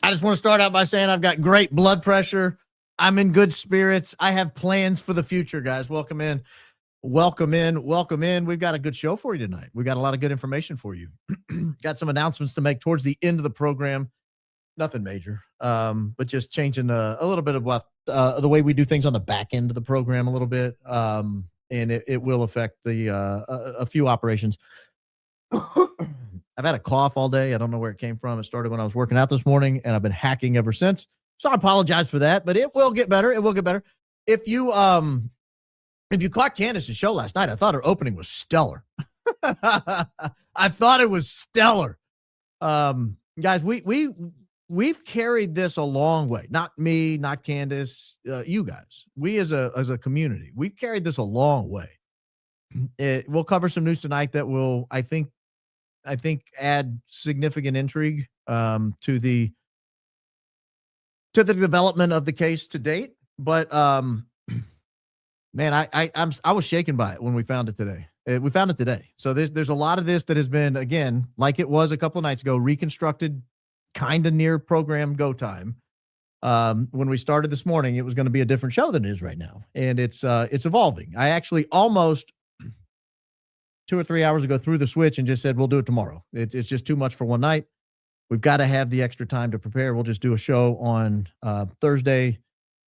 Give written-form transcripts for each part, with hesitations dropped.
I just want to start out by saying I've got great blood pressure. I'm in good spirits. I have plans for the future, guys. Welcome in. Welcome in. Welcome in. We've got a good show for you tonight. We've got a lot of good information for you. Got some announcements to make towards the end of the program. Nothing major, but just changing a little bit of what the way we do things on the back end of the program a little bit. And it will affect the a few operations. I've had a cough all day. I don't know where it came from. It started when I was working out this morning, and I've been hacking ever since. So I apologize for that, but it will get better. It will get better. If you caught Candace's show last night, I thought her opening was stellar. I thought it was stellar. Guys, we've carried this a long way. Not me, not Candace, you guys. We as a community, we've carried this a long way. We'll cover some news tonight that will, I think, add significant intrigue to the development of the case to date. But man, I was shaken by it when we found it today. We found it today. So there's a lot of this that has been, again, like it was a couple of nights ago, reconstructed kind of near program go time. When we started this morning, it was going to be a different show than it is right now. And it's evolving. I actually almost 2 or 3 hours ago threw the switch and just said, we'll do it tomorrow. It's just too much for one night. We've got to have the extra time to prepare. We'll just do a show on Thursday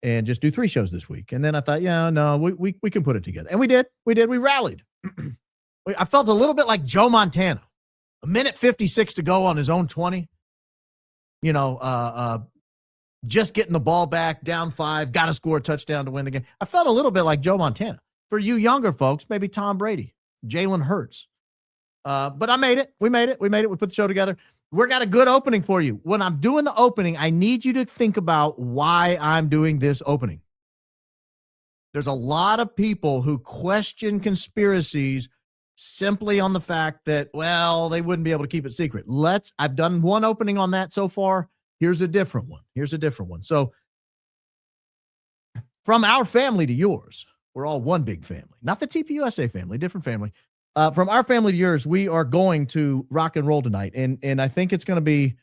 and just do 3 shows this week. And then I thought, yeah, no, we can put it together. And we did. We rallied. I felt a little bit like Joe Montana. A minute 56 to go on his own 20. You know, just getting the ball back, down 5, got to score a touchdown to win the game. I felt a little bit like Joe Montana. For you younger folks, maybe Tom Brady, Jalen Hurts. But I made it. We made it. We put the show together. We've got a good opening for you. When I'm doing the opening, I need you to think about why I'm doing this opening. There's a lot of people who question conspiracies simply on the fact that, well, they wouldn't be able to keep it secret. I've done one opening on that so far. Here's a different one. So from our family to yours, we're all one big family, not the TPUSA family, different family. From our family to yours, we are going to rock and roll tonight. And I think it's going to be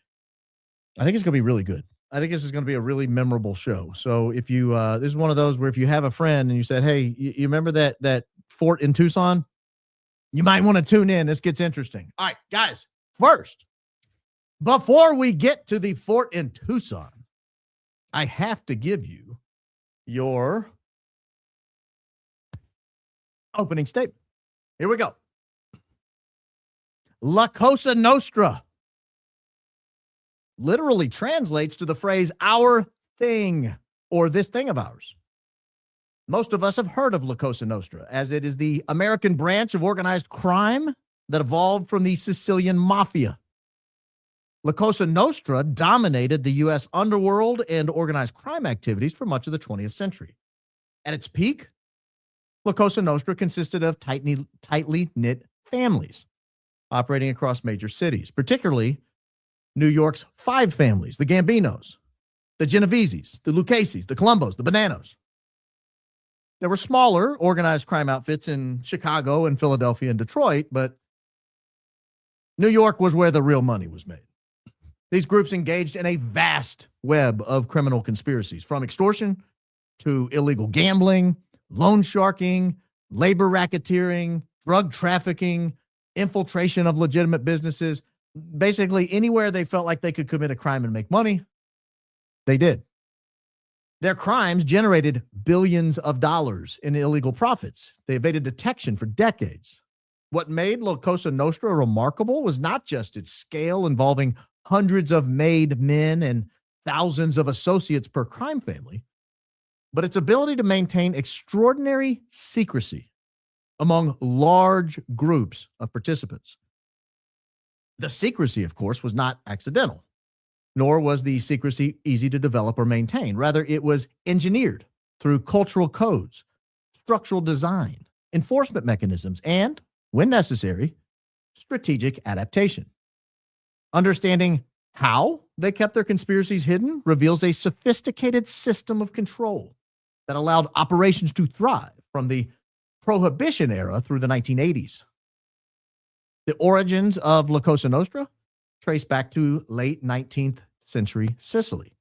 really good. I think this is going to be a really memorable show. So if you, this is one of those where if you have a friend and you said, hey, you remember that fort in Tucson? You might want to tune in. This gets interesting. All right, guys, first, before we get to the fort in Tucson, I have to give you your opening statement. Here we go. La Cosa Nostra literally translates to the phrase our thing or this thing of ours. Most of us have heard of La Cosa Nostra, as it is the American branch of organized crime that evolved from the Sicilian Mafia. La Cosa Nostra dominated the U.S. underworld and organized crime activities for much of the 20th century. At its peak, La Cosa Nostra consisted of tightly knit families operating across major cities, particularly New York's 5 families, the Gambinos, the Genoveses, the Luccheses, the Colombos, the Bananos. There were smaller organized crime outfits in Chicago and Philadelphia and Detroit, but New York was where the real money was made. These groups engaged in a vast web of criminal conspiracies, from extortion to illegal gambling, loan sharking, labor racketeering, drug trafficking, infiltration of legitimate businesses. Basically, anywhere they felt like they could commit a crime and make money, they did. Their crimes generated billions of dollars in illegal profits. They evaded detection for decades. What made La Cosa Nostra remarkable was not just its scale, involving hundreds of made men and thousands of associates per crime family, but its ability to maintain extraordinary secrecy among large groups of participants. The secrecy, of course, was not accidental, nor was the secrecy easy to develop or maintain. Rather, it was engineered through cultural codes, structural design, enforcement mechanisms, and, when necessary, strategic adaptation. Understanding how they kept their conspiracies hidden reveals a sophisticated system of control that allowed operations to thrive from the Prohibition era through the 1980s. The origins of La Cosa Nostra trace back to late 19th century Sicily.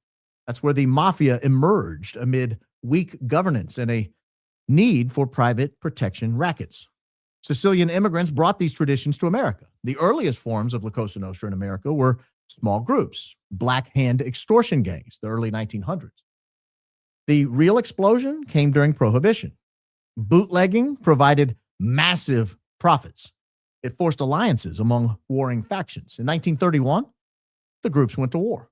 That's where the Mafia emerged amid weak governance and a need for private protection rackets. Sicilian immigrants brought these traditions to America. The earliest forms of La Cosa Nostra in America were small groups, black hand extortion gangs, the early 1900s. The real explosion came during Prohibition. Bootlegging provided massive profits. It forced alliances among warring factions. In 1931, the groups went to war.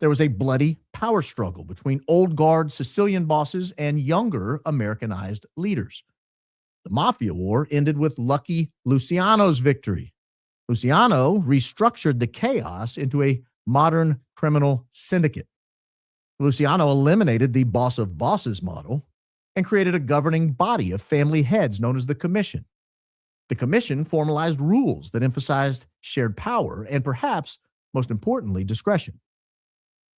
There was a bloody power struggle between old guard Sicilian bosses and younger Americanized leaders. The Mafia War ended with Lucky Luciano's victory. Luciano restructured the chaos into a modern criminal syndicate. Luciano eliminated the boss of bosses model and created a governing body of family heads known as the Commission. The Commission formalized rules that emphasized shared power and, perhaps most importantly, discretion.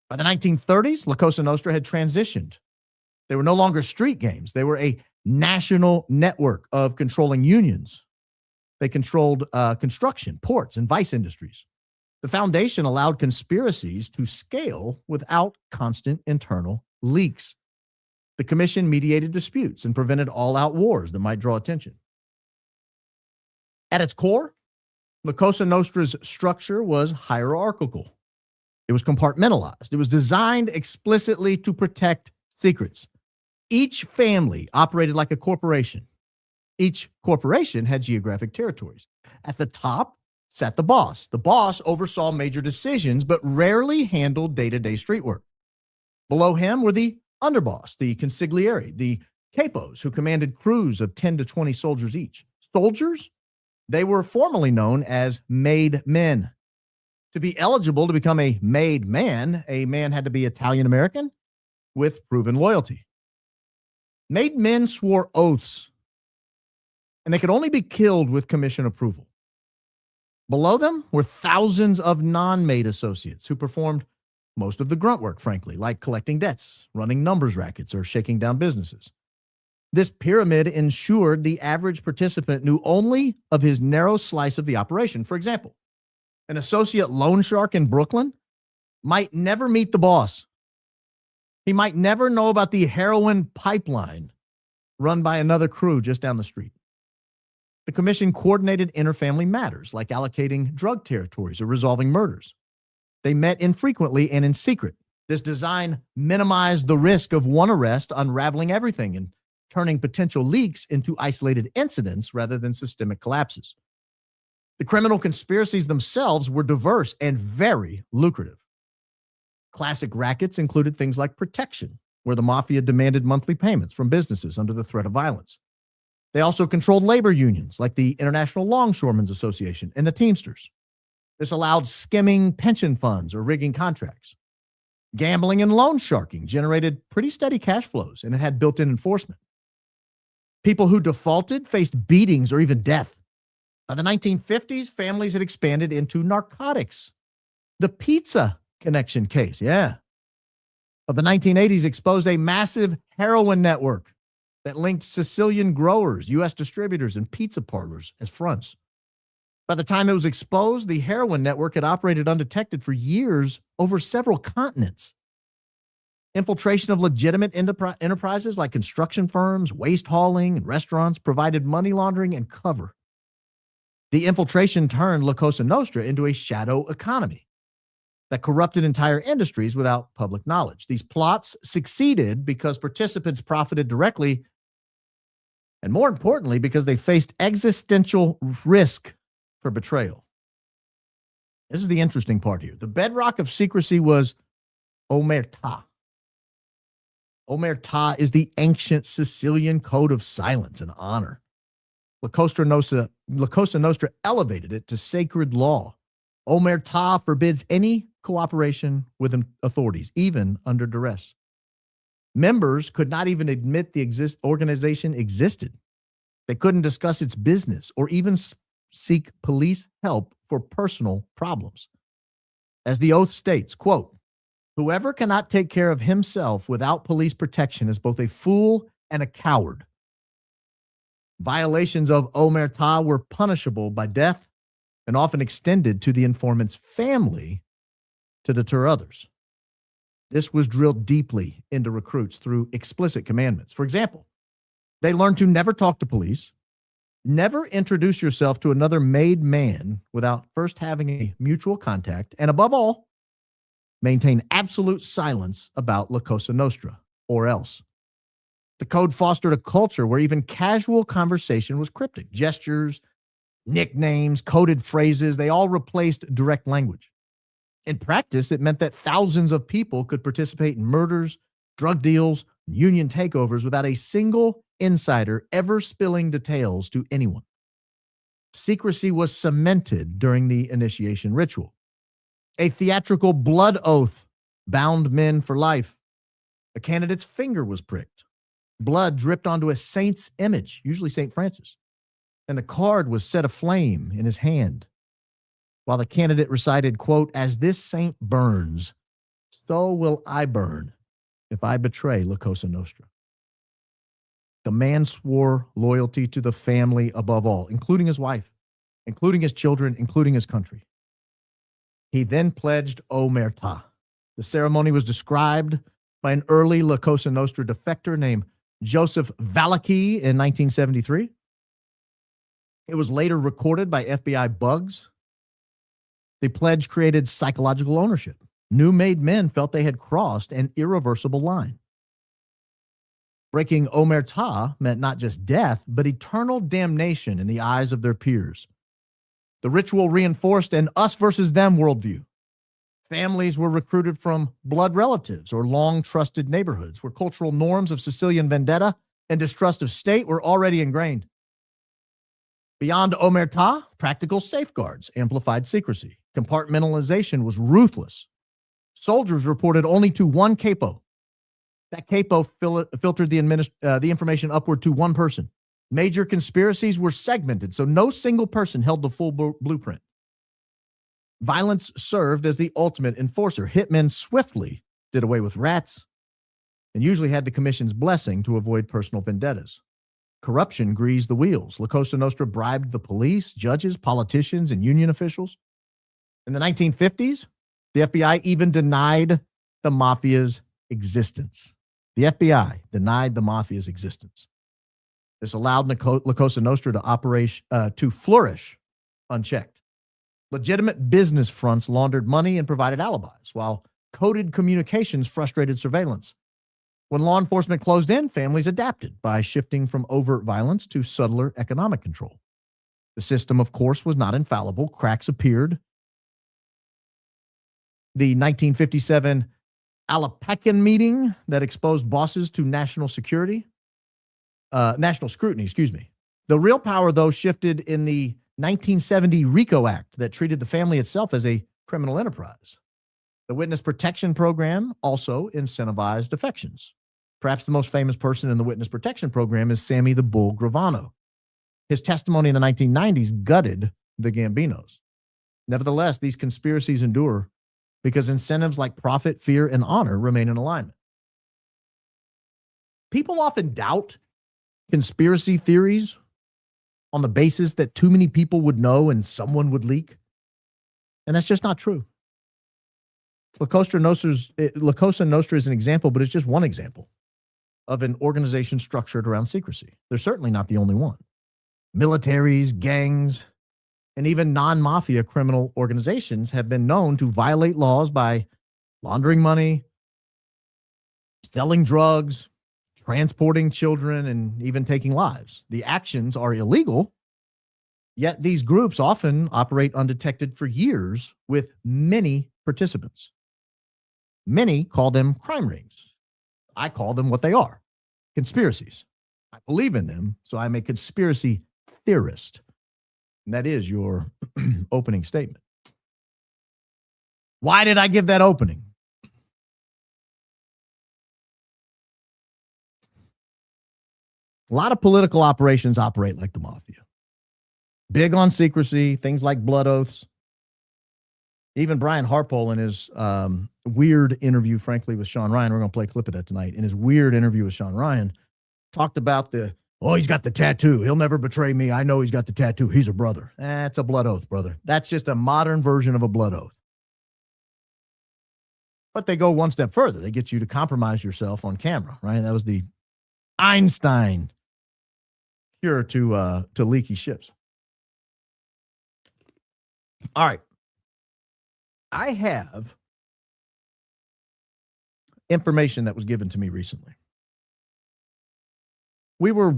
By the 1930s, La Cosa Nostra had transitioned. They were no longer street games. They were a national network of controlling unions. They controlled construction, ports, and vice industries. The foundation allowed conspiracies to scale without constant internal leaks. The Commission mediated disputes and prevented all-out wars that might draw attention. At its core, La Cosa Nostra's structure was hierarchical. It was compartmentalized. It was designed explicitly to protect secrets. Each family operated like a corporation. Each corporation had geographic territories. At the top sat the boss. The boss oversaw major decisions, but rarely handled day-to-day street work. Below him were the underboss, the consigliere, the capos, who commanded crews of 10 to 20 soldiers each. Soldiers? They were formally known as made men. To be eligible to become a made man, a man had to be Italian-American with proven loyalty. Made men swore oaths, and they could only be killed with commission approval. Below them were thousands of non-made associates who performed most of the grunt work, frankly, like collecting debts, running numbers rackets, or shaking down businesses. This pyramid ensured the average participant knew only of his narrow slice of the operation. For example, an associate loan shark in Brooklyn might never meet the boss. He might never know about the heroin pipeline run by another crew just down the street. The commission coordinated interfamily matters like allocating drug territories or resolving murders. They met infrequently and in secret. This design minimized the risk of one arrest unraveling everything and turning potential leaks into isolated incidents rather than systemic collapses. The criminal conspiracies themselves were diverse and very lucrative. Classic rackets included things like protection, where the Mafia demanded monthly payments from businesses under the threat of violence. They also controlled labor unions like the International Longshoremen's Association and the Teamsters. This allowed skimming pension funds or rigging contracts. Gambling and loan sharking generated pretty steady cash flows, and it had built-in enforcement. People who defaulted faced beatings or even death. By the 1950s, families had expanded into narcotics. The pizza connection case, of the 1980s exposed a massive heroin network that linked Sicilian growers, U.S. distributors, and pizza parlors as fronts. By the time it was exposed, the heroin network had operated undetected for years over several continents. Infiltration of legitimate enterprises like construction firms, waste hauling, and restaurants provided money laundering and cover. The infiltration turned La Cosa Nostra into a shadow economy that corrupted entire industries without public knowledge. These plots succeeded because participants profited directly, and more importantly, because they faced existential risk for betrayal. This is the interesting part here. The bedrock of secrecy was omertà. Omertà is the ancient Sicilian code of silence and honor. La Cosa Nostra elevated it to sacred law. Omertà forbids any cooperation with authorities, even under duress. Members could not even admit the organization existed. They couldn't discuss its business or even seek police help for personal problems. As the oath states, quote, "Whoever cannot take care of himself without police protection is both a fool and a coward." Violations of omertà were punishable by death and often extended to the informant's family to deter others. This was drilled deeply into recruits through explicit commandments. For example, they learned to never talk to police, never introduce yourself to another made man without first having a mutual contact, and above all, maintain absolute silence about La Cosa Nostra, or else. The code fostered a culture where even casual conversation was cryptic. Gestures, nicknames, coded phrases, they all replaced direct language. In practice, it meant that thousands of people could participate in murders, drug deals, union takeovers without a single insider ever spilling details to anyone. Secrecy was cemented during the initiation ritual. A theatrical blood oath bound men for life. A candidate's finger was pricked. Blood dripped onto a saint's image, usually St. Francis, and the card was set aflame in his hand, while the candidate recited, quote, "As this saint burns, so will I burn if I betray La Cosa Nostra." The man swore loyalty to the family above all, including his wife, including his children, including his country. He then pledged omerta. The ceremony was described by an early La Cosa Nostra defector named Joseph Valaki in 1973. It was later recorded by FBI bugs. The pledge created psychological ownership. New made men felt they had crossed an irreversible line. Breaking omerta meant not just death, but eternal damnation in the eyes of their peers. The ritual reinforced an us versus them worldview. Families were recruited from blood relatives or long-trusted neighborhoods where cultural norms of Sicilian vendetta and distrust of state were already ingrained. Beyond omerta, practical safeguards amplified secrecy. Compartmentalization was ruthless. Soldiers reported only to one capo. That capo filtered the information upward to one person. Major conspiracies were segmented, so no single person held the full blueprint. Violence served as the ultimate enforcer. Hitmen swiftly did away with rats and usually had the commission's blessing to avoid personal vendettas. Corruption greased the wheels. La Cosa Nostra bribed the police, judges, politicians, and union officials. In the 1950s, the FBI even denied the Mafia's existence. The FBI denied the Mafia's existence. This allowed La Cosa Nostra to flourish unchecked. Legitimate business fronts laundered money and provided alibis, while coded communications frustrated surveillance. When law enforcement closed in, families adapted by shifting from overt violence to subtler economic control. The system, of course, was not infallible. Cracks appeared. The 1957 Alapecan meeting that exposed bosses to national scrutiny. The real power, though, shifted in the 1970 RICO Act that treated the family itself as a criminal enterprise. The Witness Protection Program also incentivized defections. Perhaps the most famous person in the Witness Protection Program is Sammy the Bull Gravano. His testimony in the 1990s gutted the Gambinos. Nevertheless, these conspiracies endure because incentives like profit, fear, and honor remain in alignment. People often doubt conspiracy theories on the basis that too many people would know and someone would leak. And that's just not true. La Cosa Nostra is an example, but it's just one example of an organization structured around secrecy. They're certainly not the only one. Militaries, gangs, and even non-mafia criminal organizations have been known to violate laws by laundering money, selling drugs, transporting children, and even taking lives. The actions are illegal, yet these groups often operate undetected for years with many participants. Many call them crime rings. I call them what they are, conspiracies. I believe in them, so I'm a conspiracy theorist. And that is your opening statement. Why did I give that opening? A lot of political operations operate like the mafia. Big on secrecy, things like blood oaths. Even Brian Harpole in his weird interview, frankly, with Sean Ryan, we're going to play a clip of that tonight, in his weird interview with Sean Ryan, talked about he's got the tattoo. He'll never betray me. I know he's got the tattoo. He's a brother. That's a blood oath, brother. That's just a modern version of a blood oath. But they go one step further. They get you to compromise yourself on camera, right? That was the Einstein cure to leaky ships. All right. I have information that was given to me recently. We were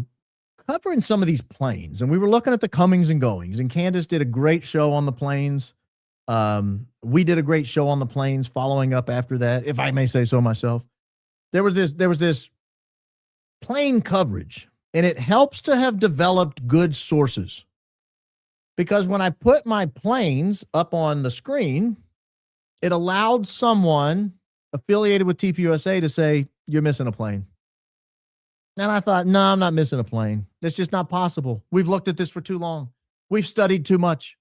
covering some of these planes, and we were looking at the comings and goings, and Candace did a great show on the planes. We did a great show on the planes following up after that, if I may say so myself. There was this plane coverage, and it helps to have developed good sources. Because when I put my planes up on the screen, it allowed someone affiliated with TPUSA to say, you're missing a plane. And I thought, no, I'm not missing a plane. That's just not possible. We've looked at this for too long. We've studied too much.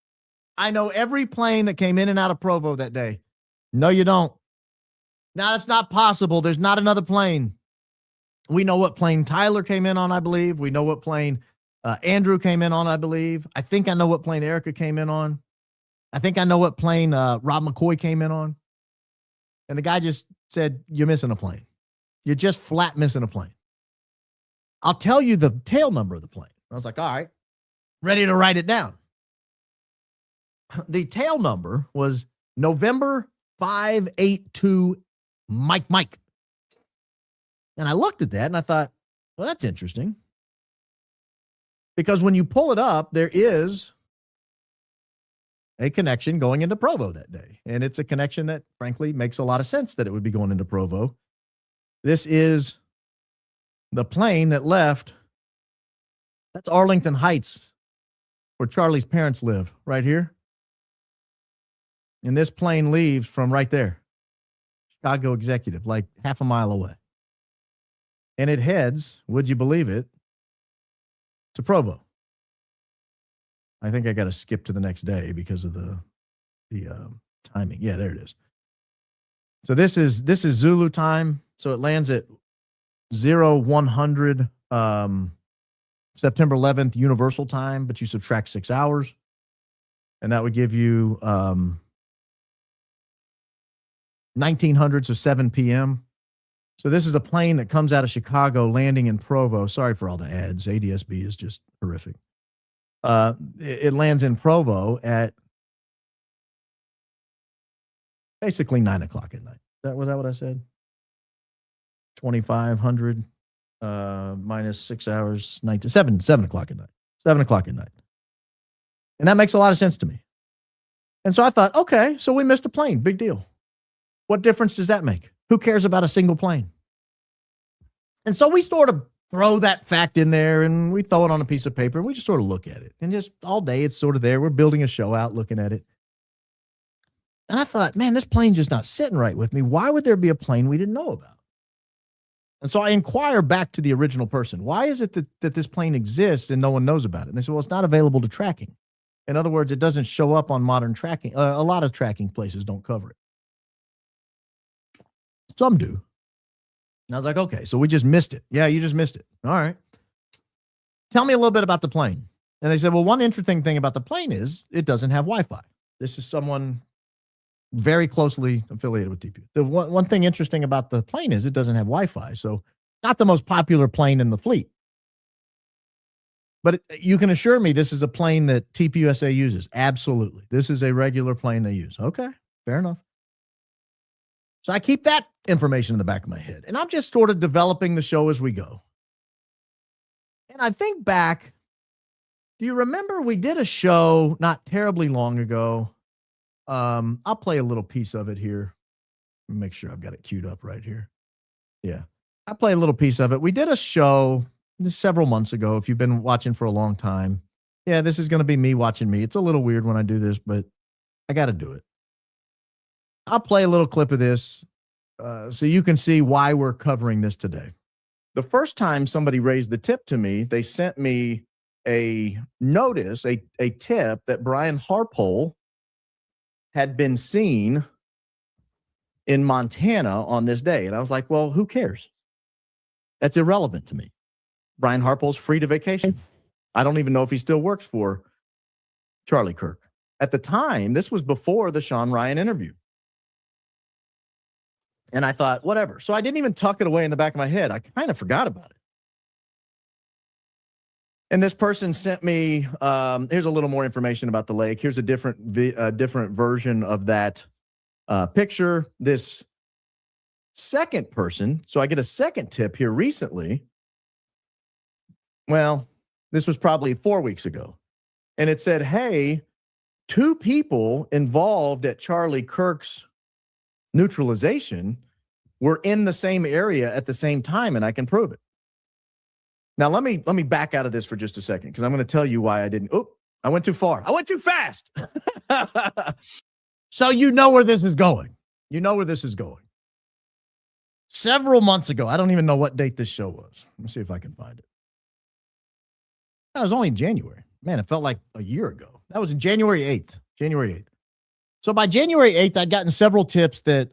I know every plane that came in and out of Provo that day. No, you don't. Now, that's not possible. There's not another plane. We know what plane Tyler came in on, I believe. We know what plane Andrew came in on, I believe. I think I know what plane Erika came in on. I think I know what plane Rob McCoy came in on. And the guy just said, you're missing a plane. You're just flat missing a plane. I'll tell you the tail number of the plane. I was like, all right, ready to write it down. The tail number was November 582 Mike. And I looked at that and I thought, well, that's interesting. Because when you pull it up, there is a connection going into Provo that day. And it's a connection that, frankly, makes a lot of sense that it would be going into Provo. This is the plane that left. That's Arlington Heights, where Charlie's parents live, right here. And this plane leaves from right there, Chicago Executive, like half a mile away. And it heads, would you believe it, to Provo. I think I got to skip to the next day because of the timing. Yeah, there it is. So this is Zulu time. So it lands at 0100 September 11th Universal time, but you subtract 6 hours, and that would give you 1900, so 7 p.m. So this is a plane that comes out of Chicago, landing in Provo. Sorry for all the ads. ADSB is just horrific. It lands in Provo at basically 9 o'clock at night. Was that what I said? 2,500 minus 6 hours, 7 o'clock at night. 7 o'clock at night. And that makes a lot of sense to me. And so I thought, okay, so we missed a plane. Big deal. What difference does that make? Who cares about a single plane? And so we sort of throw that fact in there and we throw it on a piece of paper and we just sort of look at it. And just all day it's sort of there. We're building a show out looking at it. And I thought, man, this plane's just not sitting right with me. Why would there be a plane we didn't know about? And so I inquire back to the original person. Why is it that this plane exists and no one knows about it? And they said, well, it's not available to tracking. In other words, it doesn't show up on modern tracking. A lot of tracking places don't cover it. Some do. And I was like, okay, so we just missed it. Yeah, you just missed it. All right. Tell me a little bit about the plane. And they said, well, one interesting thing about the plane is it doesn't have Wi-Fi. This is someone very closely affiliated with TPU. The one thing interesting about the plane is it doesn't have Wi-Fi. So not the most popular plane in the fleet. But you can assure me this is a plane that TPUSA uses. Absolutely. This is a regular plane they use. Okay, fair enough. So I keep that information in the back of my head. And I'm just sort of developing the show as we go. And I think back, do you remember we did a show not terribly long ago? I'll play a little piece of it here. Make sure I've got it queued up right here. Yeah, I'll play a little piece of it. We did a show several months ago. If you've been watching for a long time. Yeah, this is going to be me watching me. It's a little weird when I do this, but I got to do it. I'll play a little clip of this so you can see why we're covering this today. The first time somebody raised the tip to me, they sent me a notice, a tip that Brian Harpole had been seen in Montana on this day. And I was like, well, who cares? That's irrelevant to me. Brian Harpole's free to vacation. I don't even know if he still works for Charlie Kirk. At the time, this was before the Sean Ryan interview. And I thought, whatever. So I didn't even tuck it away in the back of my head. I kind of forgot about it. And this person sent me, here's a little more information about the lake. Here's a different version of that picture. This second person, so I get a second tip here recently. Well, this was probably 4 weeks ago. And it said, hey, 2 people involved at Charlie Kirk's neutralization were in the same area at the same time, and I can prove it. Now, let me back out of this for just a second, because I'm going to tell you why I didn't. Oh, I went too far. I went too fast. So you know where this is going. You know where this is going. Several months ago, I don't even know what date this show was. Let me see if I can find it. That was only in January. Man, it felt like a year ago. That was in January 8th. January 8th. So by January 8th, I'd gotten several tips that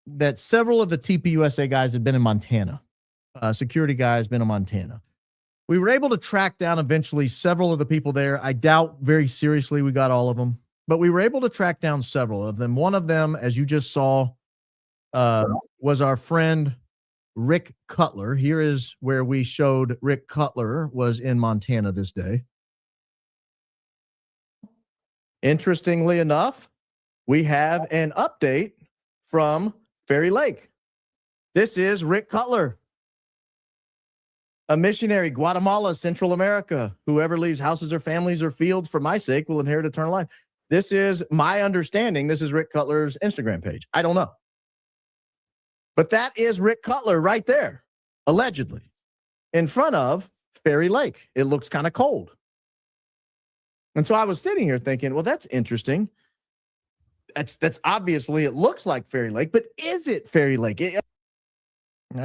that several of the TPUSA guys had been in Montana. Security guys been in Montana. We were able to track down eventually several of the people there. I doubt very seriously we got all of them, but we were able to track down several of them. One of them, as you just saw, was our friend Rick Cutler. Here is where we showed Rick Cutler was in Montana this day. Interestingly enough, we have an update from Fairy Lake. This is Rick Cutler, a missionary, Guatemala, Central America. Whoever leaves houses or families or fields for my sake will inherit eternal life. This is my understanding. This is Rick Cutler's Instagram page. I don't know. But that is Rick Cutler right there, allegedly, in front of Fairy Lake. It looks kind of cold. And so I was sitting here thinking, well, that's interesting. That's obviously, it looks like Fairy Lake, but is it Fairy Lake?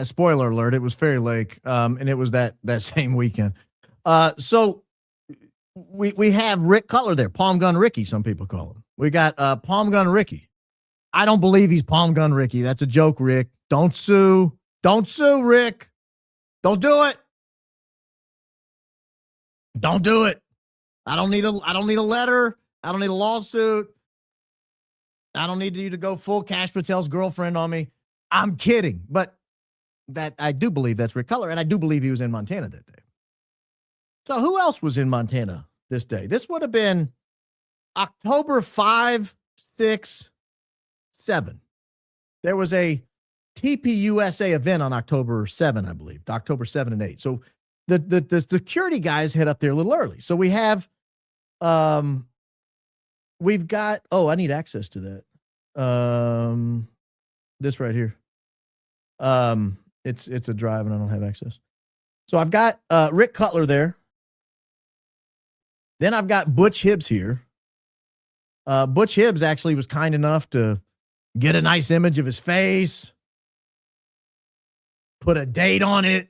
Spoiler alert, it was Fairy Lake, and it was that same weekend. So we have Rick Cutler there, Palm Gun Ricky, some people call him. We got Palm Gun Ricky. I don't believe he's Palm Gun Ricky. That's a joke, Rick. Don't sue. Don't sue, Rick. Don't do it. Don't do it. I don't need a letter. I don't need a lawsuit. I don't need you to go full Cash Patel's girlfriend on me. I'm kidding. But that I do believe that's Rick Cutler, and I do believe he was in Montana that day. So who else was in Montana this day? This would have been October 5, 6, 7. There was a TPUSA event on October 7, I believe, October 7 and 8. So the security guys head up there a little early. So we have, we've got, oh, I need access to that. This right here. It's a drive and I don't have access. So I've got Rick Cutler there. Then I've got Butch Hibbs here. Butch Hibbs actually was kind enough to get a nice image of his face, put a date on it.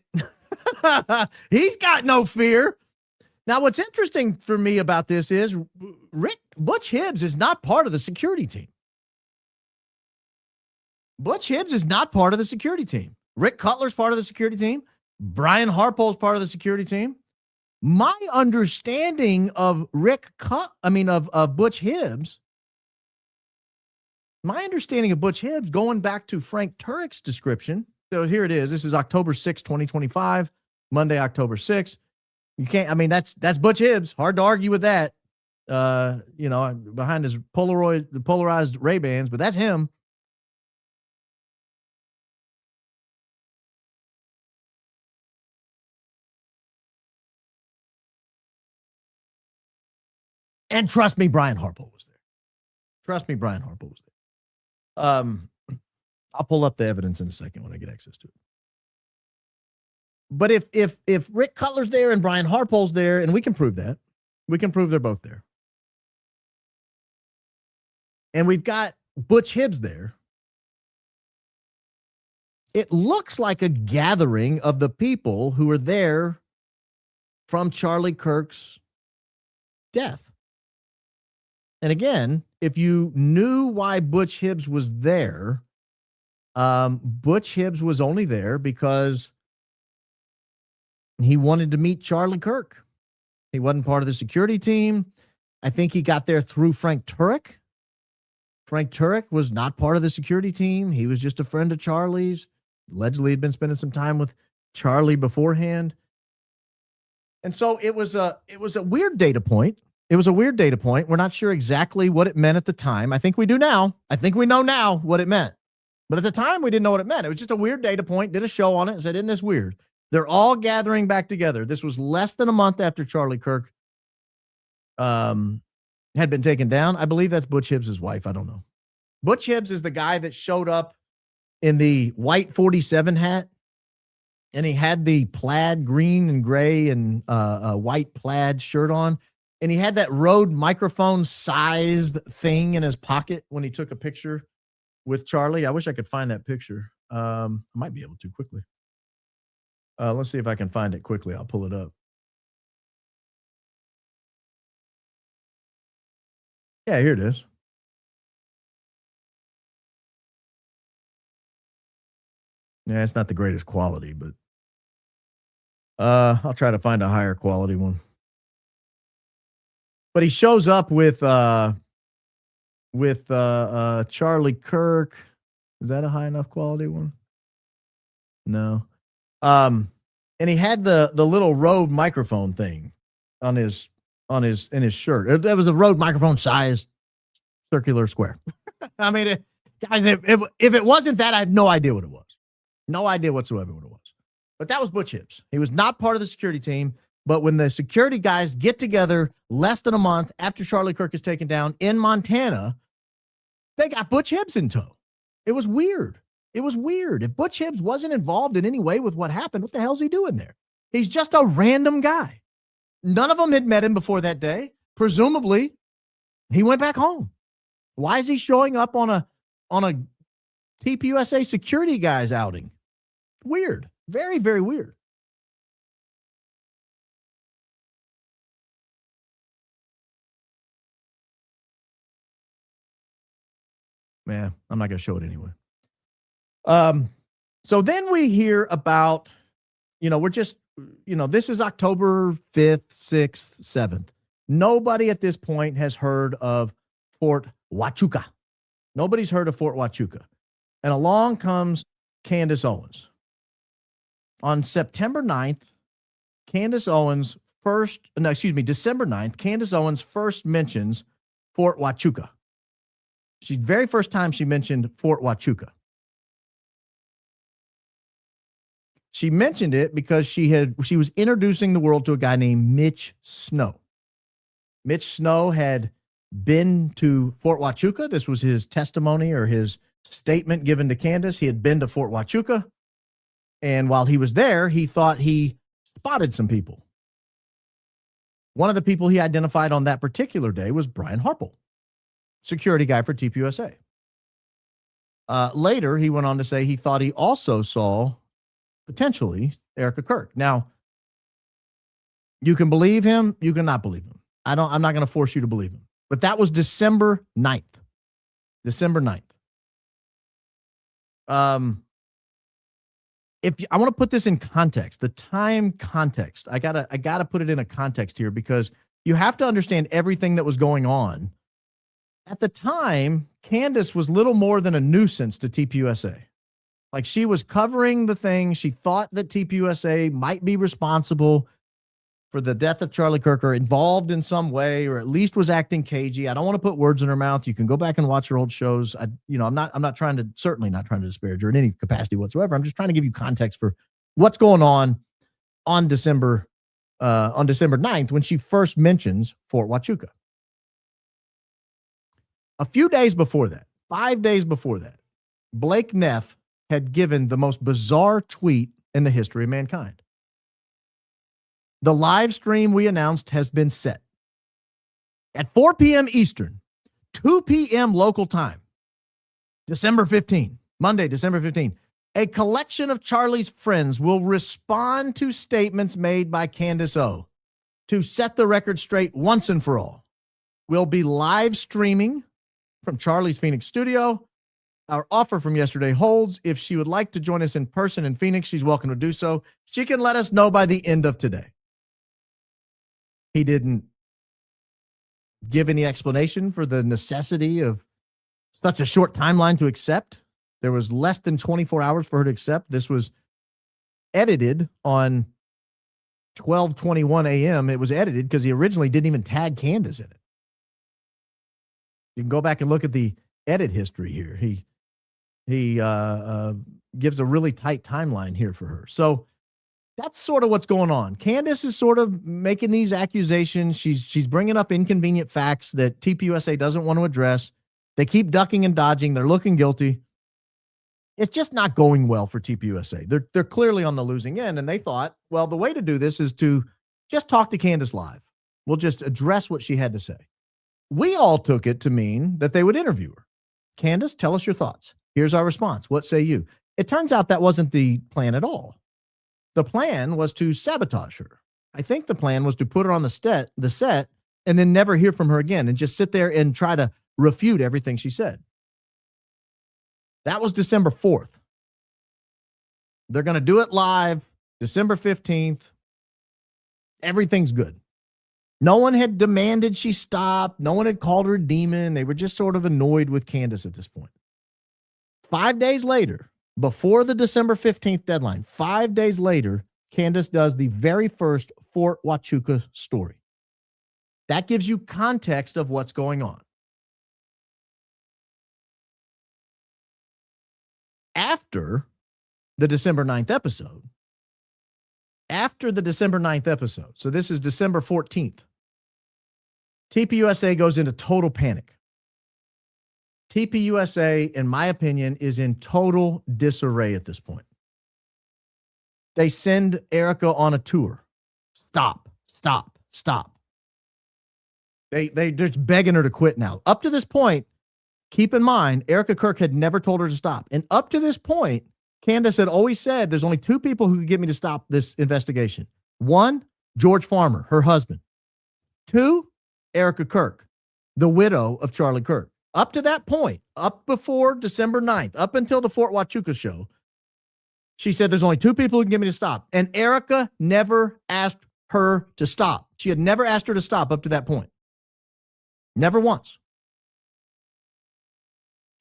He's got no fear. Now, what's interesting for me about this is Butch Hibbs is not part of the security team. Butch Hibbs is not part of the security team. Rick Cutler's part of the security team. Brian Harpole's part of the security team. My understanding of Butch Hibbs, going back to Frank Turek's description. So here it is. This is October 6, 2025, Monday, October 6th. You can't, that's Butch Hibbs. Hard to argue with that. Behind his polarized Ray-Bans, but that's him. And trust me, Brian Harpole was there. I'll pull up the evidence in a second when I get access to it. But if Rick Cutler's there and Brian Harpole's there, and we can prove that, we can prove they're both there. And we've got Butch Hibbs there. It looks like a gathering of the people who were there from Charlie Kirk's death. And again, if you knew why Butch Hibbs was there, Butch Hibbs was only there because he wanted to meet Charlie Kirk. He wasn't part of the security team. I think he got there through Frank Turek. Frank Turek was not part of the security team. He was just a friend of Charlie's. Allegedly had been spending some time with Charlie beforehand. And so it was a weird data point. It was a weird data point. We're not sure exactly what it meant at the time. I think we do now. I think we know now what it meant. But at the time, we didn't know what it meant. It was just a weird data point. Did a show on it and said, isn't this weird? They're all gathering back together. This was less than a month after Charlie Kirk had been taken down. I believe that's Butch Hibbs' wife. I don't know. Butch Hibbs is the guy that showed up in the white 47 hat, and he had the plaid green and gray and white plaid shirt on, and he had that Rode microphone sized thing in his pocket when he took a picture with Charlie. I wish I could find that picture. I might be able to quickly. Let's see if I can find it quickly. I'll pull it up. Yeah, here it is. Yeah, it's not the greatest quality, but I'll try to find a higher quality one. But he shows up with Charlie Kirk. Is that a high enough quality one? No. And he had the little Rode microphone thing in his shirt. That was a Rode microphone sized circular square. I mean, guys, if it wasn't that, I have no idea what it was. No idea whatsoever what it was. But that was Butch Hibbs. He was not part of the security team. But when the security guys get together less than a month after Charlie Kirk is taken down in Montana, they got Butch Hibbs in tow. It was weird. It was weird. If Butch Hibbs wasn't involved in any way with what happened, what the hell's he doing there? He's just a random guy. None of them had met him before that day. Presumably, he went back home. Why is he showing up on a TPUSA security guys outing? Weird. Very, very weird. Man, I'm not going to show it anyway. So then we hear about, we're just, this is October 5th, 6th, 7th. Nobody at this point has heard of Fort Huachuca. Nobody's heard of Fort Huachuca. And along comes Candace Owens. On September 9th, December 9th, Candace Owens first mentions Fort Huachuca. Very first time she mentioned Fort Huachuca. She mentioned it because she was introducing the world to a guy named Mitch Snow. Mitch Snow had been to Fort Huachuca. This was his testimony or his statement given to Candace. He had been to Fort Huachuca. And while he was there, he thought he spotted some people. One of the people he identified on that particular day was Brian Harpole, security guy for TPUSA. Later, he went on to say he thought he also saw potentially Erika Kirk. Now, you can believe him, you cannot believe him. I'm not going to force you to believe him. But that was December 9th. December 9th. If I want to put this in context, the time context, I gotta put it in a context here because you have to understand everything that was going on. At the time, Candace was little more than a nuisance to TPUSA. Like, she was covering the thing. She thought that TPUSA might be responsible for the death of Charlie Kirk or involved in some way, or at least was acting cagey. I don't want to put words in her mouth. You can go back and watch her old shows. I'm certainly not trying to disparage her in any capacity whatsoever. I'm just trying to give you context for what's going on December 9th when she first mentions Fort Huachuca. A few days before that, 5 days before that, Blake Neff had given the most bizarre tweet in the history of mankind. The live stream we announced has been set at 4 p.m. Eastern, 2 p.m. local time, December 15, Monday, December 15. A collection of Charlie's friends will respond to statements made by Candace O to set the record straight once and for all. We'll be live streaming from Charlie's Phoenix studio. Our offer from yesterday holds. If she would like to join us in person in Phoenix, she's welcome to do so. She can let us know by the end of today. He didn't give any explanation for the necessity of Such a short timeline to accept. There was less than 24 hours for her to accept. This was edited on 12:21 a.m. It was edited because he originally didn't even tag Candace in it. You can go back and look at the edit history here. He gives a really tight timeline here for her. So that's sort of what's going on. Candace is sort of making these accusations. She's bringing up inconvenient facts that TPUSA doesn't want to address. They keep ducking and dodging. They're looking guilty. It's just not going well for TPUSA. They're clearly on the losing end, and they thought, well, the way to do this is to just talk to Candace live. We'll just address what she had to say. We all took it to mean that they would interview her. Candace, tell us your thoughts. Here's our response. What say you? It turns out that wasn't the plan at all. The plan was to sabotage her. I think the plan was to put her on the set and then never hear from her again and just sit there and try to refute everything she said. That was December 4th. They're going to do it live December 15th. Everything's good. No one had demanded she stop. No one had called her a demon. They were just sort of annoyed with Candace at this point. 5 days later, before the December 15th deadline, 5 days later, Candace does the very first Fort Huachuca story. That gives you context of what's going on. After the December 9th episode, so this is December 14th, TPUSA goes into total panic. TPUSA, in my opinion, is in total disarray at this point. They send Erika on a tour. Stop. They're just begging her to quit now. Up to this point, keep in mind, Erika Kirk had never told her to stop. And up to this point, Candace had always said there's only two people who could get me to stop this investigation. One, George Farmer, her husband. Two, Erika Kirk, the widow of Charlie Kirk. Up to that point, up before December 9th, up until the Fort Huachuca show, she said there's only two people who can get me to stop. And Erika never asked her to stop. She had never asked her to stop up to that point. Never once.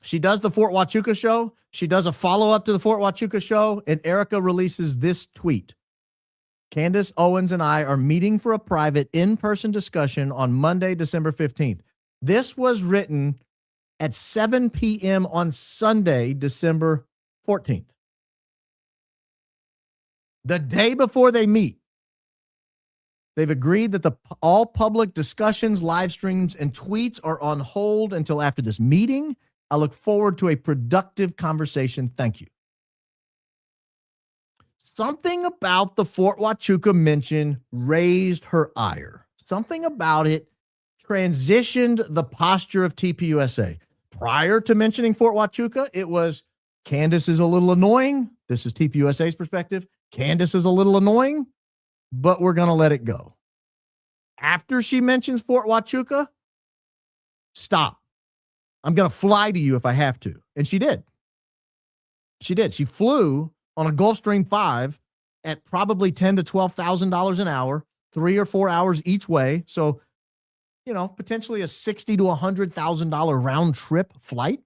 She does the Fort Huachuca show. She does a follow-up to the Fort Huachuca show, and Erika releases this tweet. Candace, Owens, and I are meeting for a private in-person discussion on Monday, December 15th. This was written at 7 p.m. on Sunday, December 14th. The day before they meet, they've agreed that all public discussions, live streams, and tweets are on hold until after this meeting. I look forward to a productive conversation. Thank you. Something about the Fort Huachuca mention raised her ire. Something about it transitioned the posture of TPUSA. Prior to mentioning Fort Huachuca, it was Candace is a little annoying. This is TPUSA's perspective. Candace is a little annoying, but we're going to let it go. After she mentions Fort Huachuca, stop. I'm going to fly to you if I have to. And she did. She flew on a Gulfstream 5 at probably $10,000 to $12,000 an hour, 3 or 4 hours each way. So, potentially a $60,000 to $100,000 round trip flight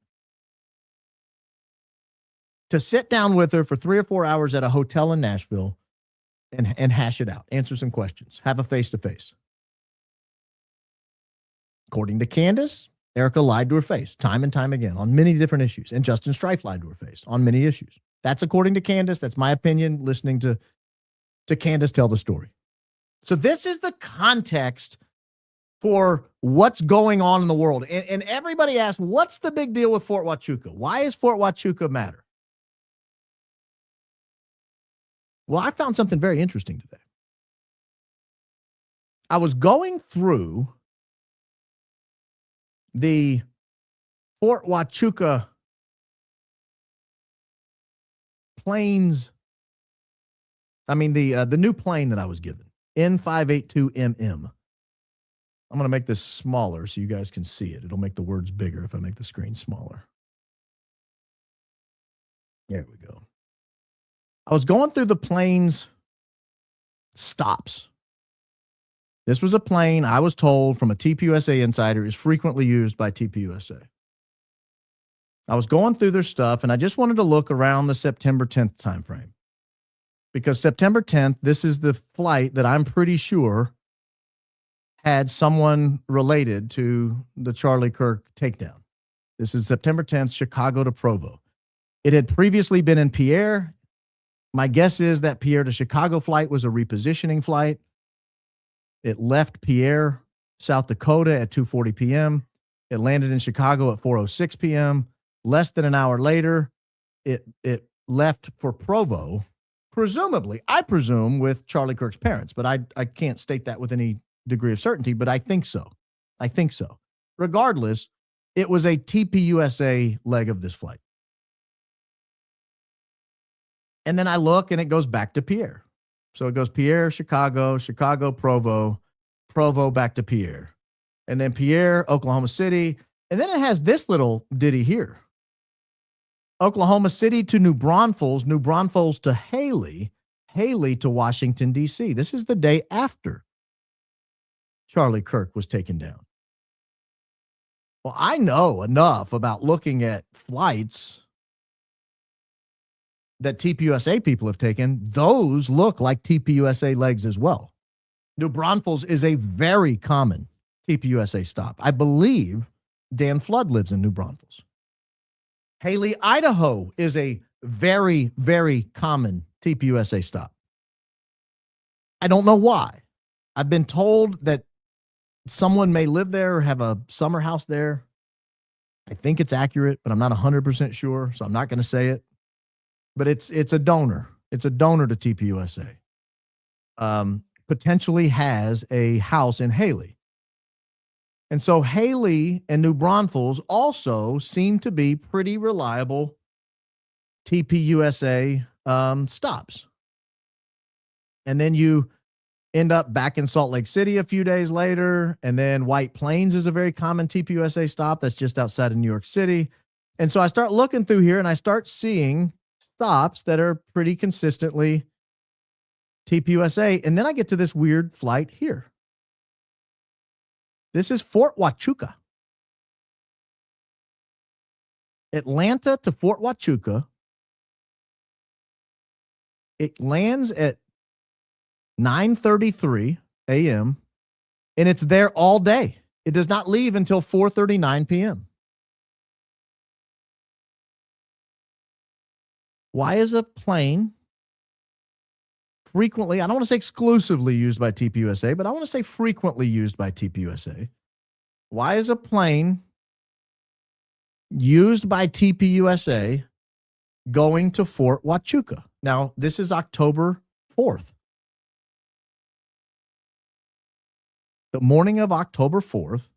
to sit down with her for 3 or 4 hours at a hotel in Nashville and hash it out, answer some questions, have a face-to-face. According to Candace, Erika lied to her face time and time again on many different issues, and Justin Strife lied to her face on many issues. That's according to Candace. That's my opinion, listening to Candace tell the story. So this is the context for what's going on in the world. And everybody asks, what's the big deal with Fort Huachuca? Why does Fort Huachuca matter? Well, I found something very interesting today. I was going through the Fort Huachuca planes. I mean, the new plane that I was given, N582MM. I'm going to make this smaller so you guys can see it. It'll make the words bigger if I make the screen smaller. There we go. I was going through the plane's stops. This was a plane I was told from a TPUSA insider is frequently used by TPUSA. I was going through their stuff, and I just wanted to look around the September 10th timeframe. Because September 10th, this is the flight that I'm pretty sure had someone related to the Charlie Kirk takedown. This is September 10th, Chicago to Provo. It had previously been in Pierre. My guess is that Pierre to Chicago flight was a repositioning flight. It left Pierre, South Dakota at 2:40 p.m. It landed in Chicago at 4:06 p.m. Less than an hour later, it left for Provo, presumably, I presume, with Charlie Kirk's parents, but I can't state that with any degree of certainty, but I think so. I think so. Regardless, it was a TPUSA leg of this flight. And then I look and it goes back to Pierre. So it goes Pierre, Chicago, Chicago, Provo, Provo back to Pierre. And then Pierre, Oklahoma City. And then it has this little ditty here. Oklahoma City to New Braunfels, New Braunfels to Haley, Haley to Washington, D.C. This is the day after Charlie Kirk was taken down. Well, I know enough about looking at flights that TPUSA people have taken. Those look like TPUSA legs as well. New Braunfels is a very common TPUSA stop. I believe Dan Flood lives in New Braunfels. Haley, Idaho is a very, very common TPUSA stop. I don't know why. I've been told that someone may live there or have a summer house there. I think it's accurate, but I'm not 100% sure, so I'm not going to say it. But it's a donor. It's a donor to TPUSA. Potentially has a house in Haley. And so Haley and New Braunfels also seem to be pretty reliable TPUSA stops. And then you end up back in Salt Lake City a few days later. And then White Plains is a very common TPUSA stop that's just outside of New York City. And so I start looking through here and I start seeing stops that are pretty consistently TPUSA. And then I get to this weird flight here. This is Fort Huachuca. Atlanta to Fort Huachuca. It lands at 9:33 a.m. and it's there all day. It does not leave until 4:39 p.m. Why is a plane frequently, I don't want to say exclusively used by TPUSA, but I want to say frequently used by TPUSA? Why is a plane used by TPUSA going to Fort Huachuca? Now, this is October 4th. The morning of October 4th,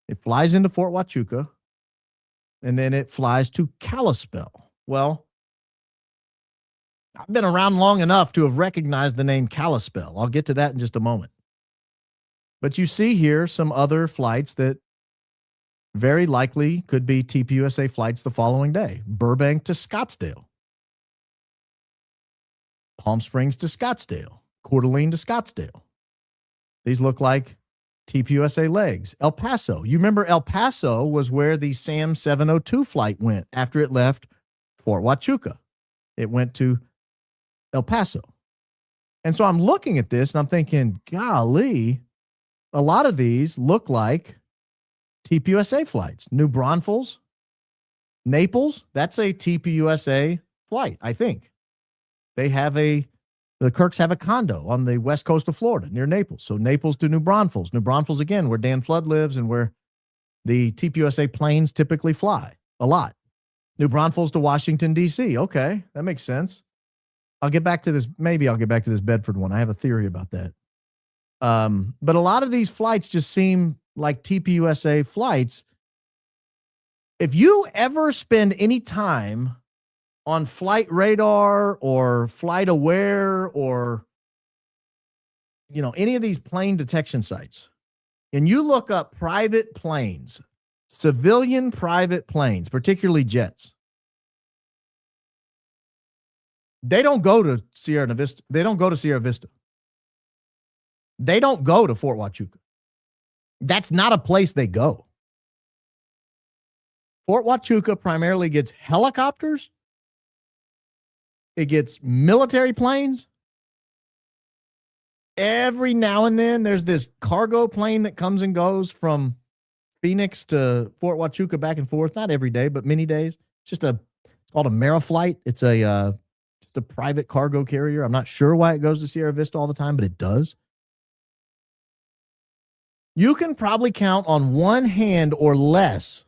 it flies into Fort Huachuca, and then it flies to Kalispell. Well, I've been around long enough to have recognized the name Kalispell. I'll get to that in just a moment. But you see here some other flights that very likely could be TPUSA flights the following day. Burbank to Scottsdale. Palm Springs to Scottsdale. Coeur d'Alene to Scottsdale. These look like TPUSA legs. El Paso. You remember El Paso was where the SAM 702 flight went after it left Fort Huachuca. It went to El Paso. And so I'm looking at this and I'm thinking, golly, a lot of these look like TPUSA flights. New Braunfels, Naples, that's a TPUSA flight, I think. The Kirks have a condo on the west coast of Florida near Naples. So Naples to New Braunfels. New Braunfels, again, where Dan Flood lives and where the TPUSA planes typically fly a lot. New Braunfels to Washington, D.C. Okay, that makes sense. I'll get back to this. Maybe I'll get back to this Bedford one. I have a theory about that. But a lot of these flights just seem like TPUSA flights. If you ever spend any time on Flight Radar or Flight Aware or, any of these plane detection sites, and you look up private planes, civilian private planes, particularly jets, they don't go to Sierra Vista. They don't go to Sierra Vista. They don't go to Fort Huachuca. That's not a place they go. Fort Huachuca primarily gets helicopters. It gets military planes. Every now and then, there's this cargo plane that comes and goes from Phoenix to Fort Huachuca back and forth. Not every day, but many days. It's called a Mariflight. It's just a private cargo carrier. I'm not sure why it goes to Sierra Vista all the time, but it does. You can probably count on one hand or less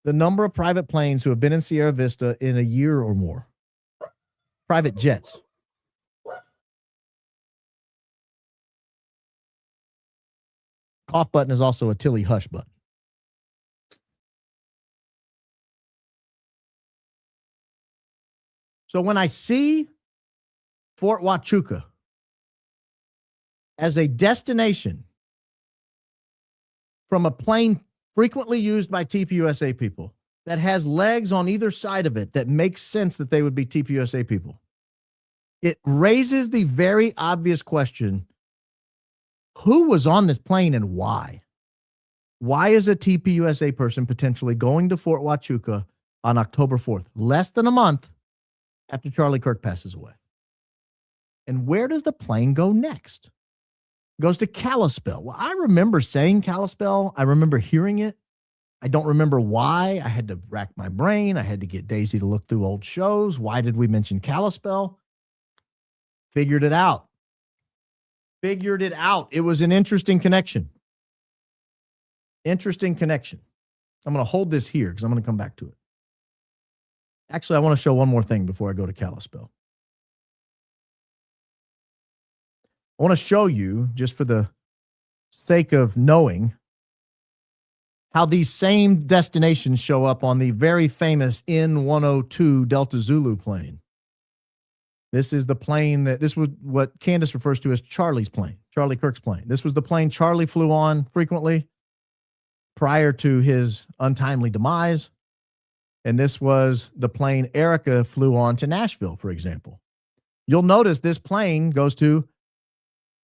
the number of private planes who have been in Sierra Vista in a year or more. Private jets. Cough button is also a Tilly hush button. So when I see Fort Huachuca as a destination from a plane frequently used by TPUSA people that has legs on either side of it that makes sense that they would be TPUSA people, it raises the very obvious question, who was on this plane and why? Why is a TPUSA person potentially going to Fort Huachuca on October 4th, less than a month after Charlie Kirk passes away? And where does the plane go next? It goes to Kalispell. Well, I remember saying Kalispell. I remember hearing it. I don't remember why. I had to rack my brain. I had to get Daisy to look through old shows. Why did we mention Kalispell? Figured it out. It was an interesting connection. I'm going to hold this here because I'm going to come back to it. Actually, I want to show one more thing before I go to Kalispell. I want to show you, just for the sake of knowing, how these same destinations show up on the very famous N-102 Delta Zulu plane. This is the plane this was what Candace refers to as Charlie's plane, Charlie Kirk's plane. This was the plane Charlie flew on frequently prior to his untimely demise. And this was the plane Erika flew on to Nashville, for example. You'll notice this plane goes to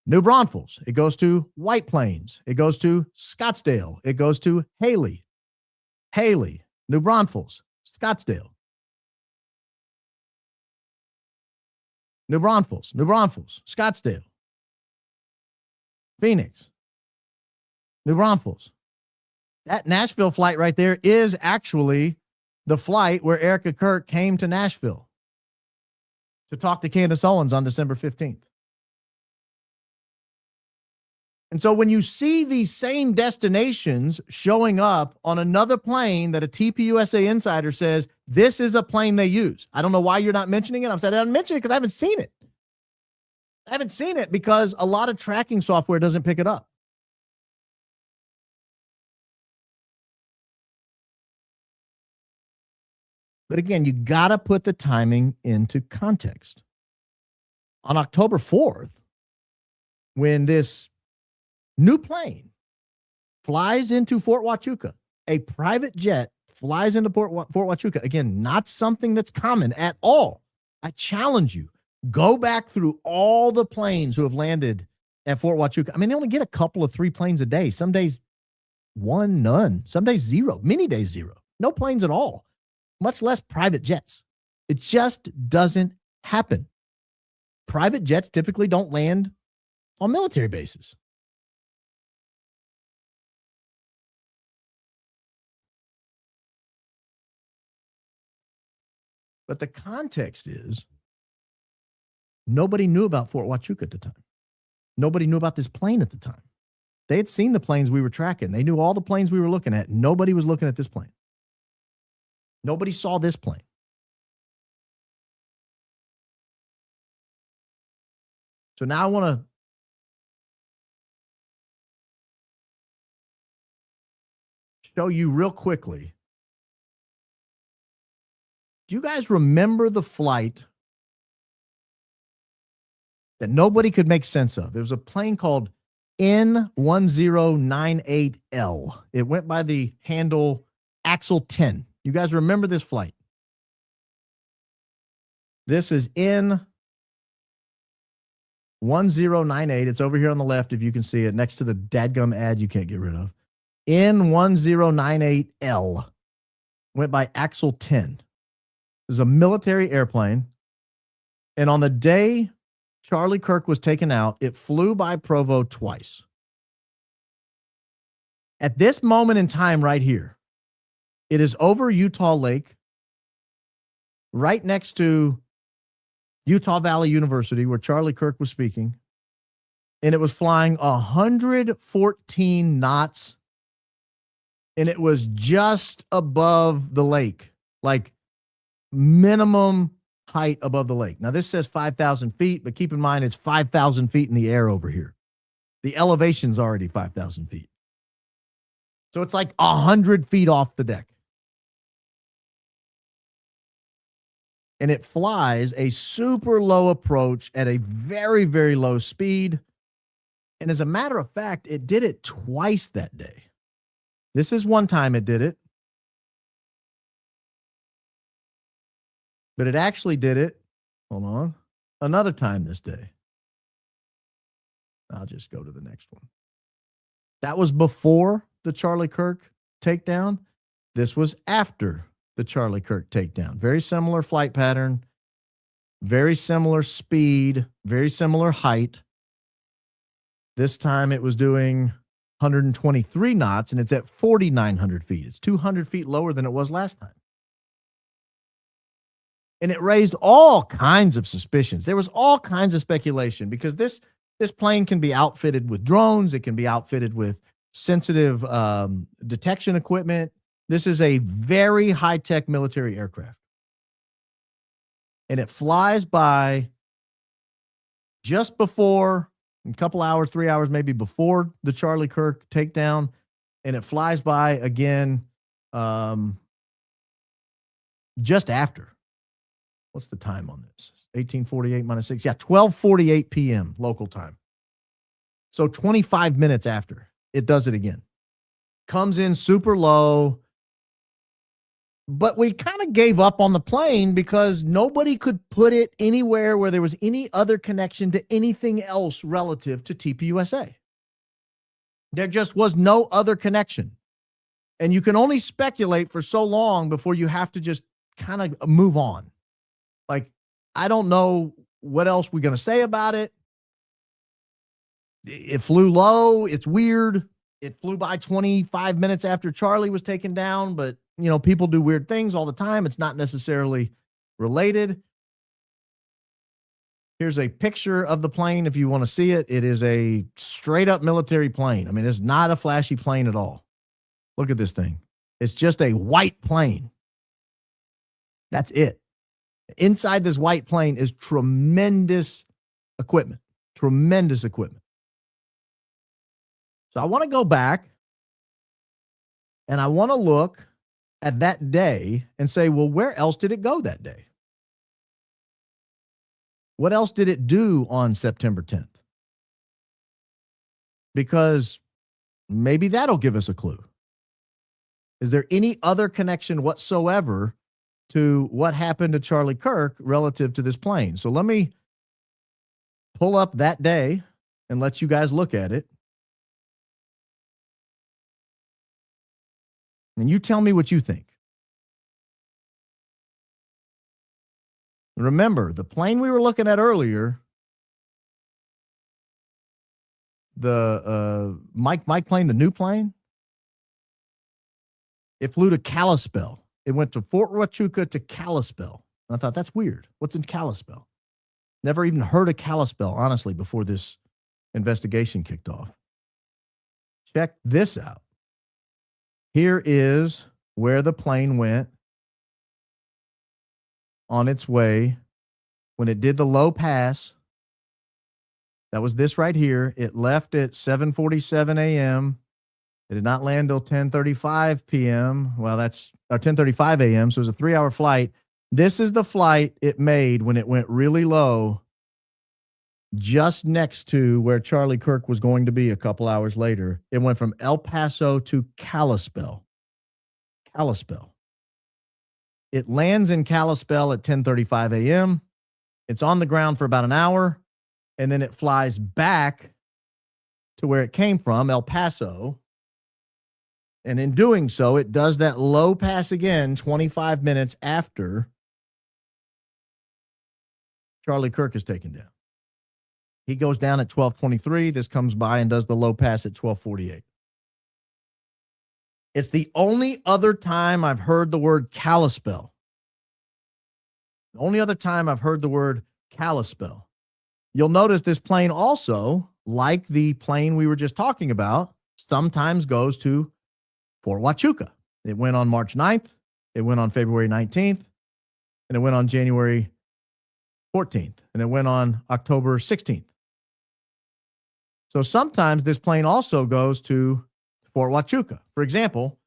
New Braunfels. It goes to White Plains. It goes to Scottsdale. It goes to Haley, New Braunfels, Scottsdale. New Braunfels, Scottsdale, Phoenix, New Braunfels. That Nashville flight right there is actually the flight where Erika Kirk came to Nashville to talk to Candace Owens on December 15th. And so when you see these same destinations showing up on another plane that a TPUSA insider says, this is a plane they use. I don't know why you're not mentioning it. I'm saying I don't mention it because I haven't seen it. I haven't seen it because a lot of tracking software doesn't pick it up. But again, you got to put the timing into context. On October 4th, when this new plane flies into Fort Huachuca, a private jet flies into Fort Huachuca. Again, not something that's common at all. I challenge you, go back through all the planes who have landed at Fort Huachuca. I mean, they only get a couple of 3 planes a day. Some days, 1, none. Some days, 0. Many days, 0. No planes at all, much less private jets. It just doesn't happen. Private jets typically don't land on military bases. But the context is nobody knew about Fort Huachuca at the time. Nobody knew about this plane at the time. They had seen the planes we were tracking. They knew all the planes we were looking at. Nobody was looking at this plane. Nobody saw this plane. So now I want to show you real quickly. Do you guys remember the flight that nobody could make sense of? It was a plane called N1098L. It went by the handle Axle 10. You guys remember this flight? This is N1098. It's over here on the left if you can see it, next to the dadgum ad you can't get rid of. N1098L. went by Axle 10. This is a military airplane. And on the day Charlie Kirk was taken out, it flew by Provo twice. At this moment in time right here, it is over Utah Lake, right next to Utah Valley University, where Charlie Kirk was speaking. And it was flying 114 knots. And it was just above the lake, like minimum height above the lake. Now, this says 5,000 feet, but keep in mind it's 5,000 feet in the air over here. The elevation's already 5,000 feet. So it's like 100 feet off the deck. And it flies a super low approach at a very, very low speed. And as a matter of fact, it did it twice that day. This is one time it did it. But it actually did it, hold on, another time this day. I'll just go to the next one. That was before the Charlie Kirk takedown. This was after the Charlie Kirk takedown. Very similar flight pattern, very similar speed, very similar height. This time it was doing 123 knots, and it's at 4,900 feet. It's 200 feet lower than it was last time. And it raised all kinds of suspicions. There was all kinds of speculation because this plane can be outfitted with drones. It can be outfitted with sensitive detection equipment. This is a very high-tech military aircraft. And it flies by just before, a couple hours, 3 hours maybe before the Charlie Kirk takedown. And it flies by again just after. What's the time on this? 1848 minus 6. Yeah, 12:48 p.m. local time. So 25 minutes after, it does it again. Comes in super low. But we kind of gave up on the plane because nobody could put it anywhere where there was any other connection to anything else relative to TPUSA. There just was no other connection. And you can only speculate for so long before you have to just kind of move on. Like, I don't know what else we're going to say about it. It flew low. It's weird. It flew by 25 minutes after Charlie was taken down, but, you know, people do weird things all the time. It's not necessarily related. Here's a picture of the plane if you want to see it. It is a straight up military plane. I mean, it's not a flashy plane at all. Look at this thing. It's just a white plane. That's it. Inside this white plane is tremendous equipment. Tremendous equipment. So I want to go back and I want to look at that day and say, well, where else did it go that day? What else did it do on September 10th? Because maybe that'll give us a clue. Is there any other connection whatsoever to what happened to Charlie Kirk relative to this plane? So let me pull up that day and let you guys look at it. And you tell me what you think. Remember, the plane we were looking at earlier, the Mike plane, the new plane, it flew to Kalispell. It went to Fort Huachuca to Kalispell. And I thought, that's weird. What's in Kalispell? Never even heard of Kalispell, honestly, before this investigation kicked off. Check this out. Here is where the plane went on its way when it did the low pass. That was this right here. It left at 7:47 a.m. It did not land till 10:35 p.m. Well, that's 10:35 a.m. So it was a 3-hour flight. This is the flight it made when it went really low, just next to where Charlie Kirk was going to be a couple hours later. It went from El Paso to Kalispell. Kalispell. It lands in Kalispell at 10:35 a.m. It's on the ground for about an hour, and then it flies back to where it came from, El Paso, And in doing so, it does that low pass again 25 minutes after Charlie Kirk is taken down. He goes down at 12:23. This comes by and does the low pass at 12:48. It's the only other time I've heard the word Kalispell. The only other time I've heard the word Kalispell. You'll notice this plane also, like the plane we were just talking about, sometimes goes to Fort Huachuca. It went on March 9th. It went on February 19th. And it went on January 14th. And it went on October 16th. So sometimes this plane also goes to Fort Huachuca. For example,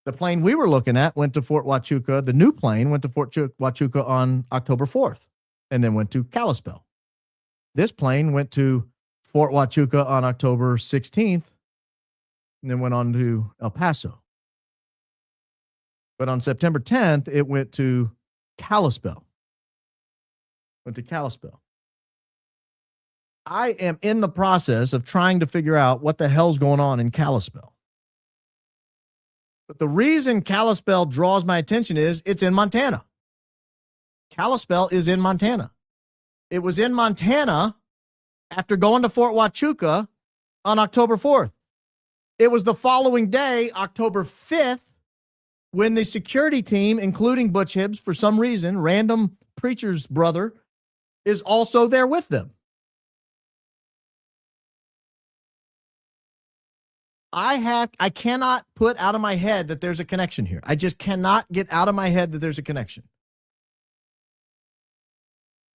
the plane we were looking at went to Fort Huachuca. The new plane went to Fort Huachuca on October 4th and then went to Kalispell. This plane went to Fort Huachuca on October 16th and then went on to El Paso. But on September 10th, it went to Kalispell. I am in the process of trying to figure out what the hell's going on in Kalispell. But the reason Kalispell draws my attention is it's in Montana. Kalispell is in Montana. It was in Montana after going to Fort Huachuca on October 4th. It was the following day, October 5th, when the security team, including Butch Hibbs, for some reason, random preacher's brother, is also there with them. I cannot put out of my head that there's a connection here. I just cannot get out of my head that there's a connection.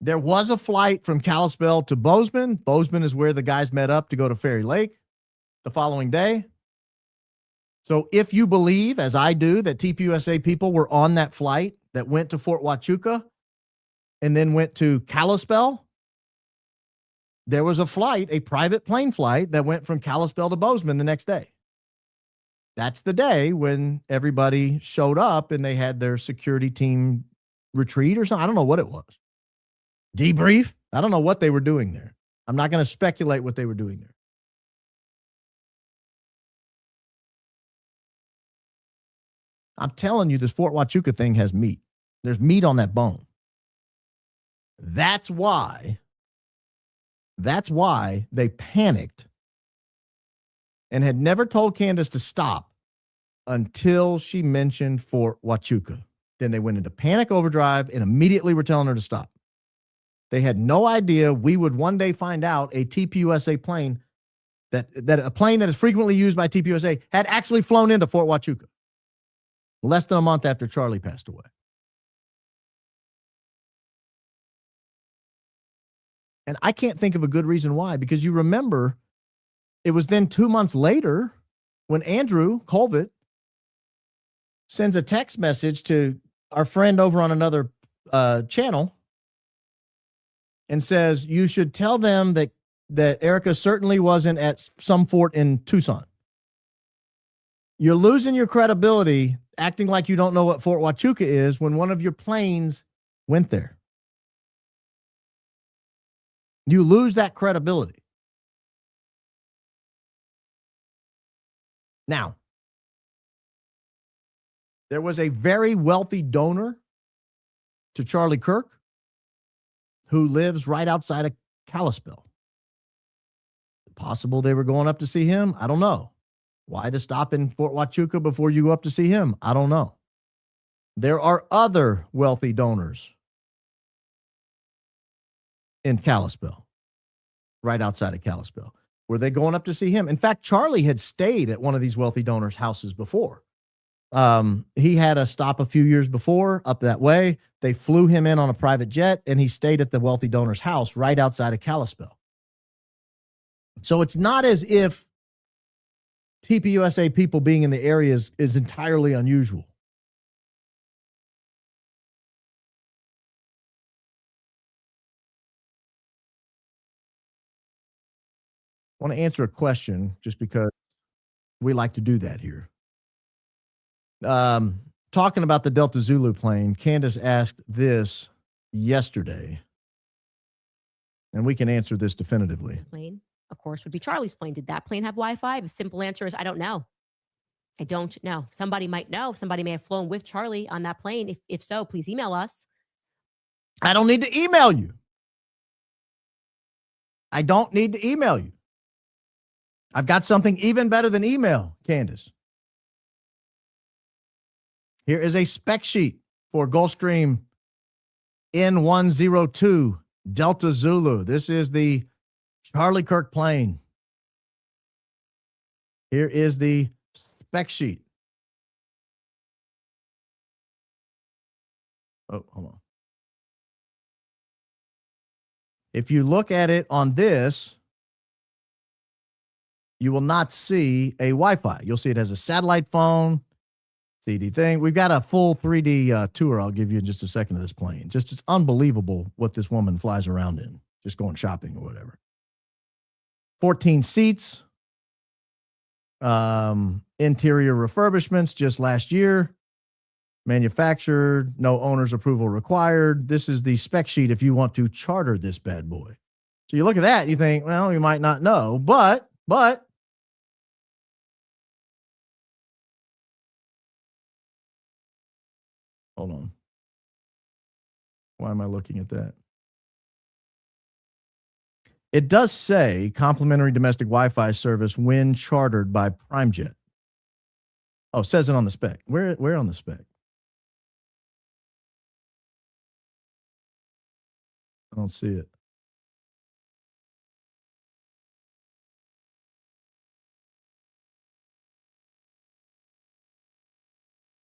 There was a flight from Kalispell to Bozeman. Bozeman is where the guys met up to go to Fairy Lake the following day. So if you believe, as I do, that TPUSA people were on that flight that went to Fort Huachuca and then went to Kalispell, there was a flight, a private plane flight, that went from Kalispell to Bozeman the next day. That's the day when everybody showed up and they had their security team retreat or something. I don't know what it was. Debrief? I don't know what they were doing there. I'm not going to speculate what they were doing there. I'm telling you, this Fort Huachuca thing has meat. There's meat on that bone. That's why they panicked and had never told Candace to stop until she mentioned Fort Huachuca. Then they went into panic overdrive and immediately were telling her to stop. They had no idea we would one day find out a TPUSA plane, that a plane that is frequently used by TPUSA had actually flown into Fort Huachuca less than a month after Charlie passed away. And I can't think of a good reason why, because you remember it was then 2 months later when Andrew Kolvet sends a text message to our friend over on another channel and says, you should tell them that Erika certainly wasn't at some fort in Tucson. You're losing your credibility acting like you don't know what Fort Huachuca is when one of your planes went there. You lose that credibility. Now, there was a very wealthy donor to Charlie Kirk who lives right outside of Kalispell. Possible they were going up to see him? I don't know. Why to stop in Fort Huachuca before you go up to see him? I don't know. There are other wealthy donors in Kalispell, right outside of Kalispell. Were they going up to see him? In fact, Charlie had stayed at one of these wealthy donors' houses before. He had a stop a few years before up that way. They flew him in on a private jet, and he stayed at the wealthy donor's house right outside of Kalispell. So it's not as if TPUSA people being in the area is entirely unusual. I want to answer a question just because we like to do that here. Talking about the Delta Zulu plane, Candace asked this yesterday, and we can answer this definitively. Plane, of course, would be Charlie's plane. Did that plane have Wi-Fi? The simple answer is I don't know. I don't know. Somebody might know. Somebody may have flown with Charlie on that plane. If so, please email us. I don't need to email you. I don't need to email you. I've got something even better than email, Candace. Here is a spec sheet for Gulfstream N102 Delta Zulu. This is the Charlie Kirk plane. Here is the spec sheet. Oh, hold on. If you look at it on this, you will not see a Wi-Fi. You'll see it has a satellite phone, CD thing. We've got a full 3D tour I'll give you in just a second of this plane. Just it's unbelievable what this woman flies around in, just going shopping or whatever. 14 seats. Interior refurbishments just last year. Manufactured, no owner's approval required. This is the spec sheet if you want to charter this bad boy. So you look at that and you think, well, you might not know, but hold on. Why am I looking at that? It does say complimentary domestic Wi-Fi service when chartered by PrimeJet. Oh, it says it on the spec. Where on the spec? I don't see it.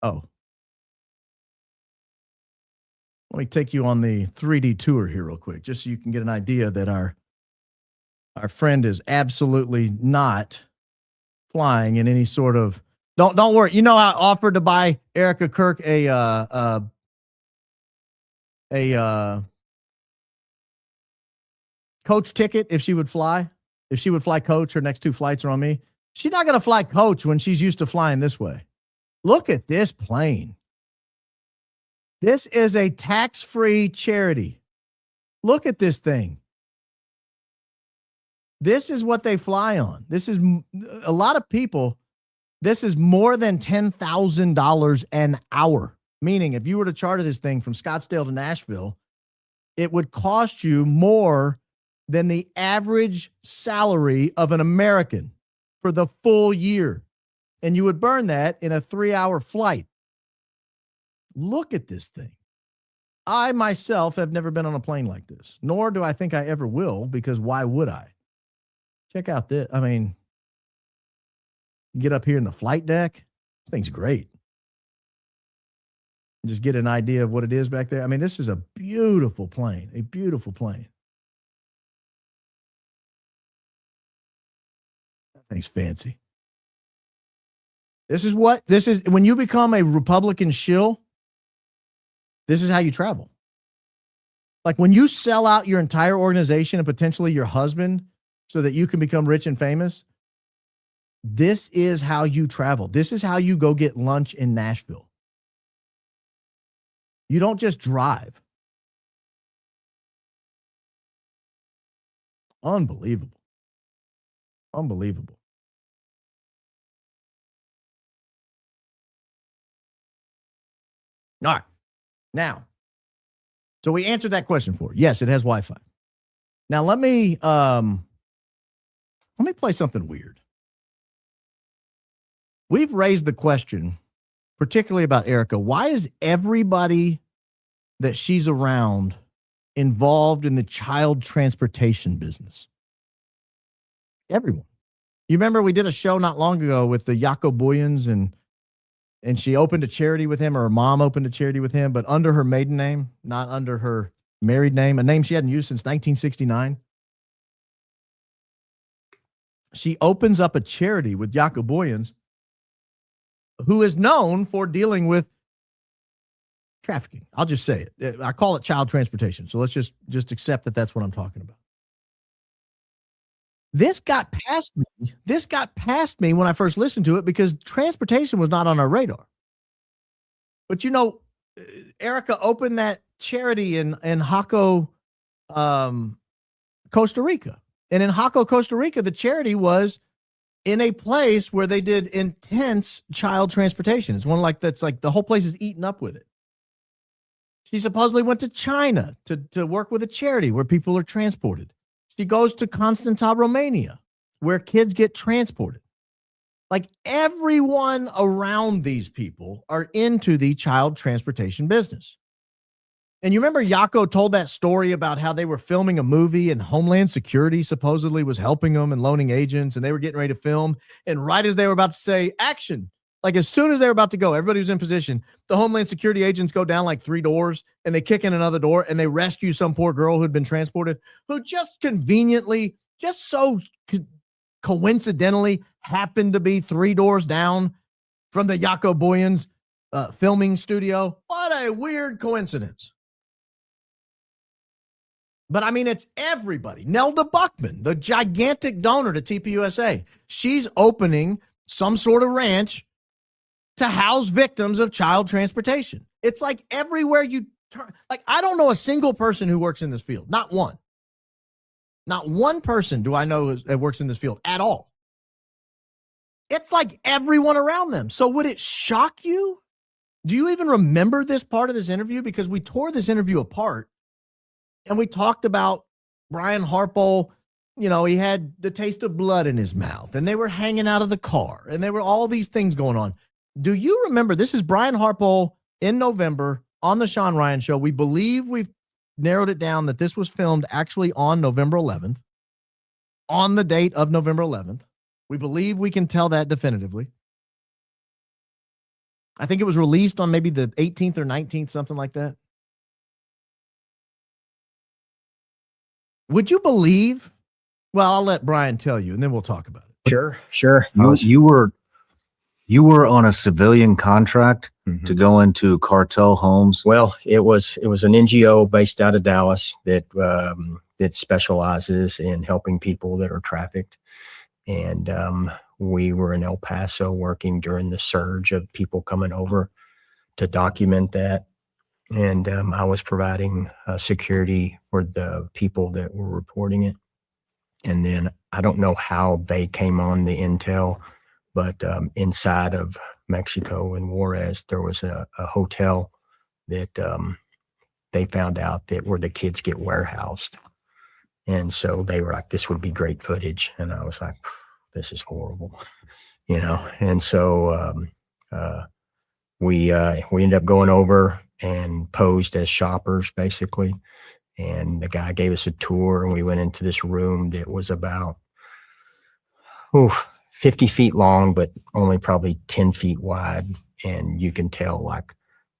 Oh. Let me take you on the 3D tour here real quick, just so you can get an idea that our friend is absolutely not flying in any sort of don't worry. You know, I offered to buy Erika Kirk a coach ticket if she would fly. If she would fly coach, her next 2 flights are on me. She's not going to fly coach when she's used to flying this way. Look at this plane. This is a tax-free charity. Look at this thing. This is what they fly on. This is a lot of people. This is more than $10,000 an hour. Meaning, if you were to charter this thing from Scottsdale to Nashville, it would cost you more than the average salary of an American for the full year. And you would burn that in a 3-hour flight. Look at this thing. I myself have never been on a plane like this, nor do I think I ever will, because why would I? Check out this. I mean, you get up here in the flight deck. This thing's great. Just get an idea of what it is back there. I mean, this is a beautiful plane, a beautiful plane. That thing's fancy. This is when you become a Republican shill, this is how you travel. Like when you sell out your entire organization and potentially your husband so that you can become rich and famous, this is how you travel. This is how you go get lunch in Nashville. You don't just drive. Unbelievable. Unbelievable. All right. Now, so we answered that question for you. Yes, it has Wi-Fi. Now let me play something weird. We've raised the question, particularly about Erika. Why is everybody that she's around involved in the child transportation business? Everyone. You remember we did a show not long ago with the Yacoboyans and she opened a charity with him, or her mom opened a charity with him, but under her maiden name, not under her married name, a name she hadn't used since 1969. She opens up a charity with Yacoboyans, who is known for dealing with trafficking. I'll just say it. I call it child transportation. So let's just accept that that's what I'm talking about. This got past me. This got past me when I first listened to it because transportation was not on our radar. But you know, Erika opened that charity in Jaco, Costa Rica. And in Jaco, Costa Rica, the charity was in a place where they did intense child transportation. It's one that's like the whole place is eaten up with it. She supposedly went to China to work with a charity where people are transported. She goes to Constanta, Romania, where kids get transported. Like everyone around these people are into the child transportation business. And you remember Yako told that story about how they were filming a movie and Homeland Security supposedly was helping them and loaning agents, and they were getting ready to film. And right as they were about to say action, like as soon as they were about to go, everybody was in position. The Homeland Security agents go down like 3 doors and they kick in another door and they rescue some poor girl who'd been transported, who just conveniently, just so coincidentally happened to be 3 doors down from the Yako Boyan's filming studio. What a weird coincidence. But I mean, it's everybody. Nelda Buckman, the gigantic donor to TPUSA, she's opening some sort of ranch to house victims of child transportation. It's like everywhere you turn. Like, I don't know a single person who works in this field. Not one. Not one person do I know that works in this field at all. It's like everyone around them. So would it shock you? Do you even remember this part of this interview? Because we tore this interview apart. And we talked about Brian Harpole. You know, he had the taste of blood in his mouth and they were hanging out of the car and there were all these things going on. Do you remember? This is Brian Harpole in November on the Sean Ryan Show. We believe we've narrowed it down that this was filmed actually on November 11th, on the date of November 11th. We believe we can tell that definitively. I think it was released on maybe the 18th or 19th, something like that. Would you believe? Well, I'll let Brian tell you, and then we'll talk about it. Sure. You were on a civilian contract to go into cartel homes. Well, it was an NGO based out of Dallas that specializes in helping people that are trafficked, and we were in El Paso working during the surge of people coming over to document that. And I was providing security for the people that were reporting it. And then I don't know how they came on the intel, but inside of Mexico and Juarez, there was a hotel that they found out that where the kids get warehoused. And so they were like, this would be great footage. And I was like, this is horrible, you know? And so we ended up going over and posed as shoppers, basically. And the guy gave us a tour, and we went into this room that was about 50 feet long, but only probably 10 feet wide. And you can tell, like,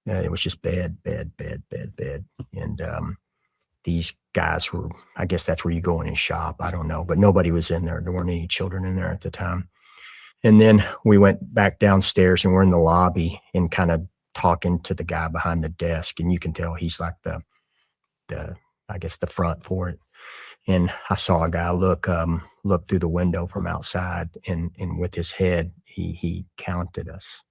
it was just bed. And these guys were, I guess that's where you go in and shop. I don't know, but nobody was in there. There weren't any children in there at the time. And then we went back downstairs, and we're in the lobby and kind of talking to the guy behind the desk, and you can tell he's like the I guess the front for it. And I saw a guy look through the window from outside, and with his head he counted us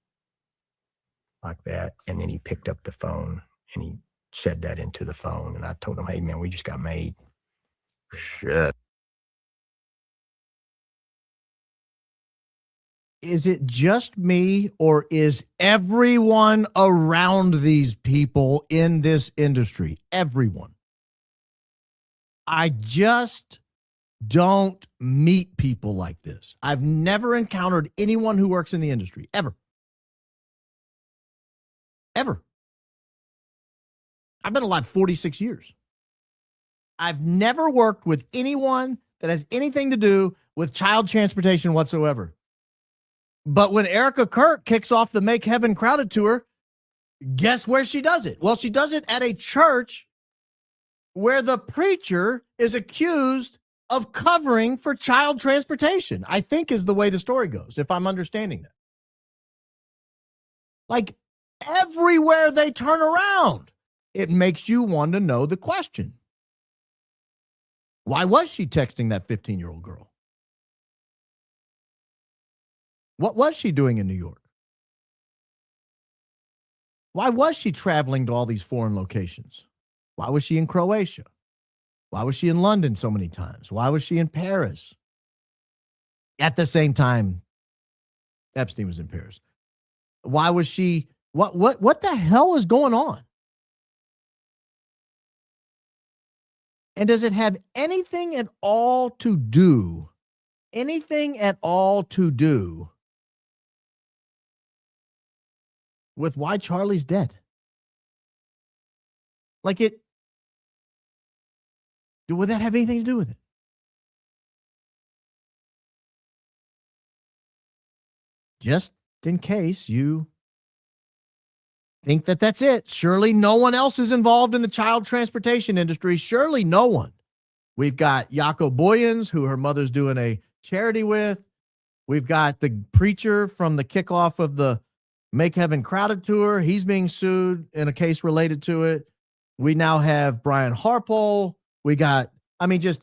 like that, and then he picked up the phone and he said that into the phone, and I told him, hey man, we just got made. Shit. Is it just me, or is everyone around these people in this industry? Everyone. I just don't meet people like this. I've never encountered anyone who works in the industry, ever. Ever. I've been alive 46 years. I've never worked with anyone that has anything to do with child transportation whatsoever. But when Erika Kirk kicks off the Make Heaven Crowded tour, guess where she does it? Well, she does it at a church where the preacher is accused of covering for child transportation, I think is the way the story goes, if I'm understanding that. Like everywhere they turn around, it makes you want to know the question. Why was she texting that 15-year-old girl? What was she doing in New York? Why was she traveling to all these foreign locations? Why was she in Croatia? Why was she in London so many times? Why was she in Paris? At the same time, Epstein was in Paris. Why was she? What the hell is going on? And does it have anything at all to do with why Charlie's dead? Like would that have anything to do with it? Just in case you think that that's it. Surely no one else is involved in the child transportation industry. Surely no one. We've got Jaco Boyens, who her mother's doing a charity with. We've got the preacher from the kickoff of the Make Heaven Crowded tour. He's being sued in a case related to it. We now have Brian Harpole. We got, just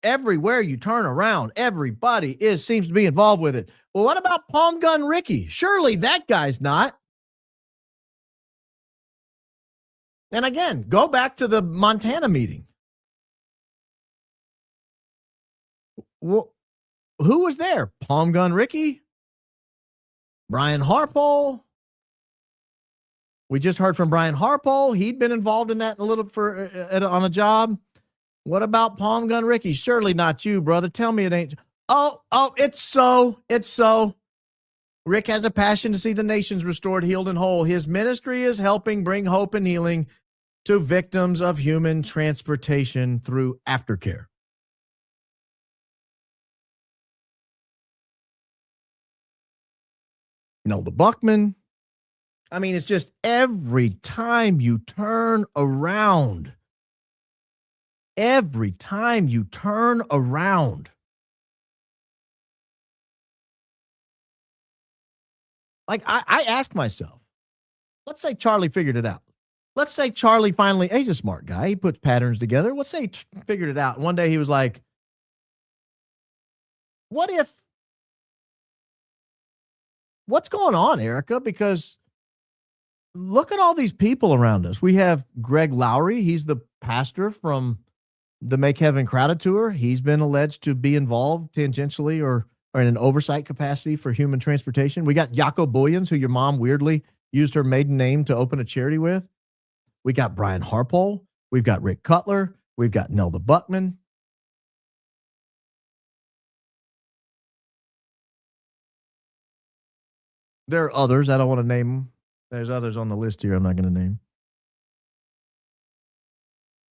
everywhere you turn around, everybody seems to be involved with it. Well, what about Palm Gun Ricky? Surely that guy's not. And again, go back to the Montana meeting. Well, who was there? Palm Gun Ricky? Brian Harpole? We just heard from Brian Harpole. He'd been involved in that a little on a job. What about Palm Gun Ricky? Surely not you, brother. Tell me it ain't. Oh, it's so. Rick has a passion to see the nations restored, healed, and whole. His ministry is helping bring hope and healing to victims of human transportation through aftercare. Nelda Buckman. It's just every time you turn around. Like I asked myself, let's say Charlie figured it out. Let's say Charlie finally, he's a smart guy. He puts patterns together. Let's say he figured it out. One day he was like, what's going on, Erika? Because look at all these people around us. We have Greg Lowry. He's the pastor from the Make Heaven Crowded tour. He's been alleged to be involved tangentially or in an oversight capacity for human transportation. We got Jaco Boyens, who your mom weirdly used her maiden name to open a charity with. We got Brian Harpole. We've got Rick Cutler. We've got Nelda Buckman. There are others. I don't want to name them. There's others on the list here I'm not going to name.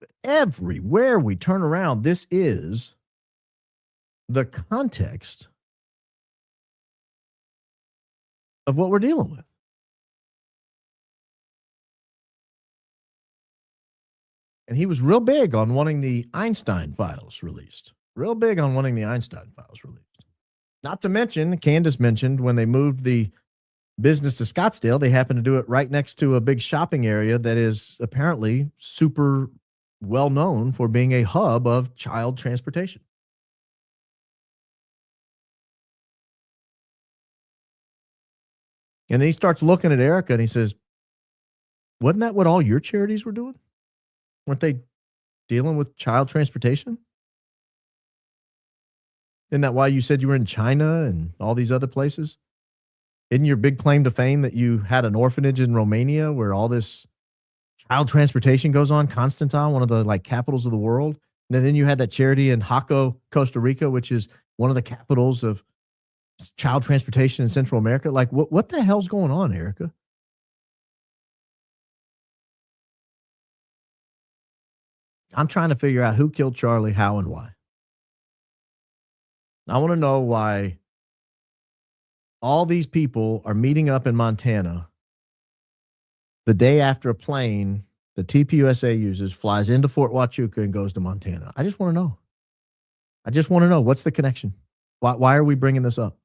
But everywhere we turn around, this is the context of what we're dealing with. And he was real big on wanting the Einstein files released. Not to mention, Candace mentioned when they moved the business to Scottsdale, they happened to do it right next to a big shopping area that is apparently super well known for being a hub of child transportation. And then he starts looking at Erika and he says, wasn't that what all your charities were doing? Weren't they dealing with child transportation? Isn't that why you said you were in China and all these other places? Isn't your big claim to fame that you had an orphanage in Romania where all this child transportation goes on? Constantine, one of the capitals of the world. And then you had that charity in Jaco, Costa Rica, which is one of the capitals of child transportation in Central America. What the hell's going on, Erika? I'm trying to figure out who killed Charlie, how, and why. I want to know why all these people are meeting up in Montana the day after a plane the TPUSA uses flies into Fort Huachuca and goes to Montana. I just want to know. What's the connection? Why are we bringing this up?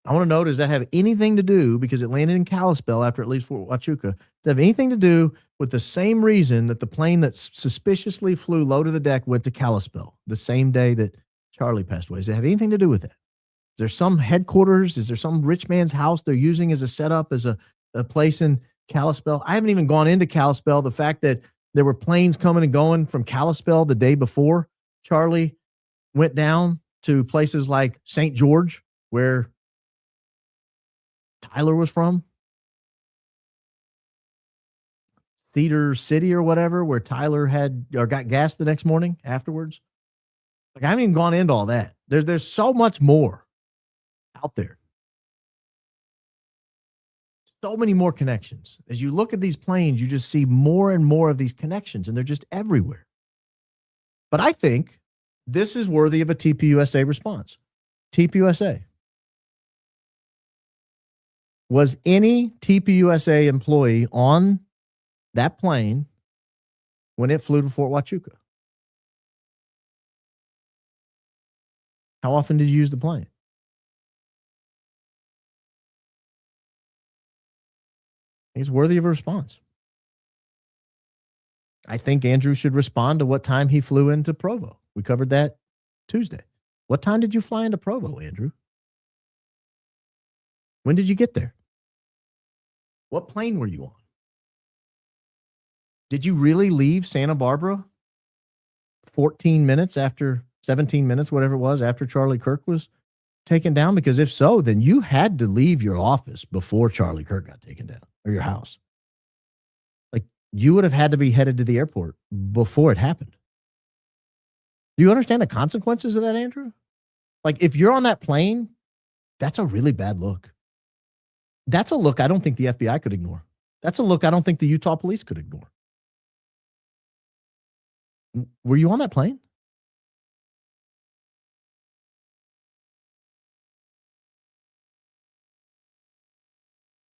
I want to know, does that have anything to do, because it landed in Kalispell after at least Fort Huachuca, does it have anything to do with the same reason that the plane that suspiciously flew low to the deck went to Kalispell the same day that Charlie passed away? Does it have anything to do with that? Is there some headquarters? Is there some rich man's house they're using as a setup, as a place in Kalispell? I haven't even gone into Kalispell. The fact that There were planes coming and going from Kalispell the day before Charlie went down to places like St. George, where Tyler was from. Cedar City or whatever, where Tyler had or got gas the next morning afterwards. Like, I haven't even gone into all that. There's so much more out there. So many more connections. As you look at these planes, you just see more and more of these connections, and they're just everywhere. But I think this is worthy of a TPUSA response. TPUSA. Was any TPUSA employee on that plane when it flew to Fort Huachuca? How often did you use the plane? It's worthy of a response. I think Andrew should respond to what time he flew into Provo. We covered that Tuesday. What time did you fly into Provo, Andrew? When did you get there? What plane were you on? Did you really leave Santa Barbara 14 minutes after, 17 minutes, whatever it was, after Charlie Kirk was taken down? Because if so, then you had to leave your office before Charlie Kirk got taken down, or your house. Like, you would have had to be headed to the airport before it happened. Do you understand the consequences of that, Andrew? Like, if you're on that plane, that's a really bad look. That's a look I don't think the FBI could ignore. That's a look I don't think the Utah police could ignore. Were you on that plane?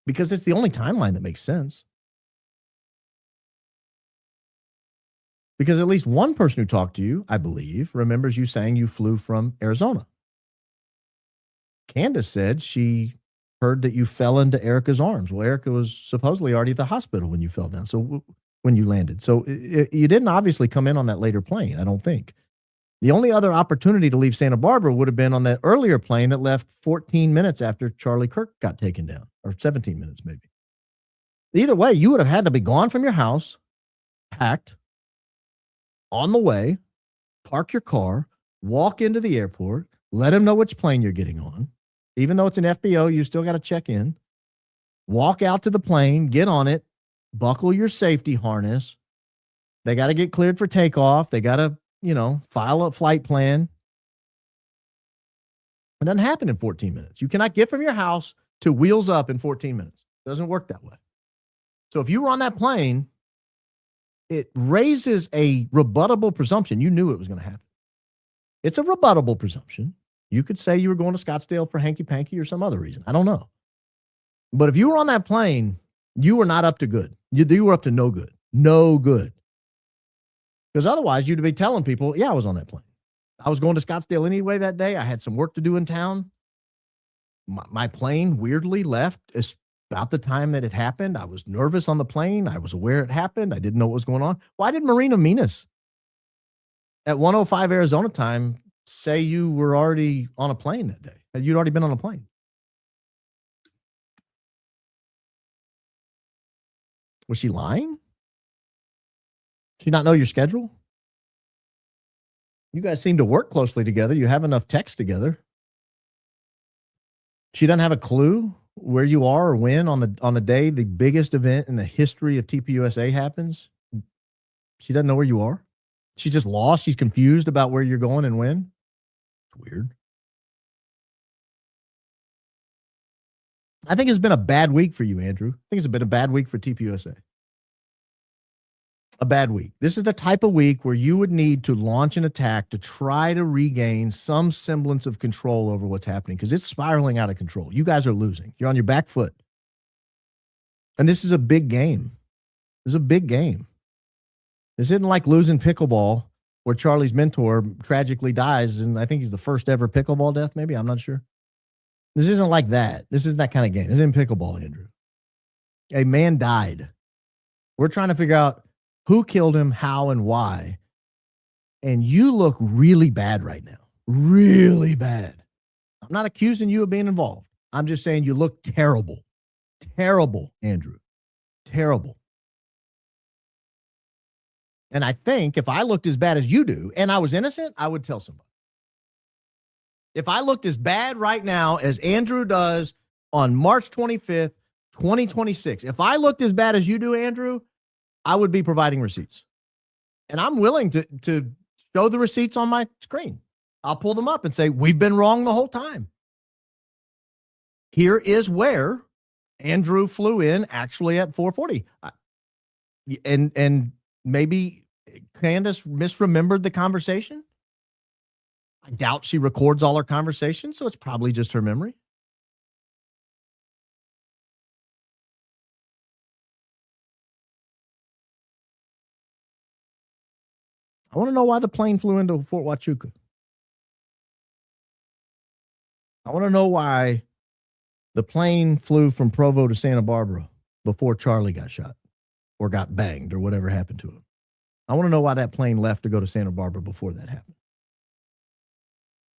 Because it's the only timeline that makes sense. Because at least one person who talked to you, I believe, remembers you saying you flew from Arizona. Candace said she heard that you fell into Erika's arms. Well, Erika was supposedly already at the hospital when you fell down. So when you landed. So you didn't obviously come in on that later plane, I don't think. The only other opportunity to leave Santa Barbara would have been on that earlier plane that left 14 minutes after Charlie Kirk got taken down, or 17 minutes maybe. Either way, you would have had to be gone from your house, packed, on the way, park your car, walk into the airport, let them know which plane you're getting on. Even though it's an FBO, you still got to check in. Walk out to the plane, get on it, buckle your safety harness. They got to get cleared for takeoff. They got to, file a flight plan. It doesn't happen in 14 minutes. You cannot get from your house to wheels up in 14 minutes. It doesn't work that way. So if you were on that plane, it raises a rebuttable presumption. You knew it was going to happen. It's a rebuttable presumption. You could say you were going to Scottsdale for hanky-panky or some other reason. I don't know. But if you were on that plane, you were not up to good. You were up to no good. No good. Because otherwise, you'd be telling people, yeah, I was on that plane. I was going to Scottsdale anyway that day. I had some work to do in town. My plane weirdly left about the time that it happened. I was nervous on the plane. I was aware it happened. I didn't know what was going on. Why did Marina Minas at 1:05 Arizona time say you were already on a plane that day? You'd already been on a plane. Was she lying? Did she not know your schedule? You guys seem to work closely together. You have enough text together. She doesn't have a clue where you are or when on the day the biggest event in the history of TPUSA happens. She doesn't know where you are. She's just lost. She's confused about where you're going and when. It's weird. I think it's been a bad week for you, Andrew. I think it's been a bad week for TPUSA. A bad week. This is the type of week where you would need to launch an attack to try to regain some semblance of control over what's happening, because it's spiraling out of control. You guys are losing. You're on your back foot. And this is a big game. This is a big game. This isn't like losing pickleball, where Charlie's mentor tragically dies, and I think he's the first ever pickleball death, maybe. I'm not sure. This isn't like that. This isn't that kind of game. This isn't pickleball, Andrew. A man died. We're trying to figure out who killed him, how, and why. And you look really bad right now. Really bad. I'm not accusing you of being involved. I'm just saying you look terrible. Terrible, Andrew. Terrible. And I think if I looked as bad as you do and I was innocent, I would tell somebody. If I looked as bad right now as Andrew does on March 25th, 2026, if I looked as bad as you do, Andrew, I would be providing receipts. And I'm willing to show the receipts on my screen. I'll pull them up and say, we've been wrong the whole time. Here is where Andrew flew in actually at 4:40. And maybe Candace misremembered the conversation. I doubt she records all her conversations, so it's probably just her memory. I want to know why the plane flew into Fort Huachuca. I want to know why the plane flew from Provo to Santa Barbara before Charlie got shot or got banged or whatever happened to him. I want to know why that plane left to go to Santa Barbara before that happened.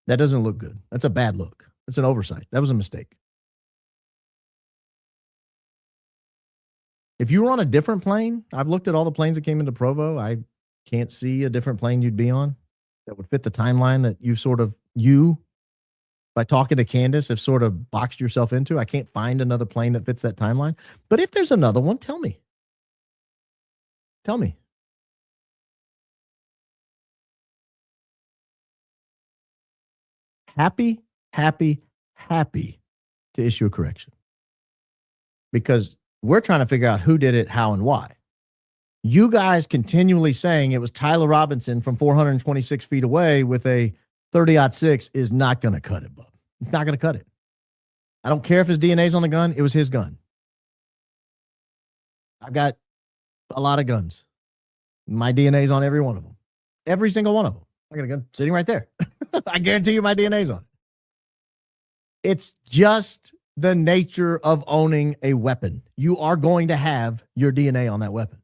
That doesn't look good. That's a bad look. That's an oversight. That was a mistake. If you were on a different plane, I've looked at all the planes that came into Provo. I can't see a different plane you'd be on that would fit the timeline that you by talking to Candace, have sort of boxed yourself into. I can't find another plane that fits that timeline. But if there's another one, tell me. Tell me. Happy to issue a correction. Because we're trying to figure out who did it, how, and why. You guys continually saying it was Tyler Robinson from 426 feet away with a 30-06 is not going to cut it, bub. It's not going to cut it. I don't care if his DNA's on the gun. It was his gun. I've got a lot of guns. My DNA's on every one of them. Every single one of them. I got a gun sitting right there. I guarantee you my DNA's on it. It's just the nature of owning a weapon. You are going to have your DNA on that weapon.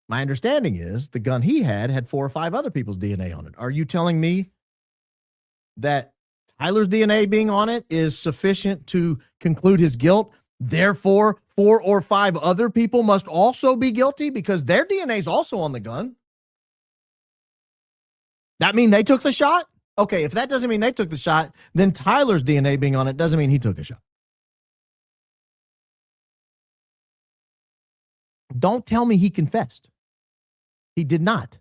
My understanding is the gun he had 4 or 5 other people's DNA on it. Are you telling me that Tyler's DNA being on it is sufficient to conclude his guilt? Therefore, 4 or 5 other people must also be guilty because their DNA is also on the gun. That mean they took the shot? Okay, if that doesn't mean they took the shot, then Tyler's DNA being on it doesn't mean he took a shot. Don't tell me he confessed. He did not.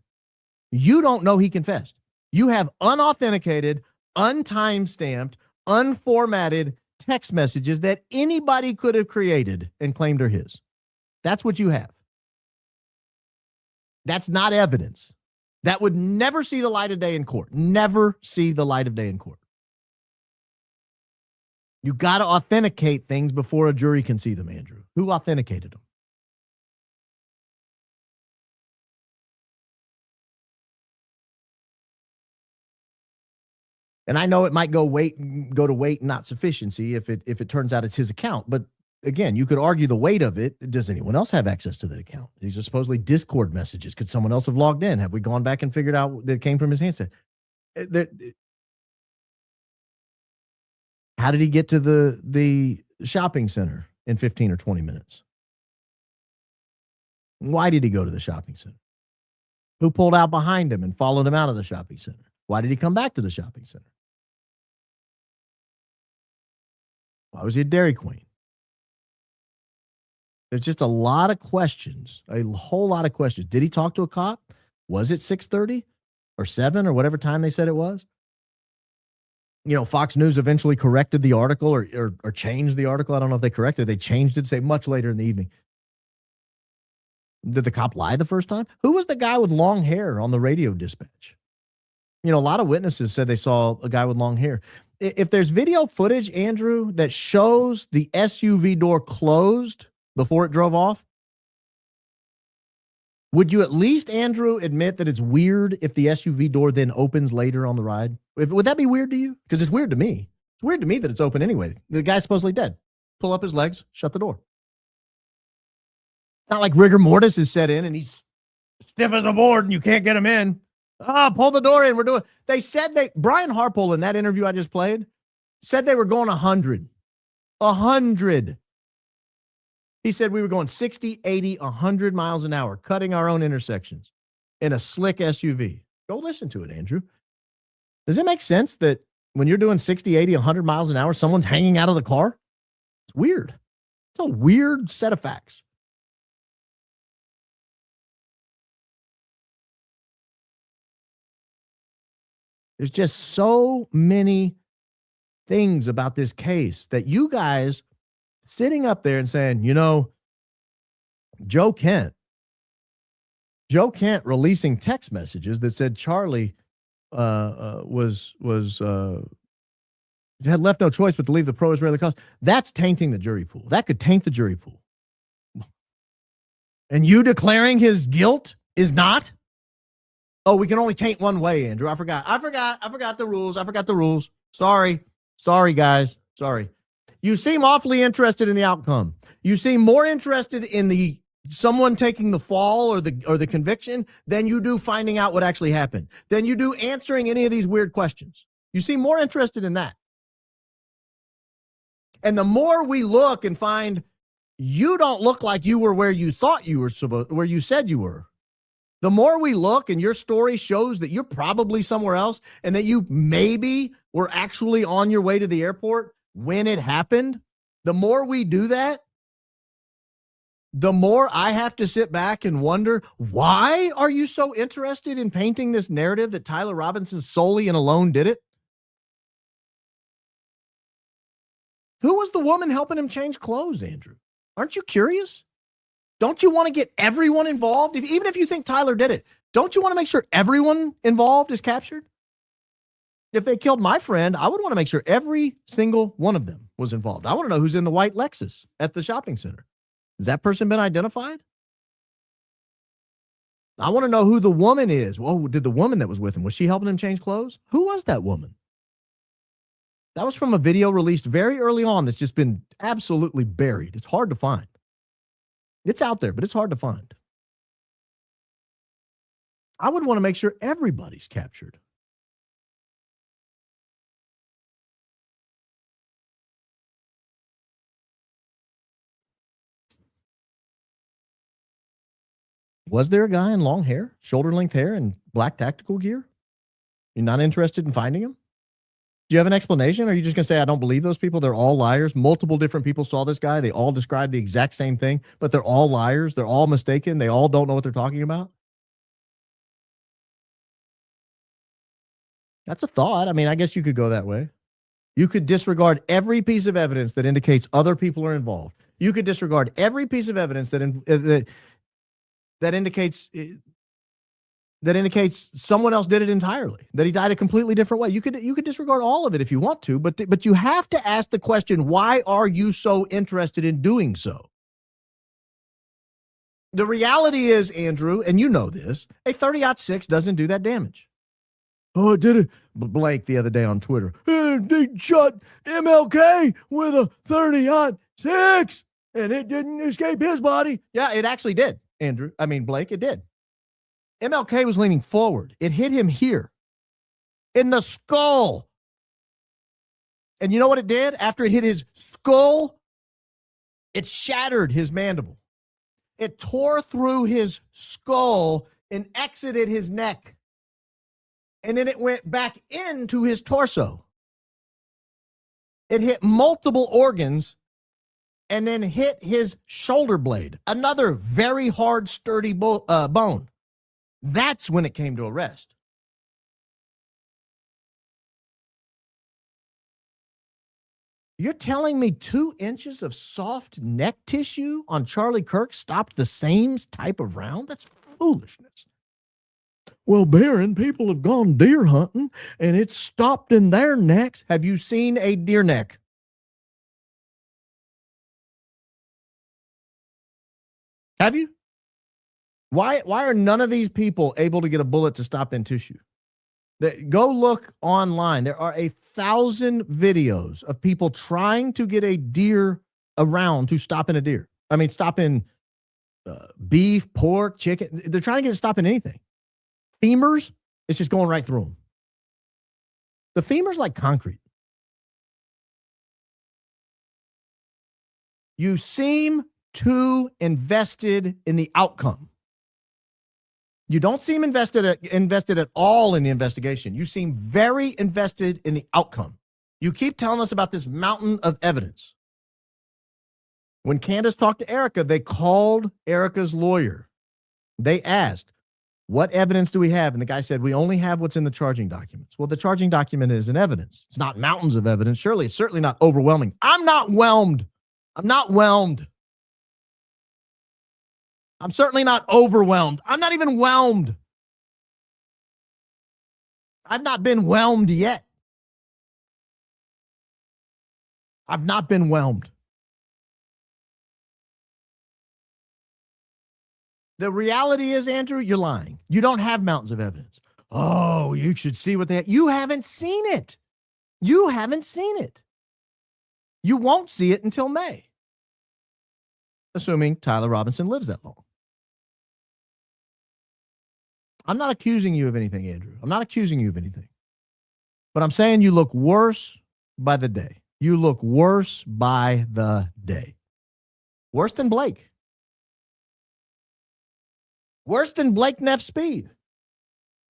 You don't know he confessed. You have unauthenticated, untime-stamped, unformatted text messages that anybody could have created and claimed are his. That's what you have. That's not evidence. That would never see the light of day in court. Never see the light of day in court. You got to authenticate things before a jury can see them, Andrew. Who authenticated them? And I know it might go to weight, not sufficiency if it turns out it's his account. But again, you could argue the weight of it. Does anyone else have access to that account? These are supposedly Discord messages. Could someone else have logged in? Have we gone back and figured out that it came from his handset? How did he get to the shopping center in 15 or 20 minutes? Why did he go to the shopping center? Who pulled out behind him and followed him out of the shopping center? Why did he come back to the shopping center? Why was he at Dairy Queen? There's just a lot of questions, a whole lot of questions. Did he talk to a cop? Was it 6:30 or 7 or whatever time they said it was? You know, Fox News eventually corrected the article or changed the article. I don't know if they corrected it. They changed it to say much later in the evening. Did the cop lie the first time? Who was the guy with long hair on the radio dispatch? You know, a lot of witnesses said they saw a guy with long hair. If there's video footage, Andrew, that shows the SUV door closed before it drove off, would you at least, Andrew, admit that it's weird if the SUV door then opens later on the ride? Would that be weird to you? Because it's weird to me. It's weird to me that it's open anyway. The guy's supposedly dead. Pull up his legs, shut the door. Not like rigor mortis is set in and he's stiff as a board and you can't get him in. Pull the door in. We're doing. They said Brian Harpole in that interview I just played said they were going 100. 100. He said we were going 60, 80, 100 miles an hour, cutting our own intersections in a slick SUV. Go listen to it, Andrew. Does it make sense that when you're doing 60, 80, 100 miles an hour, someone's hanging out of the car? It's weird. It's a weird set of facts. There's just so many things about this case that you guys sitting up there and saying, you know, Joe Kent releasing text messages that said Charlie had left no choice but to leave the pro-Israeli cause. That's tainting the jury pool. That could taint the jury pool. And you declaring his guilt is not? Oh, we can only taint one way, Andrew. I forgot the rules. Sorry, guys. Sorry. You seem awfully interested in the outcome. You seem more interested in someone taking the fall or the conviction than you do finding out what actually happened. Than you do answering any of these weird questions. You seem more interested in that. And the more we look and find you don't look like you were where you thought you were where you said you were. The more we look and your story shows that you're probably somewhere else and that you maybe were actually on your way to the airport when it happened, the more we do that, the more I have to sit back and wonder, why are you so interested in painting this narrative that Tyler Robinson solely and alone did it? Who was the woman helping him change clothes, Andrew? Aren't you curious? Don't you want to get everyone involved? Even if you think Tyler did it, don't you want to make sure everyone involved is captured? If they killed my friend, I would want to make sure every single one of them was involved. I want to know who's in the white Lexus at the shopping center. Has that person been identified? I want to know who the woman is. Well, did the woman that was with him, was she helping him change clothes? Who was that woman? That was from a video released very early on that's just been absolutely buried. It's hard to find. It's out there, but it's hard to find. I would want to make sure everybody's captured. Was there a guy in long hair, shoulder-length hair, and black tactical gear? You're not interested in finding him? Do you have an explanation? Or are you just going to say, I don't believe those people? They're all liars. Multiple different people saw this guy. They all described the exact same thing, but they're all liars. They're all mistaken. They all don't know what they're talking about. That's a thought. I mean, I guess you could go that way. You could disregard every piece of evidence that indicates other people are involved. You could disregard every piece of evidence that indicates someone else did it entirely, that he died a completely different way. You could disregard all of it if you want to, but you have to ask the question, why are you so interested in doing so? The reality is, Andrew, and you know this, a 30-06 doesn't do that damage. Oh, it did it. Blake the other day on Twitter, they shot MLK with a 30-06 and it didn't escape his body. Yeah, it actually did, Blake, it did. MLK was leaning forward. It hit him here in the skull. And you know what it did? After it hit his skull, it shattered his mandible. It tore through his skull and exited his neck. And then it went back into his torso. It hit multiple organs and then hit his shoulder blade, another very hard, sturdy bone. That's when it came to arrest. You're telling me 2 inches of soft neck tissue on Charlie Kirk stopped the same type of round? That's foolishness. Well, Baron, people have gone deer hunting and it's stopped in their necks. Have you seen a deer neck? Have you? Why are none of these people able to get a bullet to stop in tissue? Go look online. There are 1,000 videos of people trying to get a deer around to stop in a deer. Stop in beef, pork, chicken. They're trying to get it to stop in anything. Femurs, it's just going right through them. The femur's like concrete. You seem too invested in the outcome. You don't seem invested at all in the investigation. You seem very invested in the outcome. You keep telling us about this mountain of evidence. When Candace talked to Erika, they called Erika's lawyer. They asked, what evidence do we have? And the guy said, we only have what's in the charging documents. Well, the charging document isn't evidence. It's not mountains of evidence. Surely it's certainly not overwhelming. I'm not whelmed. I'm not whelmed. I'm certainly not overwhelmed. I'm not even whelmed. I've not been whelmed yet. I've not been whelmed. The reality is, Andrew, you're lying. You don't have mountains of evidence. Oh, you should see what they have. You haven't seen it. You haven't seen it. You won't see it until May. Assuming Tyler Robinson lives that long. I'm not accusing you of anything, Andrew. I'm not accusing you of anything. But I'm saying you look worse by the day. You look worse by the day. Worse than Blake. Worse than Blake Neff Speed.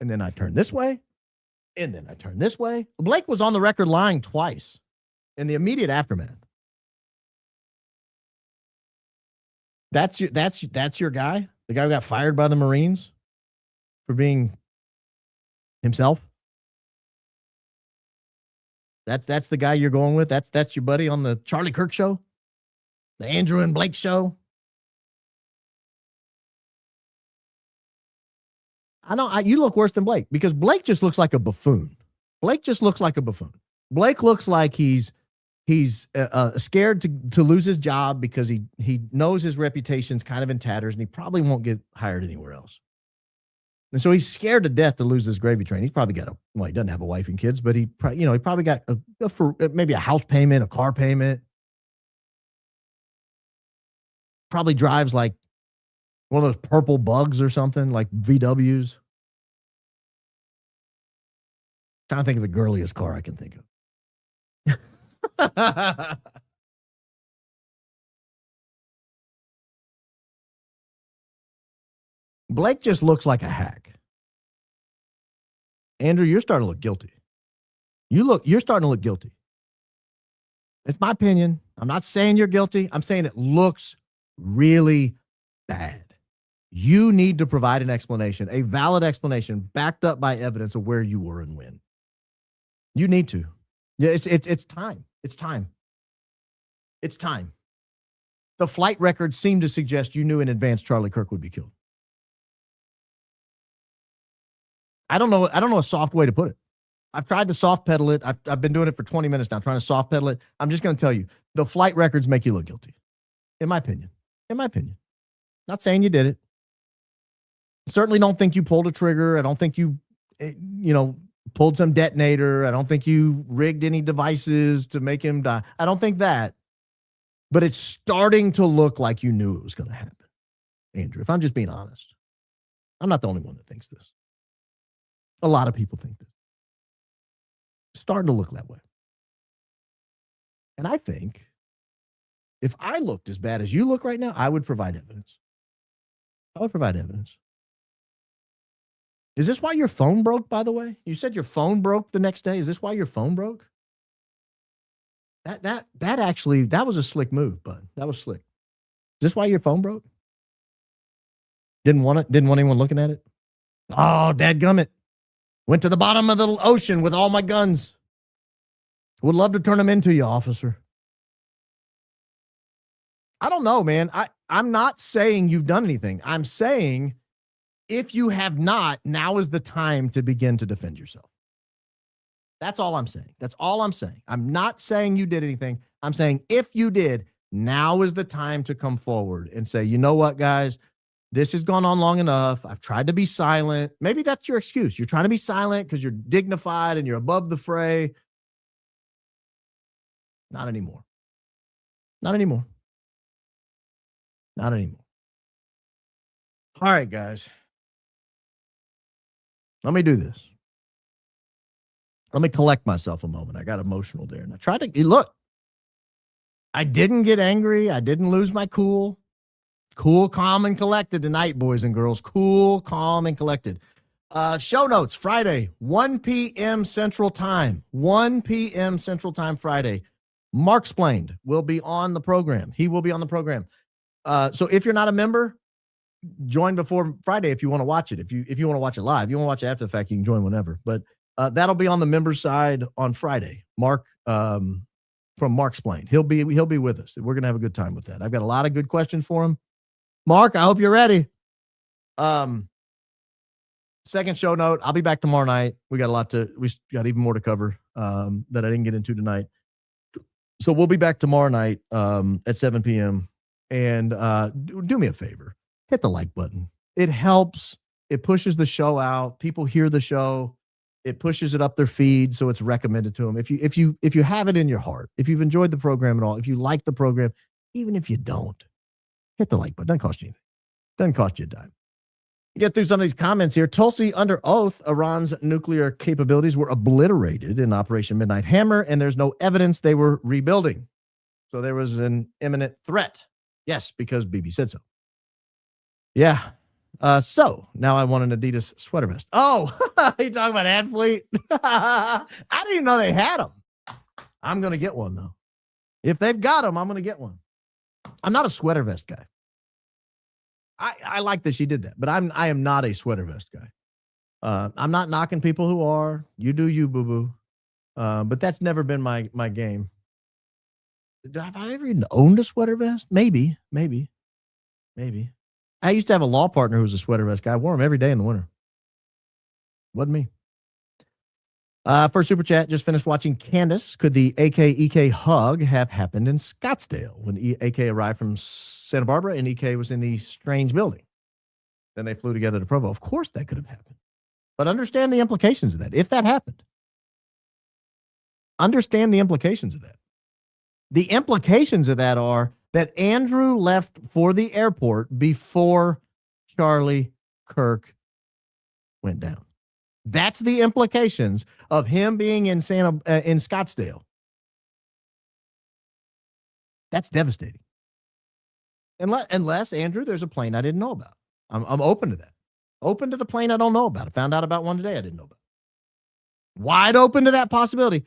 And then I turn this way. And then I turn this way. Blake was on the record lying twice in the immediate aftermath. That's your guy? The guy who got fired by the Marines for being himself? That's the guy you're going with? That's your buddy on the Charlie Kirk show? The Andrew and Blake show? I know you look worse than Blake because Blake just looks like a buffoon. Blake just looks like a buffoon. Blake looks like he's scared to lose his job because he knows his reputation's kind of in tatters and he probably won't get hired anywhere else. And so he's scared to death to lose this gravy train. He's probably got he doesn't have a wife and kids, but he probably got maybe a house payment, a car payment. Probably drives like one of those purple bugs or something, like VWs. Trying to think of the girliest car I can think of. Blake just looks like a hack. Andrew, you're starting to look guilty. You're starting to look guilty. It's my opinion. I'm not saying you're guilty. I'm saying it looks really bad. You need to provide an explanation, a valid explanation backed up by evidence of where you were and when. You need to. Yeah, it's time. It's time. It's time. The flight records seem to suggest you knew in advance Charlie Kirk would be killed. I don't know a soft way to put it. I've tried to soft pedal it. I've been doing it for 20 minutes now, trying to soft pedal it. I'm just going to tell you, the flight records make you look guilty. In my opinion. In my opinion. Not saying you did it. Certainly don't think you pulled a trigger. I don't think you pulled some detonator. I don't think you rigged any devices to make him die. I don't think that. But it's starting to look like you knew it was going to happen, Andrew, if I'm just being honest. I'm not the only one that thinks this. A lot of people think this. It's starting to look that way. And I think if I looked as bad as you look right now, I would provide evidence. I would provide evidence. Is this why your phone broke, by the way? You said your phone broke the next day. Is this why your phone broke? That was a slick move, bud. That was slick. Is this why your phone broke? Didn't want anyone looking at it? Oh, dadgummit. Went to the bottom of the ocean with all my guns. Would love to turn them into you, officer. I don't know, man. I'm not saying you've done anything. I'm saying if you have not, now is the time to begin to defend yourself. That's all I'm saying. That's all I'm saying. I'm not saying you did anything. I'm saying if you did, now is the time to come forward and say, you know what, guys, this has gone on long enough. I've tried to be silent. Maybe that's your excuse. You're trying to be silent because you're dignified and you're above the fray. Not anymore. Not anymore. Not anymore. All right, guys. Let me do this. Let me collect myself a moment. I got emotional there. And I tried to look. I didn't get angry. I didn't lose my cool. Cool, calm, and collected tonight, boys and girls. Cool, calm, and collected. Show notes Friday, 1 p.m. Central Time. 1 p.m. Central Time Friday. Mark Splained will be on the program. He will be on the program. So if you're not a member, join before Friday if you want to watch it. If you want to watch it live, if you want to watch it after the fact, you can join whenever. But that'll be on the member side on Friday. Mark from Mark Splained. He'll be with us. We're gonna have a good time with that. I've got a lot of good questions for him. Mark, I hope you're ready. Second show note, I'll be back tomorrow night. We got even more to cover that I didn't get into tonight. So we'll be back tomorrow night at 7 p.m. And do me a favor. Hit the like button. It helps. It pushes the show out. People hear the show. It pushes it up their feed, so it's recommended to them. If you have it in your heart, if you've enjoyed the program at all, if you like the program, even if you don't, hit the like button. Doesn't cost you anything. Doesn't cost you a dime. Get through some of these comments here. Tulsi under oath, Iran's nuclear capabilities were obliterated in Operation Midnight Hammer, and there's no evidence they were rebuilding. So there was an imminent threat. Yes, because Bibi said so. Yeah. So now I want an Adidas sweater vest. Oh, you talking about Ad Fleet? I didn't even know they had them. I'm going to get one though. If they've got them, I'm going to get one. I'm not a sweater vest guy. I like that she did that, but I am not a sweater vest guy. I'm not knocking people who are. You do you, boo-boo. But that's never been my game. Have I ever even owned a sweater vest? Maybe. I used to have a law partner who was a sweater vest guy. I wore them every day in the winter. Wasn't me. First super chat, just finished watching Candace. Could the AK-EK hug have happened in Scottsdale when AK arrived from Santa Barbara and EK was in the strange building? Then they flew together to Provo. Of course that could have happened. But understand the implications of that. If that happened, understand the implications of that. The implications of that are that Andrew left for the airport before Charlie Kirk went down. That's the implications of him being in Scottsdale. That's devastating. Unless Andrew, there's a plane I didn't know about. I'm open to that. Open to the plane I don't know about. I found out about one today I didn't know about. Wide open to that possibility,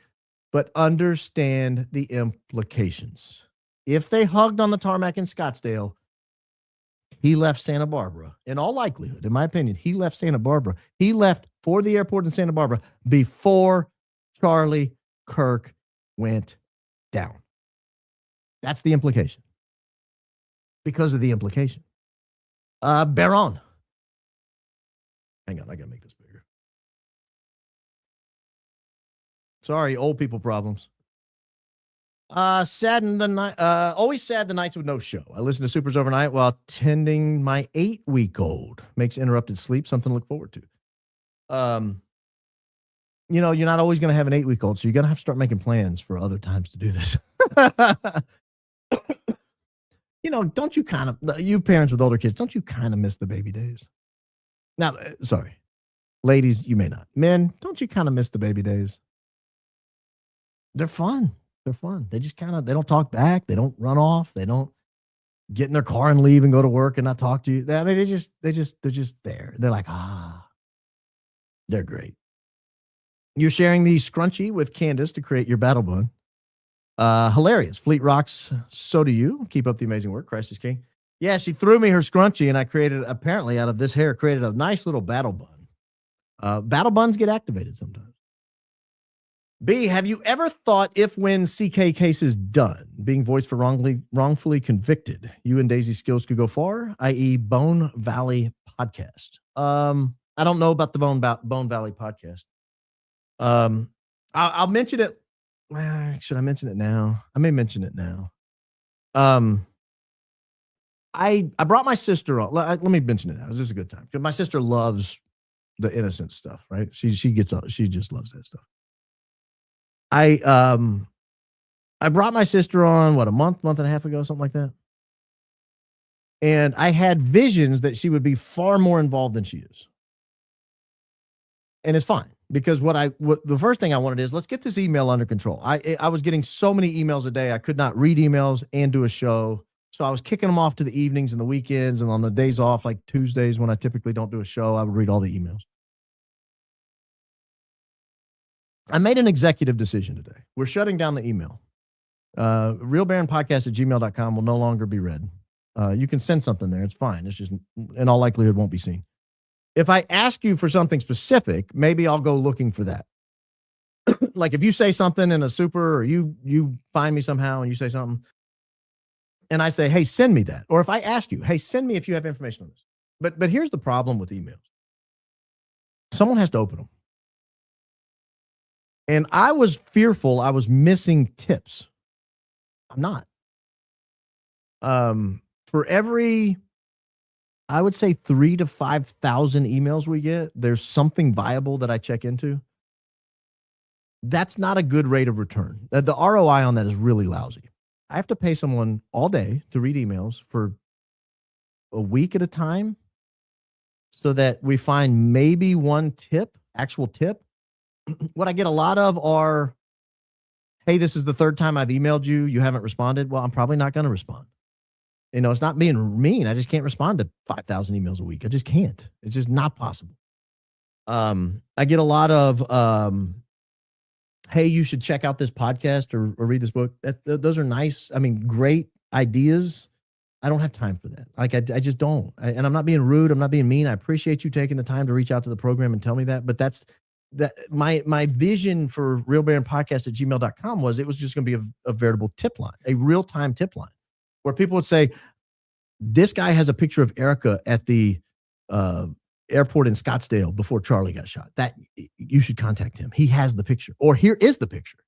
but understand the implications. If they hugged on the tarmac in Scottsdale, he left Santa Barbara. In all likelihood, in my opinion, he left Santa Barbara. He left for the airport in Santa Barbara before Charlie Kirk went down. That's the implication. Because of the implication. Baron. Hang on, I got to make this bigger. Sorry, old people problems. Saddened the night. Always sad the nights with no show. I listen to Supers overnight while tending my 8-week-old. Makes interrupted sleep something to look forward to. You're not always going to have an 8-week-old, so you're going to have to start making plans for other times to do this. Don't you you parents with older kids, don't you kind of miss the baby days? Now, sorry, ladies, you may not. Men, don't you kind of miss the baby days? They're fun. They're fun. They just they don't talk back. They don't run off. They don't get in their car and leave and go to work and not talk to you. I mean, they're just there. They're like, they're great. You're sharing the scrunchie with Candace to create your battle bun. Hilarious. Fleet rocks. So do you. Keep up the amazing work. Christ is King. Yeah, she threw me her scrunchie and I created, apparently out of this hair, created a nice little battle bun. Battle buns get activated sometimes. B, have you ever thought if when CK case is done, being voiced for wrongfully convicted, you and Daisy's skills could go far, i.e. Bone Valley podcast? I don't know about the Bone Valley podcast. I'll mention it. Should I mention it now? I may mention it now. I brought my sister on. Let me mention it now. Is this a good time? Because my sister loves the innocent stuff, right? She just loves that stuff. I brought my sister on, a month and a half ago, something like that. And I had visions that she would be far more involved than she is. And it's fine because the first thing I wanted is let's get this email under control. I was getting so many emails a day. I could not read emails and do a show. So I was kicking them off to the evenings and the weekends, and on the days off, like Tuesdays when I typically don't do a show, I would read all the emails. I made an executive decision today. We're shutting down the email. realbaronpodcast@gmail.com will no longer be read. You can send something there. It's fine. It's just, in all likelihood, won't be seen. If I ask you for something specific, maybe I'll go looking for that. Like if you say something in a super, or you find me somehow and you say something, and I say, hey, send me that. Or if I ask you, hey, send me if you have information on this. But here's the problem with emails. Someone has to open them. And I was fearful I was missing tips. I'm not. For every, I would say 3,000 to 5,000 emails we get, there's something viable that I check into. That's not a good rate of return. The ROI on that is really lousy. I have to pay someone all day to read emails for a week at a time so that we find maybe one tip, actual tip. What I get a lot of are, hey, this is the third time I've emailed you. You haven't responded. Well, I'm probably not going to respond. You know, it's not being mean. I just can't respond to 5,000 emails a week. I just can't. It's just not possible. I get a lot of, hey, you should check out this podcast or read this book. Those are nice. I mean, great ideas. I don't have time for that. Like, I just don't. And I'm not being rude. I'm not being mean. I appreciate you taking the time to reach out to the program and tell me that. But that's my vision for realbaronpodcast@gmail.com was it was just going to be a veritable tip line, a real-time tip line where people would say, this guy has a picture of Erika at the airport in Scottsdale before Charlie got shot. That you should contact him. He has the picture, or here is the picture.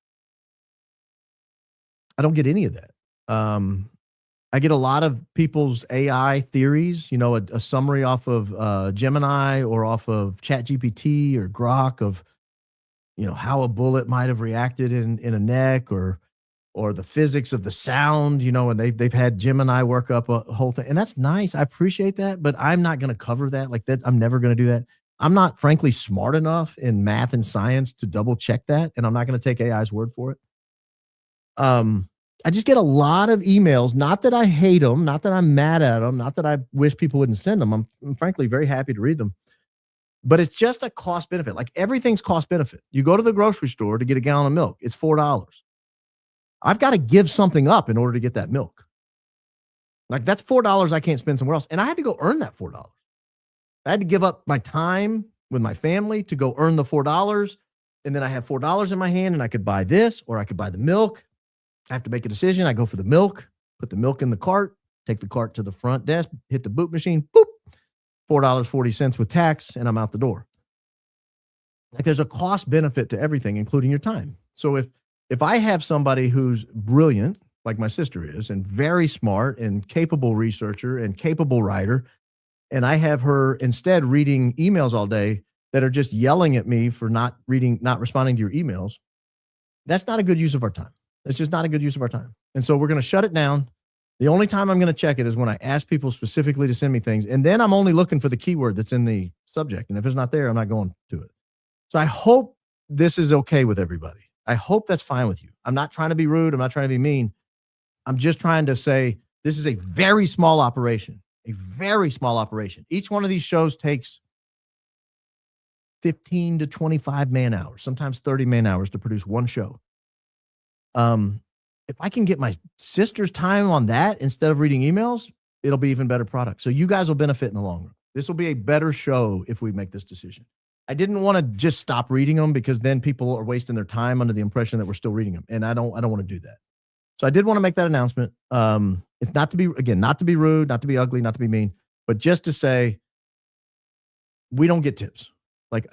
I don't get any of that. I get a lot of people's AI theories, you know, a summary off of Gemini or off of ChatGPT or Grok of, you know, how a bullet might have reacted in a neck or the physics of the sound, you know, and they've had Gemini work up a whole thing. And that's nice. I appreciate that, but I'm not going to cover that like that. I'm never going to do that. I'm not, frankly, smart enough in math and science to double check that. And I'm not going to take AI's word for it. I just get a lot of emails, not that I hate them, not that I'm mad at them, not that I wish people wouldn't send them. I'm frankly very happy to read them, but it's just a cost benefit. Like everything's cost benefit. You go to the grocery store to get a gallon of milk. It's $4. I've got to give something up in order to get that milk. Like that's $4 I can't spend somewhere else. And I had to go earn that $4. I had to give up my time with my family to go earn the $4. And then I have $4 in my hand and I could buy this or I could buy the milk. I have to make a decision. I go for the milk, put the milk in the cart, take the cart to the front desk, hit the boot machine, boop, $4.40 with tax, and I'm out the door. Like there's a cost benefit to everything, including your time. So if I have somebody who's brilliant, like my sister is, and very smart and capable researcher and capable writer, and I have her instead reading emails all day that are just yelling at me for not responding to your emails, that's not a good use of our time. It's just not a good use of our time. And so we're going to shut it down. The only time I'm going to check it is when I ask people specifically to send me things. And then I'm only looking for the keyword that's in the subject. And if it's not there, I'm not going to it. So I hope this is okay with everybody. I hope that's fine with you. I'm not trying to be rude. I'm not trying to be mean. I'm just trying to say this is a very small operation, a very small operation. Each one of these shows takes 15 to 25 man hours, sometimes 30 man hours to produce one show. If I can get my sister's time on that instead of reading emails, it'll be even better product. So you guys will benefit in the long run. This will be a better show if we make this decision. I didn't want to just stop reading them because then people are wasting their time under the impression that we're still reading them. And I don't want to do that. So I did want to make that announcement. It's not to be rude, not to be ugly, not to be mean, but just to say, we don't get tips. Like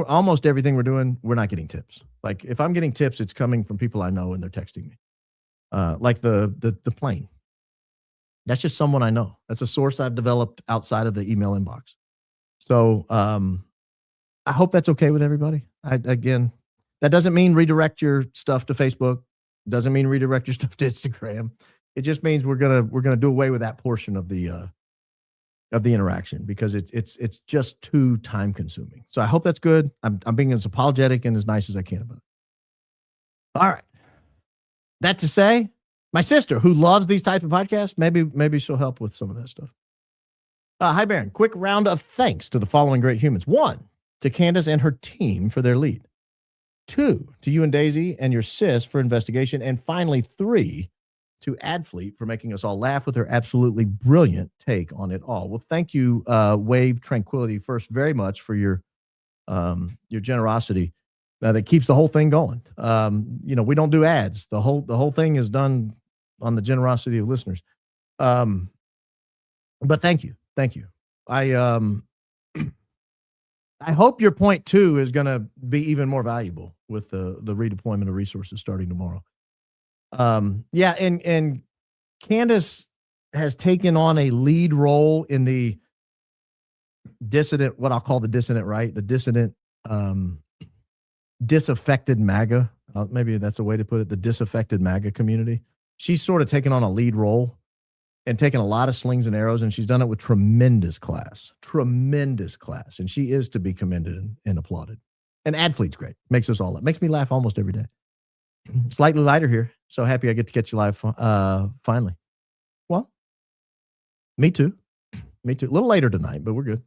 almost everything we're doing, we're not getting tips. Like if I'm getting tips, it's coming from people I know and they're texting me. Like the plane. That's just someone I know. That's a source I've developed outside of the email inbox. So I hope that's okay with everybody. Again, that doesn't mean redirect your stuff to Facebook. Doesn't mean redirect your stuff to Instagram. It just means we're gonna do away with that portion of the interaction because it's just too time consuming. So I hope that's good. I'm being as apologetic and as nice as I can about it. All right. That to say, My sister, who loves these types of podcasts, maybe she'll help with some of that stuff. Hi, Baron. Quick round of thanks to the following great humans. 1, to Candace and her team for their lead. 2, to you and Daisy and your sis for investigation. And finally, 3, to Adfleet for making us all laugh with her absolutely brilliant take on it all. Well, thank you, Wave Tranquility, first very much for your generosity that keeps the whole thing going. We don't do ads. The whole thing is done on the generosity of listeners. But thank you. I hope your point 2 is going to be even more valuable with the redeployment of resources starting tomorrow. And Candace has taken on a lead role in the dissident, what I'll call the dissident right, the dissident, disaffected MAGA. Maybe that's a way to put it. The disaffected MAGA community. She's sort of taken on a lead role and taken a lot of slings and arrows, and she's done it with tremendous class. And she is to be commended and applauded. And Adfleet's great. Makes us all laugh. Makes me laugh almost every day. Slightly lighter here. So happy I get to catch you live finally. Well, me too. A little later tonight, but we're good.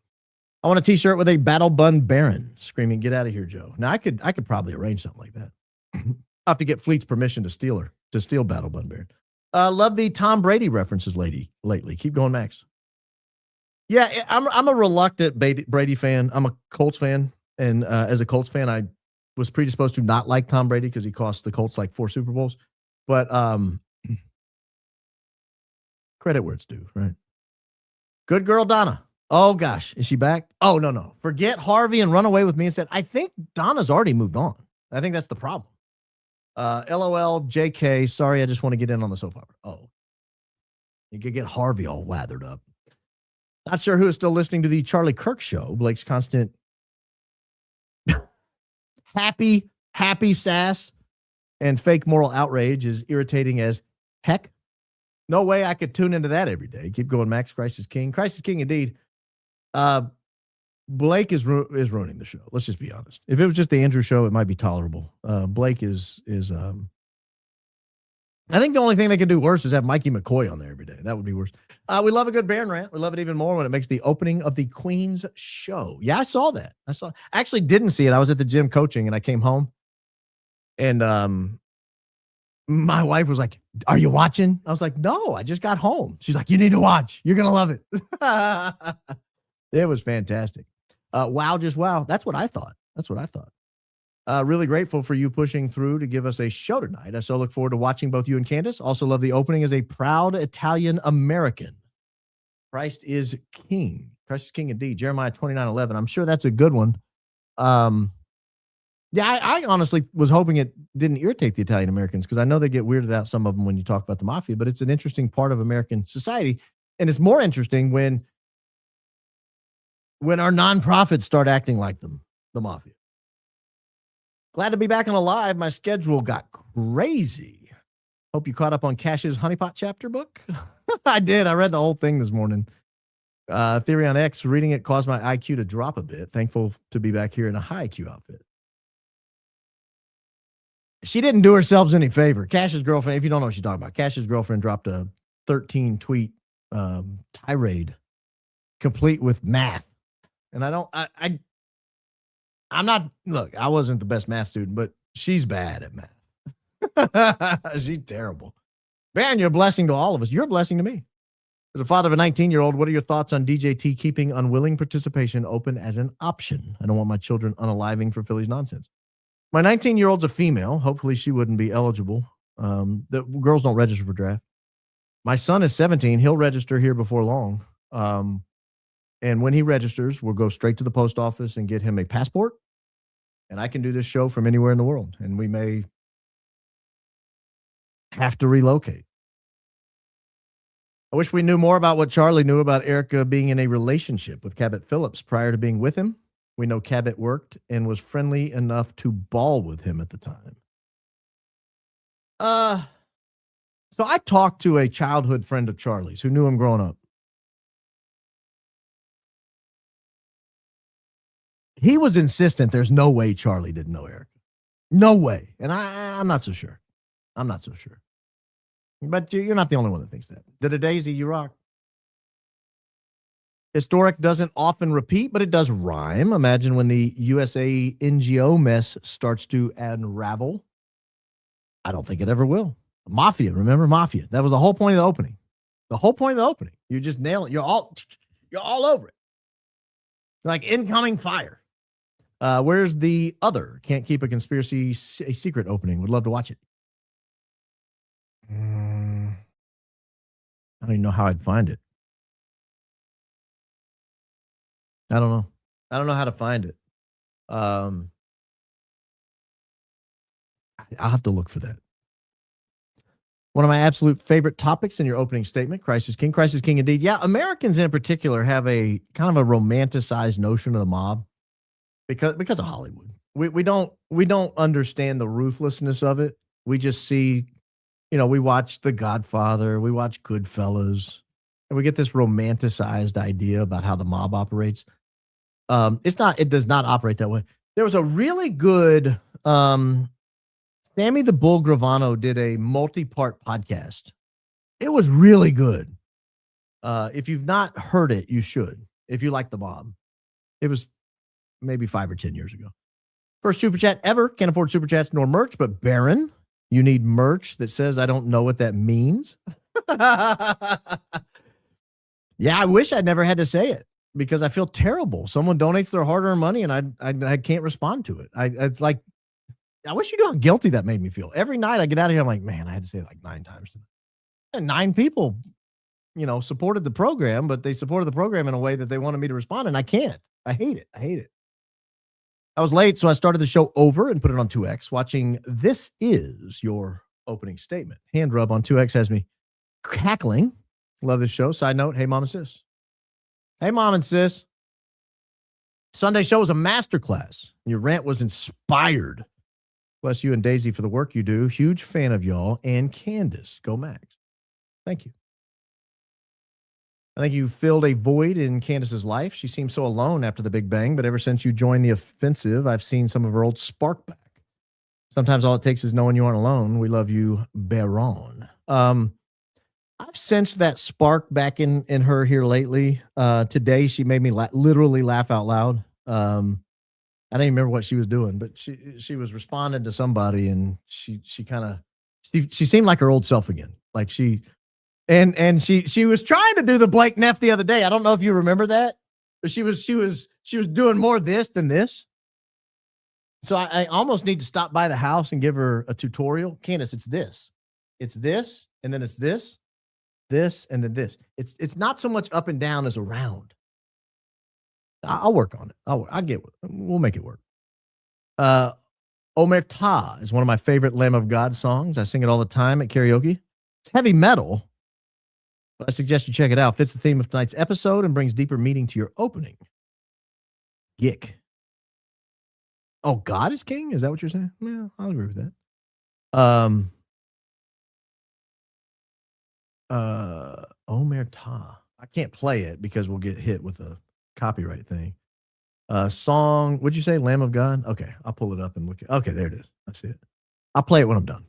I want a t-shirt with a Battle Bun Baron screaming, "Get out of here, Joe." Now I could probably arrange something like that. I'll have to get Fleet's permission to steal Battle Bun Baron. Love the Tom Brady references lately. Keep going, Max. Yeah, I'm a reluctant Brady fan. I'm a Colts fan. And as a Colts fan, I was predisposed to not like Tom Brady because he cost the Colts like 4 Super Bowls. But credit where it's due, right? Good girl, Donna. Oh, gosh. Is she back? Oh, no. Forget Harvey and run away with me instead. I think Donna's already moved on. I think that's the problem. LOL, JK. Sorry, I just want to get in on the soap opera. Oh. You could get Harvey all lathered up. Not sure who is still listening to the Charlie Kirk show. Blake's constant happy sass and fake moral outrage is irritating as heck. No way I could tune into that every day. Keep going, Max. Christ is King. Christ is King indeed. Blake is ruining the show. Let's just be honest. If it was just the Andrew show, it might be tolerable. Blake is I think the only thing they could do worse is have Mikey McCoy on there every day. That would be worse. We love a good Baron rant. We love it even more when it makes the opening of the Queen's show. Yeah, I saw that. I actually didn't see it. I was at the gym coaching and I came home and my wife was like, "Are you watching?" I was like, "No, I just got home." She's like, "You need to watch. You're going to love it." It was fantastic. Wow, just wow. That's what I thought. Really grateful for you pushing through to give us a show tonight. I so look forward to watching both you and Candace. Also love the opening as a proud Italian American. Christ is King. Christ is King indeed. Jeremiah 29:11. I'm sure that's a good one. Yeah, I honestly was hoping it didn't irritate the Italian Americans because I know they get weirded out, some of them, when you talk about the Mafia, but it's an interesting part of American society. And it's more interesting when our nonprofits start acting like them, the Mafia. Glad to be back on Alive. My schedule got crazy. Hope you caught up on Cash's Honeypot chapter book. I did. I read the whole thing this morning. Theory on X, reading it caused my IQ to drop a bit. Thankful to be back here in a high IQ outfit. She didn't do herself any favor. Cash's girlfriend, if you don't know what she's talking about, Cash's girlfriend dropped a 13-tweet tirade, complete with math. And I'm not, look, I wasn't the best math student, but she's bad at math. She's terrible. Man, you're a blessing to all of us. You're a blessing to me. As a father of a 19-year-old, what are your thoughts on DJT keeping unwilling participation open as an option? I don't want my children unaliving for Philly's nonsense. My 19-year-old's a female. Hopefully she wouldn't be eligible. The girls don't register for draft. My son is 17. He'll register here before long. And when he registers, we'll go straight to the post office and get him a passport. And I can do this show from anywhere in the world. And we may have to relocate. I wish we knew more about what Charlie knew about Erika being in a relationship with Cabot Phillips prior to being with him. We know Cabot worked and was friendly enough to ball with him at the time. So I talked to a childhood friend of Charlie's who knew him growing up. He was insistent there's no way Charlie didn't know Erika. No way. And I'm not so sure. But you're not the only one that thinks that. Did a Daisy, you rock. Historic doesn't often repeat, but it does rhyme. Imagine when the USA NGO mess starts to unravel. I don't think it ever will. Mafia, remember Mafia? That was the whole point of the opening. The whole point of the opening. You just nail it. You're all over it. Like incoming fire. Where's the other? Can't keep a conspiracy a secret opening. Would love to watch it. I don't even know how I'd find it. I don't know. I don't know how to find it. I'll have to look for that. One of my absolute favorite topics in your opening statement, Christ is King. Christ is King indeed. Yeah, Americans in particular have a kind of a romanticized notion of the mob because of Hollywood. We don't understand the ruthlessness of it. We just see, we watch The Godfather, we watch Goodfellas, and we get this romanticized idea about how the mob operates. It does not operate that way. There was a really good Sammy the Bull Gravano did a multi-part podcast. It was really good. If you've not heard it, you should. If you like the mob. It was maybe 5 or 10 years ago. First super chat ever. Can't afford super chats nor merch, but Baron, you need merch that says I don't know what that means. Yeah, I wish I'd never had to say it because I feel terrible. Someone donates their hard-earned money and I can't respond to it. It's like, I wish you knew how guilty that made me feel. Every night I get out of here, I'm like, man, I had to say it like 9 times. And 9 people, supported the program, but they supported the program in a way that they wanted me to respond, and I can't. I hate it. I was late, so I started the show over and put it on 2X, watching This Is Your Opening Statement. Hand rub on 2X has me cackling. Love this show. Side note, hey, mom and sis. Hey, mom and sis. Sunday show was a masterclass. Your rant was inspired. Bless you and Daisy for the work you do. Huge fan of y'all and Candace. Go Max. Thank you. I think you filled a void in Candace's life. She seemed so alone after the Big Bang, but ever since you joined the offensive, I've seen some of her old spark back. Sometimes all it takes is knowing you aren't alone. We love you, Baron. I've sensed that spark back in her here lately. Today, she made me literally laugh out loud. I don't even remember what she was doing, but she was responding to somebody, and she seemed like her old self again. Like she was trying to do the Blake Neff the other day. I don't know if you remember that, but she was doing more this than this. So I almost need to stop by the house and give her a tutorial. Candace, it's this, and then it's this, and then this. It's not so much up and down as around. I'll work on it. We'll make it work. Omerta is one of my favorite Lamb of God songs. I sing it all the time at karaoke. It's heavy metal, but I suggest you check it out. Fits the theme of tonight's episode and brings deeper meaning to your opening. Gick. Oh, God is king? Is that what you're saying? Yeah, I'll agree with that. Omerta. I can't play it because we'll get hit with a copyright thing. Song, what'd you say? Lamb of God? Okay, I'll pull it up and look at. Okay, there it is. I see it. I'll play it when I'm done.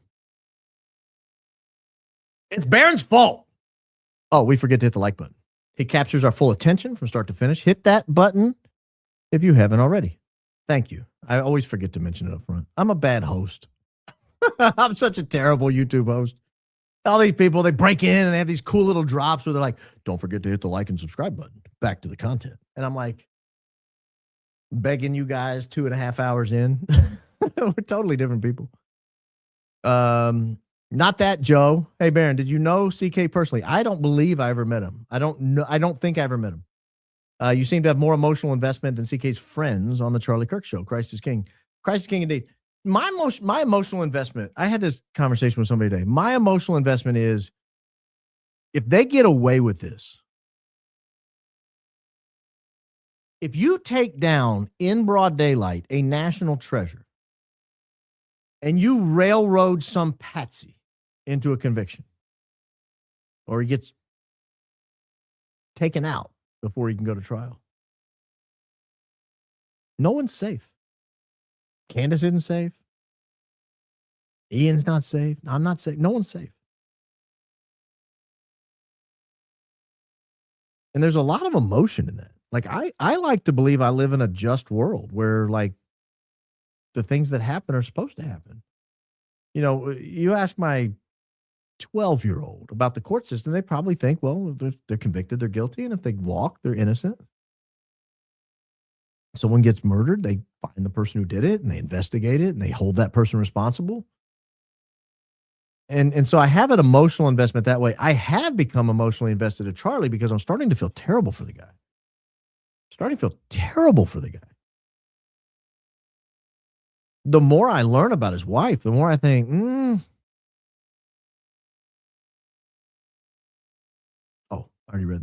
It's Baron's fault. Oh, we forget to hit the like button. He captures our full attention from start to finish. Hit that button if you haven't already. Thank you. I always forget to mention it up front. I'm a bad host. I'm such a terrible YouTube host. All these people, they break in and they have these cool little drops where they're like, don't forget to hit the like and subscribe button. Back to the content. And I'm like, begging you guys 2.5 hours in. We're totally different people. Not that, Joe. Hey, Baron, did you know CK personally? I don't believe I ever met him. I don't think I ever met him. You seem to have more emotional investment than CK's friends on the Charlie Kirk show. Christ is King. Christ is King indeed. My emotional investment, I had this conversation with somebody today. My emotional investment is if they get away with this, if you take down in broad daylight a national treasure and you railroad some Patsy into a conviction, or he gets taken out before he can go to trial, no one's safe. Candace isn't safe. Ian's not safe. I'm not safe. No one's safe. And there's a lot of emotion in that. Like I like to believe I live in a just world where like the things that happen are supposed to happen. You know, you ask my 12-year-old about the court system, they probably think, well, they're convicted, they're guilty, and if they walk, they're innocent. Someone gets murdered, they find the person who did it, and they investigate it, and they hold that person responsible. And so I have an emotional investment that way. I have become emotionally invested in Charlie because I'm starting to feel terrible for the guy. Starting to feel terrible for the guy. The more I learn about his wife, the more I think, Oh, I already read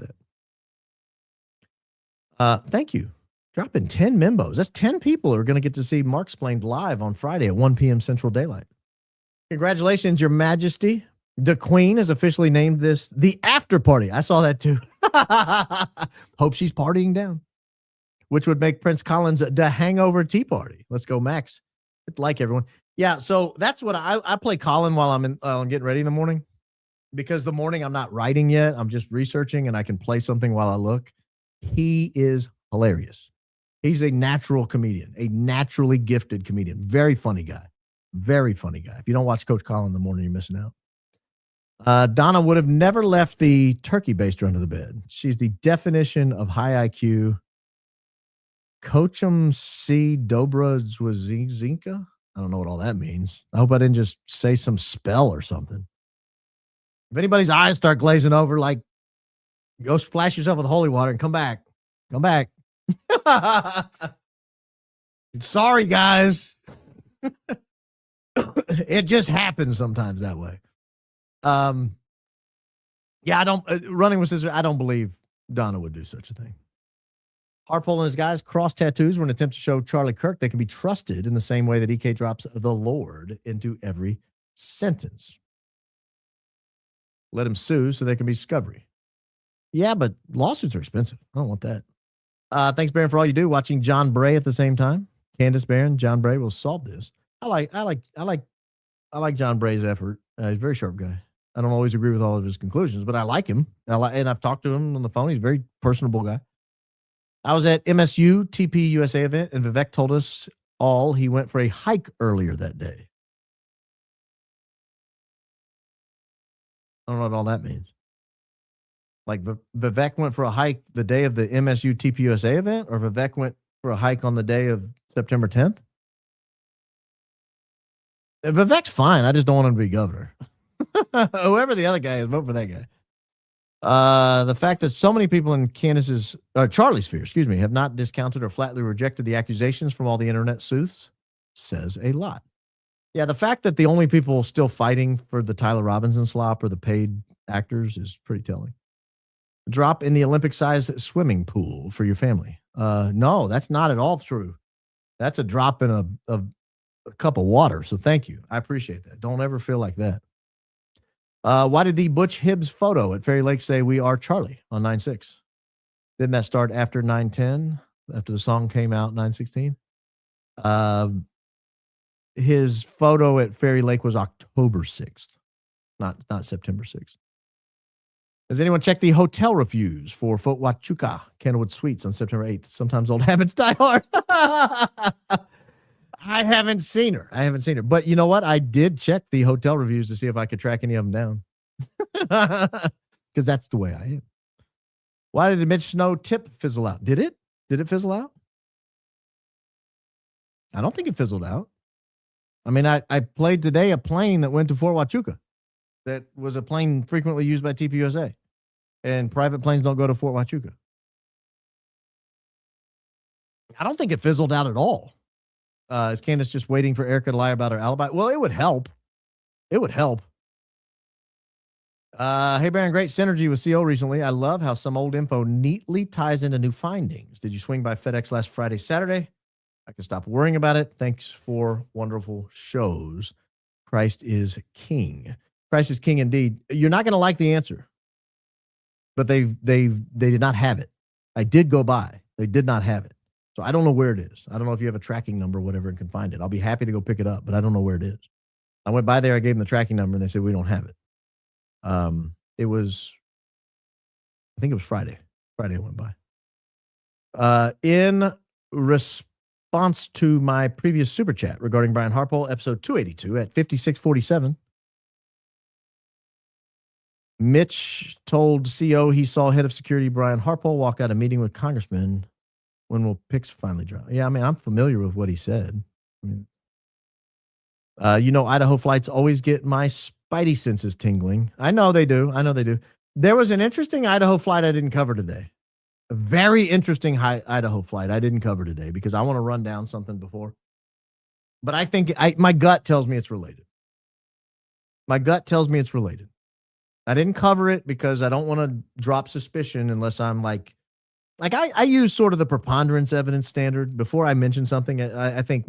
that. Thank you. Dropping 10 membos. That's 10 people who are going to get to see Mark Explained live on Friday at 1 p.m. Central Daylight. Congratulations, Your Majesty. The Queen has officially named this the after party. I saw that too. Hope she's partying down, which would make Prince Collins the hangover tea party. Let's go, Max. Like everyone. Yeah, so that's what I play Colin while I'm getting ready in the morning, because the morning I'm not writing yet. I'm just researching and I can play something while I look. He is hilarious. He's a natural comedian, a naturally gifted comedian. Very funny guy. Very funny guy. If you don't watch Coach Colin in the morning, you're missing out. Donna would have never left the turkey baster under the bed. She's the definition of high IQ. Coachum C. Dobra Zwazinka. I don't know what all that means. I hope I didn't just say some spell or something. If anybody's eyes start glazing over, like, go splash yourself with holy water and come back. Come back. Sorry, guys. It just happens sometimes that way. Yeah, I don't running with scissors. I don't believe Donna would do such a thing. Harpole and his guys cross tattoos were an attempt to show Charlie Kirk they can be trusted in the same way that EK drops the Lord into every sentence. Let him sue so they can be discovery. Yeah, but lawsuits are expensive. I don't want that. Thanks, Baron, for all you do. Watching John Bray at the same time. Candace, Baron, John Bray will solve this. I like John Bray's effort. He's a very sharp guy. I don't always agree with all of his conclusions, but I like him. And I've talked to him on the phone. He's a very personable guy. I was at MSU TPUSA event, and Vivek told us all he went for a hike earlier that day. I don't know what all that means. Like Vivek went for a hike the day of the MSU TPUSA event, or Vivek went for a hike on the day of September 10th? Vivek's fine. I just don't want him to be governor. Whoever the other guy is, vote for that guy. The fact that so many people in Candace's, Charlie's sphere, have not discounted or flatly rejected the accusations from all the internet sleuths says a lot. Yeah, the fact that the only people still fighting for the Tyler Robinson slop are the paid actors is pretty telling. Drop in the Olympic-sized swimming pool for your family. No, that's not at all true. That's a drop in a cup of water, so thank you. I appreciate that. Don't ever feel like that. Why did the Butch Hibbs photo at Fairy Lake say we are Charlie on 9/6? Didn't that start after 9/10, after the song came out 9/16? His photo at Fairy Lake was October 6th, not September 6th. Has anyone checked the hotel reviews for Fort Huachuca, Candlewood Suites on September 8th? Sometimes old habits die hard. I haven't seen her. But you know what? I did check the hotel reviews to see if I could track any of them down. Because that's the way I am. Why did the Mitch Snow tip fizzle out? Did it? Did it fizzle out? I don't think it fizzled out. I mean, I played today a plane that went to Fort Huachuca. That was a plane frequently used by TPUSA. And private planes don't go to Fort Huachuca. I don't think it fizzled out at all. Is Candace just waiting for Erika to lie about her alibi? Well, it would help. It would help. Hey, Baron, great synergy with CO recently. I love how some old info neatly ties into new findings. Did you swing by FedEx last Friday, Saturday? I can stop worrying about it. Thanks for wonderful shows. Christ is king. Christ is king indeed. You're not going to like the answer. But they did not have it. I did go by. They did not have it. So I don't know where it is. I don't know if you have a tracking number or whatever and can find it. I'll be happy to go pick it up, but I don't know where it is. I went by there. I gave them the tracking number and they said, we don't have it. It was, I think it was Friday Friday went by. In response to my previous super chat regarding Brian Harpole, episode 282 at 5647, Mitch told CO he saw head of security Brian Harpole walk out of meeting with congressman when will pics finally drop. Yeah, I mean, I'm familiar with what he said. I mean, Idaho flights always get my spidey senses tingling. I know they do. There was an interesting Idaho flight I didn't cover today. A very interesting Idaho flight I didn't cover today because I want to run down something before. But I think my gut tells me it's related. My gut tells me it's related. I didn't cover it because I don't want to drop suspicion unless I'm like I use sort of the evidence standard before I mention something. I think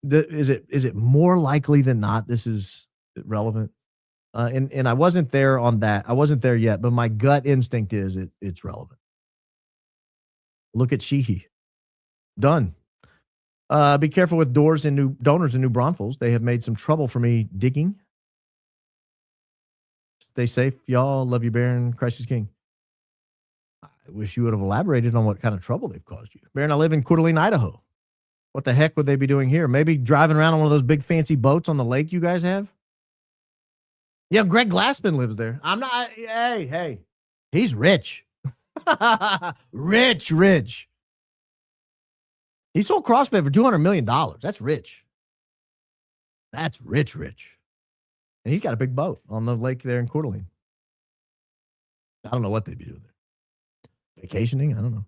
is it more likely than not this is relevant? And I wasn't there on that. I wasn't there yet, but my gut instinct is it's relevant. Look at Sheehy. Done. Be careful with donors in New Braunfels. They have made some trouble for me digging. Stay safe, y'all. Love you, Baron. Christ is King. I wish you would have elaborated on what kind of trouble they've caused you. Baron, I live in Coeur d'Alene, Idaho. What the heck would they be doing here? Maybe driving around on one of those big fancy boats on the lake you guys have? Yeah, Greg Glassman lives there. I'm not. Hey. He's rich. Rich. He sold CrossFit for $200 million. That's rich. That's rich. And he's got a big boat on the lake there in Coeur d'Alene. I don't know what they'd be doing there. Vacationing? I don't know.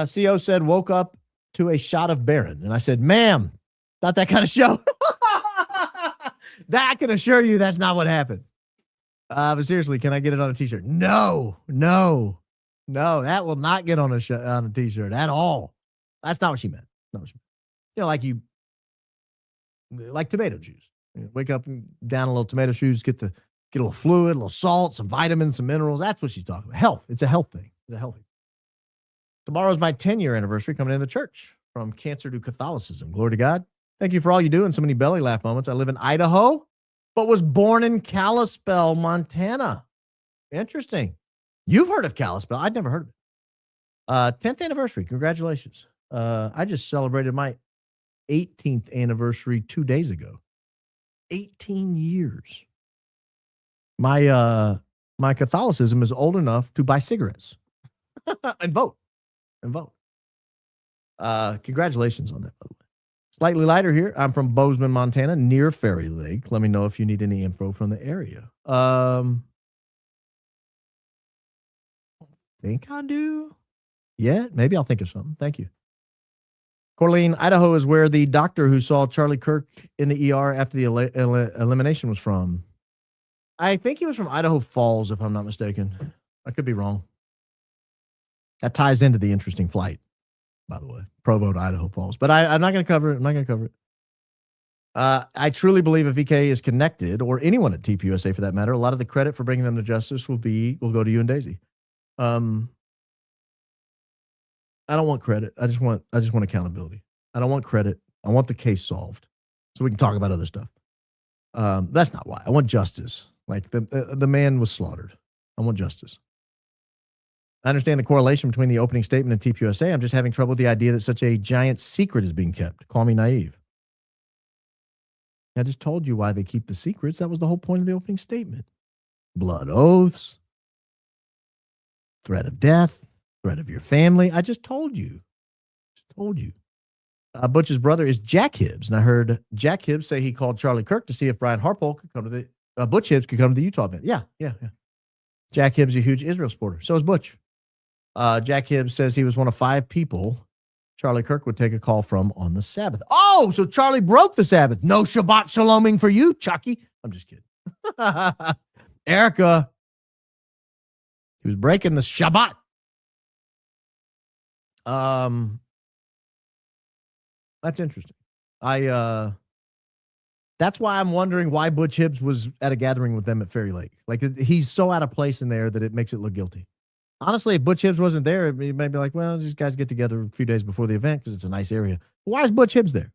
CO said, woke up to a shot of Barron. And I said, ma'am, not that kind of show. That I can assure you that's not what happened. But seriously, can I get it on a t-shirt? No, that will not get on a t-shirt at all. That's not what she meant. Like tomato juice. Wake up and down a little tomato juice, get a little fluid, a little salt, some vitamins, some minerals. That's what she's talking about. Health. It's a health thing. Tomorrow's my 10-year anniversary coming into the church from cancer to Catholicism. Glory to God. Thank you for all you do and so many belly laugh moments. I live in Idaho, but was born in Kalispell, Montana. Interesting. You've heard of Kalispell. I'd never heard of it. 10th anniversary. Congratulations. I just celebrated my 18th anniversary 2 days ago. 18 years. My Catholicism is old enough to buy cigarettes and vote. Congratulations on that, by the way. Slightly lighter here. I'm from Bozeman, Montana, near Ferry Lake. Let me know if you need any info from the area. Think I do. Yeah, maybe I'll think of something. Thank you. Coeur d'Alene, Idaho is where the doctor who saw Charlie Kirk in the ER after the elimination was from. I think he was from Idaho Falls, if I'm not mistaken. I could be wrong. That ties into the interesting flight, by the way. Provo to Idaho Falls. But I'm not going to cover it. I truly believe if VK is connected, or anyone at TPUSA for that matter, a lot of the credit for bringing them to justice will go to you and Daisy. I don't want credit. I just want accountability. I don't want credit. I want the case solved so we can talk about other stuff. That's not why. I want justice. Like the man was slaughtered. I want justice. I understand the correlation between the opening statement and TPUSA. I'm just having trouble with the idea that such a giant secret is being kept. Call me naive. I just told you why they keep the secrets. That was the whole point of the opening statement. Blood oaths, threat of death, threat of your family. I just told you. Butch's brother is Jack Hibbs, and I heard Jack Hibbs say he called Charlie Kirk to see if Brian Harpole could come to the Butch Hibbs could come to the Utah event. Yeah. Jack Hibbs is a huge Israel supporter. So is Butch. Jack Hibbs says he was one of 5 people Charlie Kirk would take a call from on the Sabbath. Oh, so Charlie broke the Sabbath. No Shabbat Shaloming for you, Chucky. I'm just kidding. Erika, he was breaking the Shabbat. That's interesting. That's why I'm wondering why Butch Hibbs was at a gathering with them at Ferry Lake. Like, he's so out of place in there that it makes it look guilty. Honestly, if Butch Hibbs wasn't there, he might be like, well, these guys get together a few days before the event because it's a nice area. Why is Butch Hibbs there?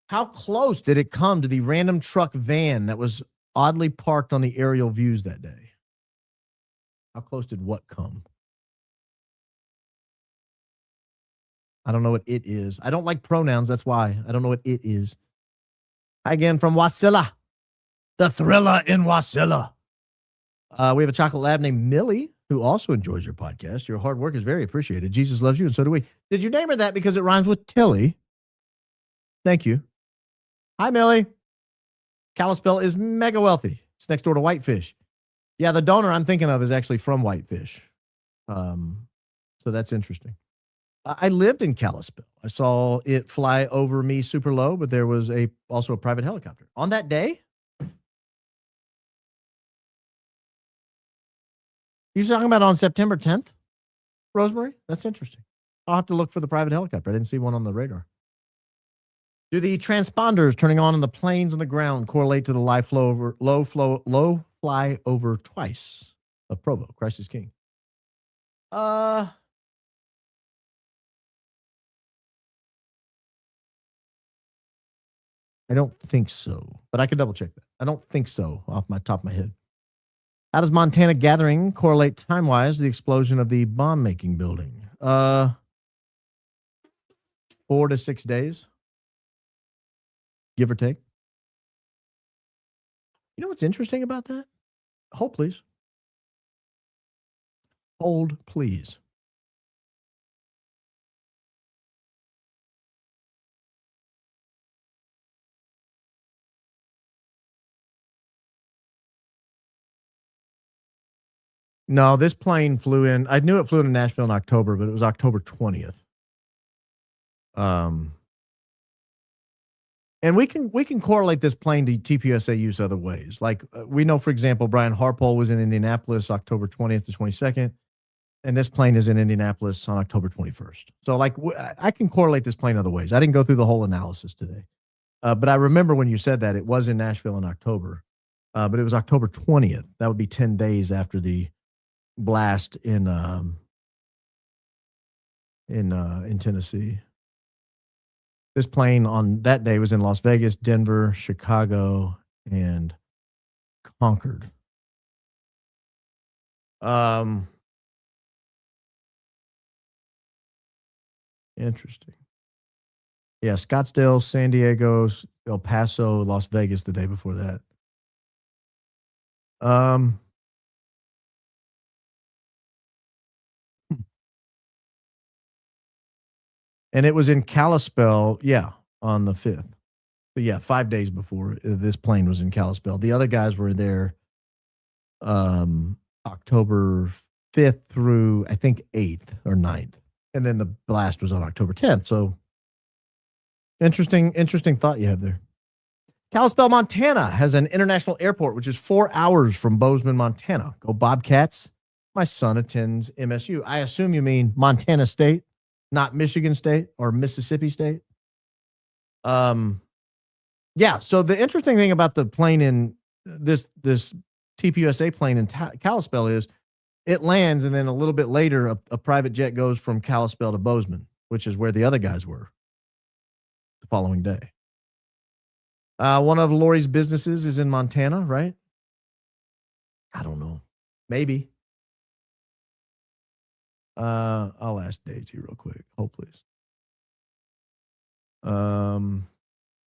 How close did it come to the random truck van that was oddly parked on the aerial views that day? How close did what come? I don't know what it is. I don't like pronouns. That's why. I don't know what it is. Hi again from Wasilla. The thriller in Wasilla. We have a chocolate lab named Millie who also enjoys your podcast. Your hard work is very appreciated. Jesus loves you, and so do we. Did you name her that because it rhymes with Tilly? Thank you. Hi, Millie. Kalispell is mega wealthy. It's next door to Whitefish. Yeah, the donor I'm thinking of is actually from Whitefish. So that's interesting. I lived in Kalispell. I saw it fly over me super low, but there was also a private helicopter. On that day? You're talking about on September 10th, Rosemary? That's interesting. I'll have to look for the private helicopter. I didn't see one on the radar. Do the transponders turning on the planes on the ground correlate to the low flyover twice of Provo? Christ is King. I don't think so, but I can double check that. I don't think so off my top of my head. How does Montana gathering correlate time-wise to the explosion of the bomb-making building? 4 to 6 days, give or take. You know what's interesting about that? Hold, please. Hold, please. No, this plane flew in. I knew it flew into Nashville in October, but it was October 20th. And we can correlate this plane to TPUSA use other ways. Like we know, for example, Brian Harpole was in Indianapolis October 20th to 22nd, and this plane is in Indianapolis on October 21st. So like I can correlate this plane other ways. I didn't go through the whole analysis today, but I remember when you said that it was in Nashville in October, but it was October 20th. That would be 10 days after the blast in Tennessee. This plane on that day was in Las Vegas, Denver, Chicago, and Concord. Interesting. Yeah, Scottsdale, San Diego, El Paso, Las Vegas the day before that. And it was in Kalispell, on the 5th. So 5 days before this plane was in Kalispell. The other guys were there October 5th through, I think, 8th or 9th. And then the blast was on October 10th. So interesting thought you have there. Kalispell, Montana has an international airport, which is 4 hours from Bozeman, Montana. Go Bobcats. My son attends MSU. I assume you mean Montana State, not Michigan State or Mississippi State. So the interesting thing about the plane in this TPUSA plane in Kalispell is it lands, and then a little bit later, a private jet goes from Kalispell to Bozeman, which is where the other guys were the following day. One of Lori's businesses is in Montana, right? I don't know. Maybe. I'll ask Daisy real quick. Hold, please.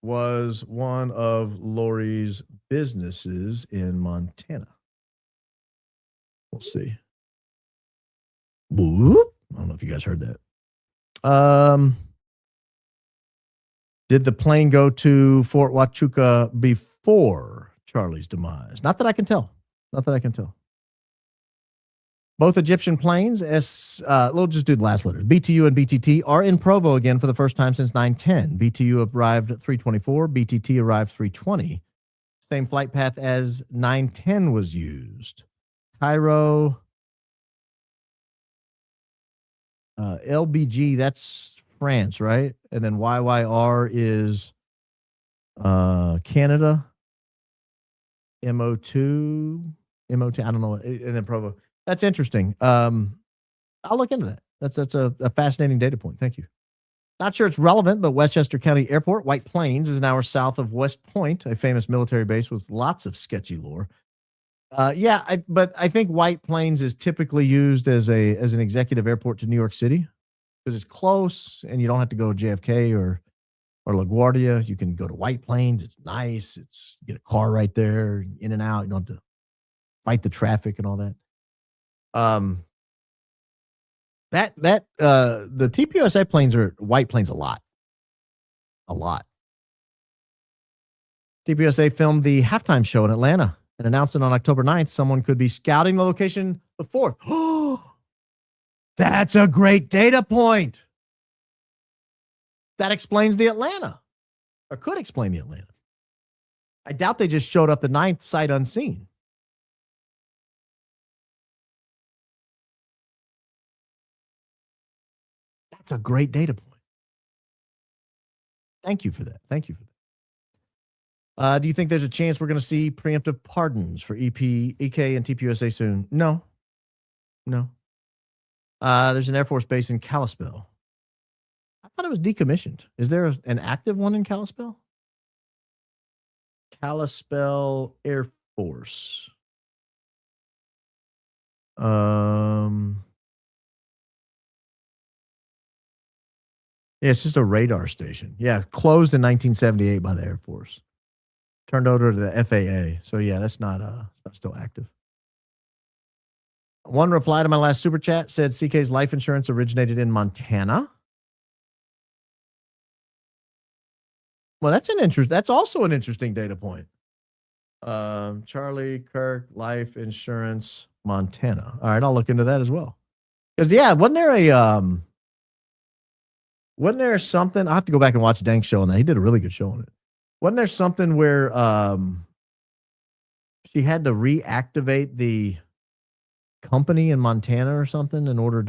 Was one of Lori's businesses in Montana? We'll see. Whoop. I don't know if you guys heard that. Did the plane go to Fort Huachuca before Charlie's demise? Not that I can tell. Both Egyptian planes, we'll just do the last letters. BTU and BTT are in Provo again for the first time since 9/10. BTU arrived at 3:24. BTT arrived 3:20. Same flight path as 9/10 was used. Cairo, LBG, that's France, right? And then YYR is Canada. MO2, I don't know. And then Provo. That's interesting. I'll look into that. That's a fascinating data point. Thank you. Not sure it's relevant, but Westchester County Airport, White Plains, is an hour south of West Point, a famous military base with lots of sketchy lore. but I think White Plains is typically used as an executive airport to New York City because it's close and you don't have to go to JFK or LaGuardia. You can go to White Plains. It's nice. You get a car right there, in and out. You don't have to fight the traffic and all that. The TPUSA planes are White Plains a lot. TPUSA filmed the halftime show in Atlanta and announced it on October 9th. Someone could be scouting the location the 4th. That's a great data point. That explains the Atlanta, or could explain the Atlanta. I doubt they just showed up the 9th sight unseen. That's a great data point. Thank you for that. Do you think there's a chance we're going to see preemptive pardons for EK, and TPUSA soon? No. There's an Air Force base in Kalispell. I thought it was decommissioned. Is there an active one in Kalispell? Kalispell Air Force. Yeah, it's just a radar station. Yeah, closed in 1978 by the Air Force. Turned over to the FAA. So yeah, that's not still active. One reply to my last super chat said CK's life insurance originated in Montana. Well, that's also an interesting data point. Charlie Kirk life insurance Montana. All right, I'll look into that as well. Because yeah, wasn't there something? I have to go back and watch Dank's show on that. He did a really good show on it. Wasn't there something where she had to reactivate the company in Montana or something in order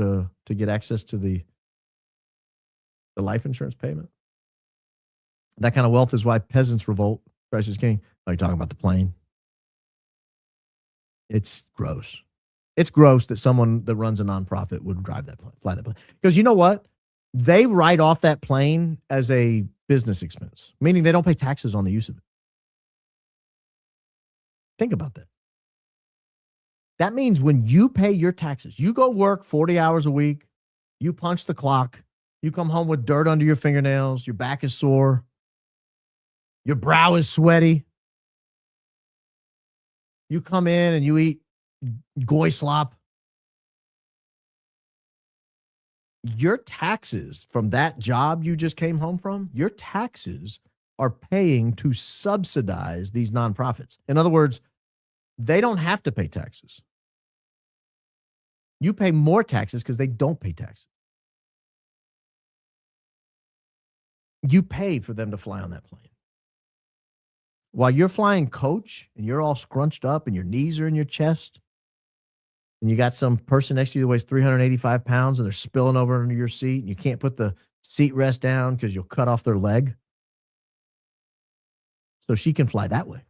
to get access to the life insurance payment? That kind of wealth is why peasants revolt. Christ is king. Are you talking about the plane? It's gross. It's gross that someone that runs a nonprofit would drive that plane, fly that plane. Because you know what? They write off that plane as a business expense, meaning they don't pay taxes on the use of it. Think about that. That means when you pay your taxes, you go work 40 hours a week, you punch the clock, you come home with dirt under your fingernails, your back is sore, your brow is sweaty. You come in and you eat goy slop. Your taxes from that job you just came home from, your taxes are paying to subsidize these nonprofits. In other words, they don't have to pay taxes. You pay more taxes because they don't pay taxes. You pay for them to fly on that plane. While you're flying coach and you're all scrunched up and your knees are in your chest and you got some person next to you that weighs 385 pounds and they're spilling over into your seat and you can't put the seat rest down because you'll cut off their leg. So she can fly that way.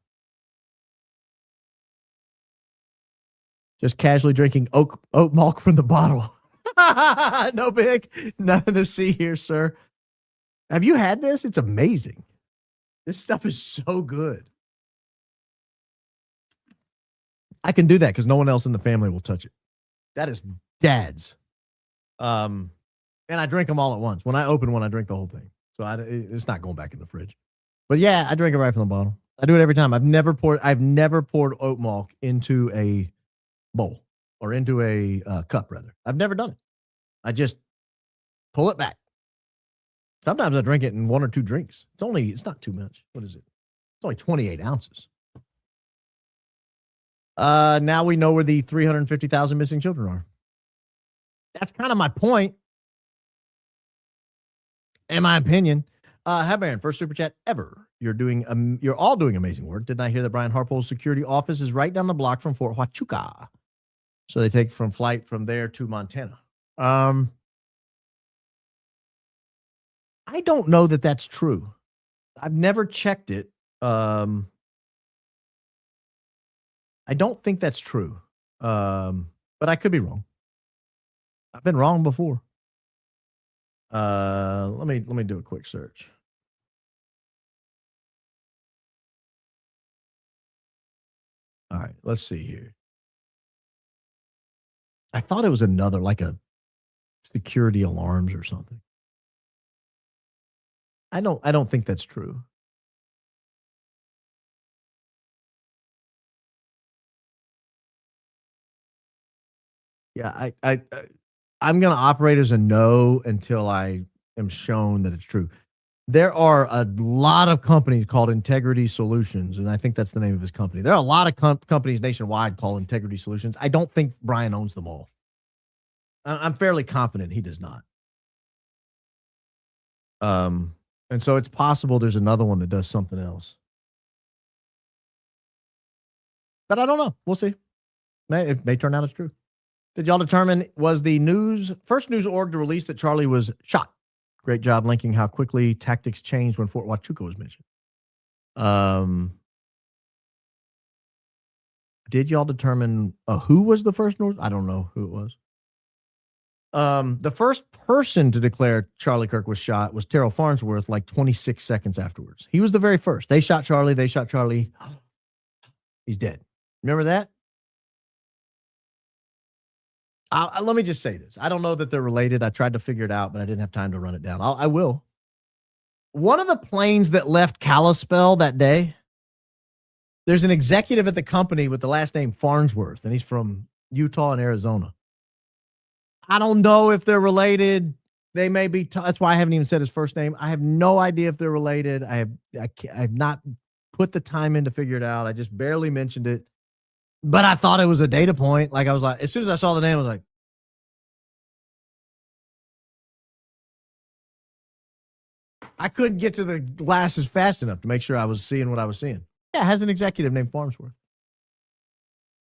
Just casually drinking oat milk from the bottle. No big, nothing to see here, sir. Have you had this? It's amazing. This stuff is so good. I can do that because no one else in the family will touch it. That is dad's. And I drink them all at once. When I open one, I drink the whole thing. So it's not going back in the fridge. But yeah, I drink it right from the bottle. I do it every time. I've never poured oat milk into a bowl or into a cup, rather. I've never done it. I just pull it back. Sometimes I drink it in one or two drinks. It's not too much. What is it? It's only 28 ounces. Now we know where the 350,000 missing children are. That's kind of my point. In my opinion. Hi, Baron. First super chat ever. You're all doing amazing work. Didn't I hear that Brian Harpole's security office is right down the block from Fort Huachuca? So they take flight from there to Montana. I don't know that that's true. I've never checked it. I don't think that's true. But I could be wrong. I've been wrong before. Let me do a quick search. All right, let's see here. I thought it was another, like a security alarms or something. I don't think that's true. Yeah, I'm going to operate as a no until I am shown that it's true. There are a lot of companies called Integrity Solutions, and I think that's the name of his company. There are a lot of companies nationwide called Integrity Solutions. I don't think Brian owns them all. I'm fairly confident he does not. And so it's possible there's another one that does something else. But I don't know. We'll see. It may turn out it's true. Did y'all determine, was the first news org to release that Charlie was shot? Great job linking how quickly tactics changed when Fort Huachuca was mentioned. Did y'all determine who was the first news? I don't know who it was. The first person to declare Charlie Kirk was shot was Terrell Farnsworth, like 26 seconds afterwards. He was the very first. They shot Charlie. He's dead. Remember that? Let me just say this. I don't know that they're related. I tried to figure it out, but I didn't have time to run it down. I will. One of the planes that left Kalispell that day, there's an executive at the company with the last name Farnsworth, and he's from Utah and Arizona. I don't know if they're related. They may be. That's why I haven't even said his first name. I have no idea if they're related. I have not put the time in to figure it out. I just barely mentioned it. But I thought it was a data point. Like I was like, as soon as I saw the name, I was like, I couldn't get to the glasses fast enough to make sure I was seeing what I was seeing. Yeah, it has an executive named Farnsworth.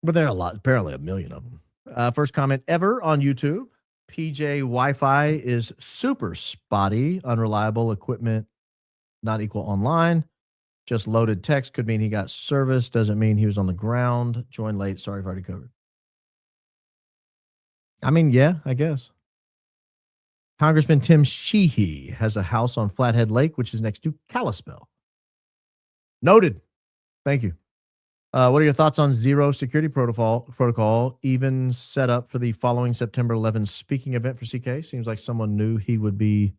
But there are a lot, apparently a million of them. First comment ever on YouTube. PJ Wi-Fi is super spotty, unreliable equipment, not equal online. Just loaded text could mean he got service. Doesn't mean he was on the ground. Joined late. Sorry if I already covered. I mean, yeah, I guess. Congressman Tim Sheehy has a house on Flathead Lake, which is next to Kalispell. Noted. Thank you. What are your thoughts on zero security protocol, even set up for the following September 11th speaking event for CK? Seems like someone knew he would be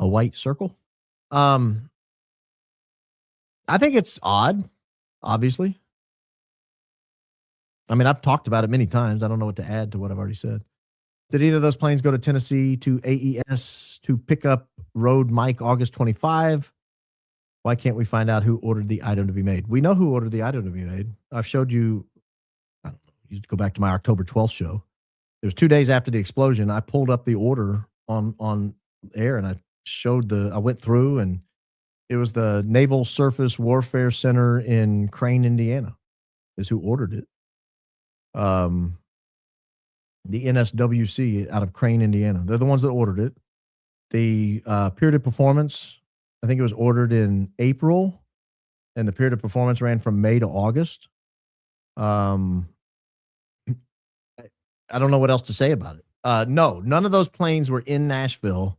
a white circle. I think it's odd, obviously. I mean, I've talked about it many times. I don't know what to add to what I've already said. Did either of those planes go to Tennessee to AES to pick up Road Mike August 25? Why can't we find out who ordered the item to be made? We know who ordered the item to be made. I've showed you, I don't know, you go back to my October 12th show. It was 2 days after the explosion. I pulled up the order on air and I went through, and it was the Naval Surface Warfare Center in Crane, Indiana, is who ordered it. The NSWC out of Crane, Indiana. They're the ones that ordered it. The period of performance, I think it was ordered in April, and the period of performance ran from May to August. I don't know what else to say about it. No, none of those planes were in Nashville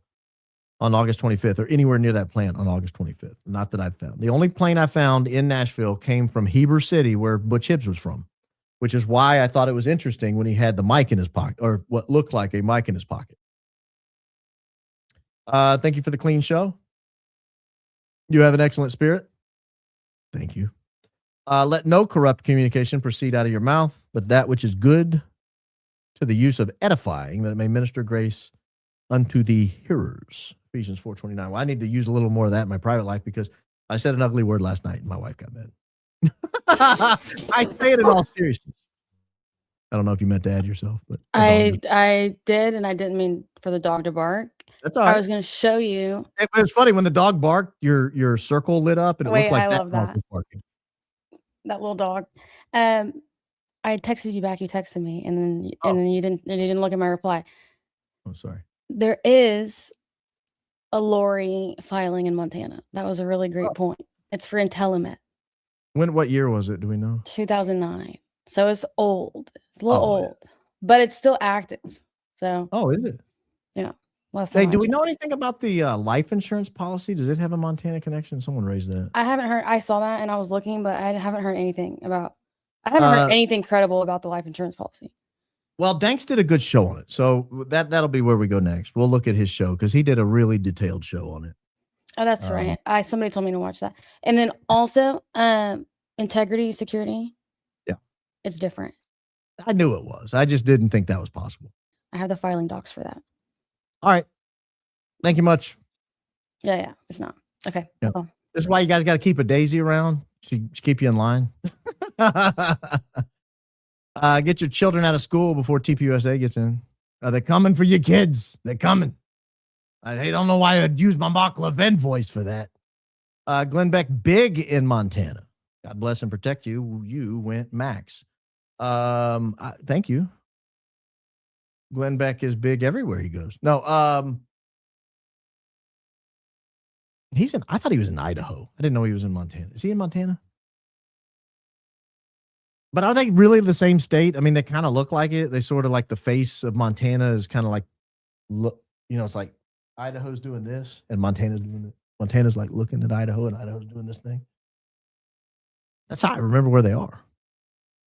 on August 25th or anywhere near that plant on August 25th. Not that I've found. The only plane I found in Nashville came from Heber City, where Butch Hibbs was from, which is why I thought it was interesting when he had the mic in his pocket, or what looked like a mic in his pocket. Thank you for the clean show. You have an excellent spirit. Thank you. Let no corrupt communication proceed out of your mouth, but that which is good to the use of edifying, that it may minister grace unto the hearers. Ephesians 4:29. Well, I need to use a little more of that in my private life because I said an ugly word last night and my wife got mad. I say it in all seriousness. I don't know if you meant to add yourself, but I did, and I didn't mean for the dog to bark. That's all right. I was going to show you. It was funny when the dog barked. Your circle lit up, and it looked like I that love dog that. was barking. That little dog. I texted you back. You texted me, and then you didn't look at my reply. Oh, sorry. There is a lorry filing in Montana. That was a really great point. It's for Intellimet. What year was it? Do we know? 2009. So it's old. It's a little old, but it's still active. So. Oh, is it? Yeah. Hey, do we know anything about the life insurance policy? Does it have a Montana connection? Someone raised that. I haven't heard. I saw that and I was looking, but I haven't heard anything about I haven't heard anything credible about the life insurance policy. Well, Danks did a good show on it, so that'll be where we go next. We'll look at his show because he did a really detailed show on it. Oh, that's right. Somebody told me to watch that. And then also, integrity, security. Yeah. It's different. I knew it was. I just didn't think that was possible. I have the filing docs for that. All right. Thank you much. Yeah, it's not. Okay. Yeah. Well, This is why you guys got to keep a Daisy around. She keep you in line. Get your children out of school before TPUSA gets in. They're coming for your kids. They're coming. I don't know why I'd use my Mark Levin voice for that. Glenn Beck, big in Montana. God bless and protect you. You went max. Thank you. Glenn Beck is big everywhere he goes. No, I thought he was in Idaho. I didn't know he was in Montana. Is he in Montana? But are they really the same state? I mean, they kind of look like it. They sort of like the face of Montana is kind of like, look, it's like Idaho's doing this and Montana's doing it. Montana's like looking at Idaho and Idaho's doing this thing. That's how I remember where they are.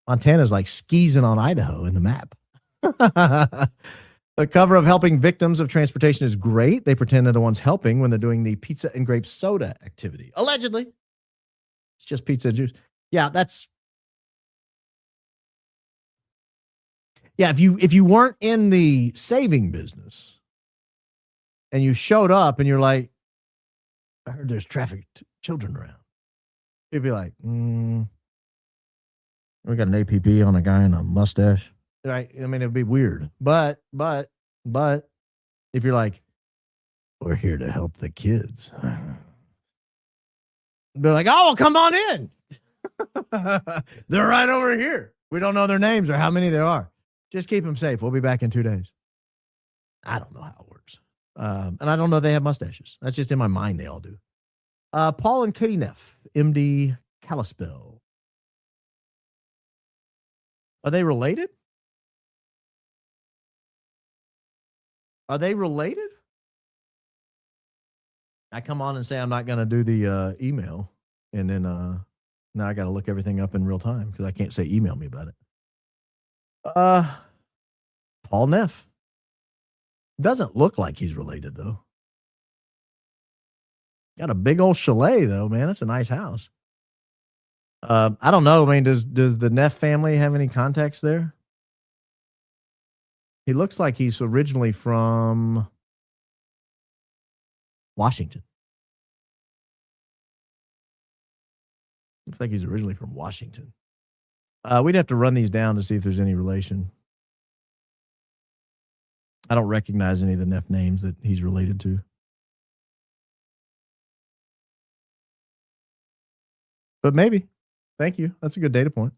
Montana's like skeezing on Idaho in the map. The cover of Helping Victims of Transportation is great. They pretend they're the ones helping when they're doing the pizza and grape soda activity. Allegedly. It's just pizza and juice. Yeah, if you weren't in the saving business and you showed up and you're like, I heard there's trafficked children around. You'd be like, we got an APP on a guy in a mustache. Right. I mean, it'd be weird. But if you're like, we're here to help the kids. They're like, oh, well, come on in. They're right over here. We don't know their names or how many there are. Just keep them safe. We'll be back in 2 days. I don't know how it works. And I don't know if they have mustaches. That's just in my mind. They all do. Paul and Katie Neff, MD Kalispell. Are they related? Are they related? I come on and say I'm not going to do the email. And then now I got to look everything up in real time because I can't say email me about it. Paul Neff. Doesn't look like he's related, though. Got a big old chalet, though, man. That's a nice house. I don't know. I mean, does the Neff family have any contacts there? He looks like he's originally from Washington. Looks like he's originally from Washington. We'd have to run these down to see if there's any relation. I don't recognize any of the Neff names that he's related to. But maybe. Thank you. That's a good data point.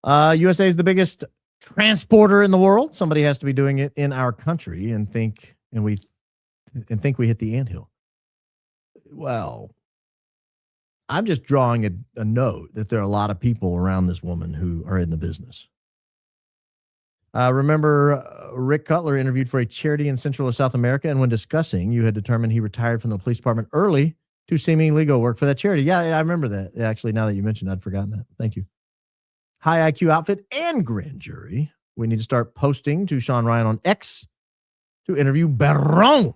USA is the biggest transporter in the world. Somebody has to be doing it in our country and think we hit the anthill. Well, I'm just drawing a note that there are a lot of people around this woman who are in the business. Remember, Rick Cutler interviewed for a charity in Central or South America, and when discussing, you had determined he retired from the police department early to seemingly go work for that charity. Yeah, I remember that. Actually, now that you mentioned, I'd forgotten that. Thank you. High IQ outfit and grand jury. We need to start posting to Sean Ryan on X to interview Baron.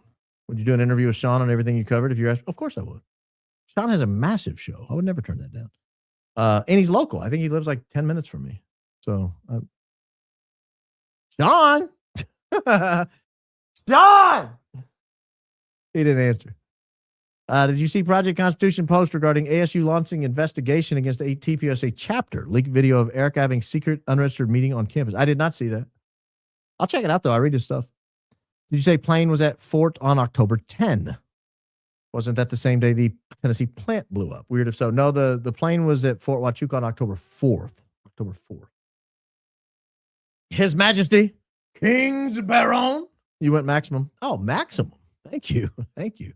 Would you do an interview with Sean on everything you covered if you asked? Of course I would. Sean has a massive show. I would never turn that down. And he's local. I think he lives like 10 minutes from me. So, Sean! Sean! He didn't answer. Did you see Project Constitution post regarding ASU launching investigation against a TPUSA chapter? Leaked video of Erika having secret unregistered meeting on campus. I did not see that. I'll check it out, though. I read his stuff. Did you say plane was at Fort on October 10? Wasn't that the same day the Tennessee plant blew up? Weird if so. No, the plane was at Fort Huachuca on October 4th. October 4th. His Majesty, King's Baron. You went maximum. Oh, maximum. Thank you. Thank you.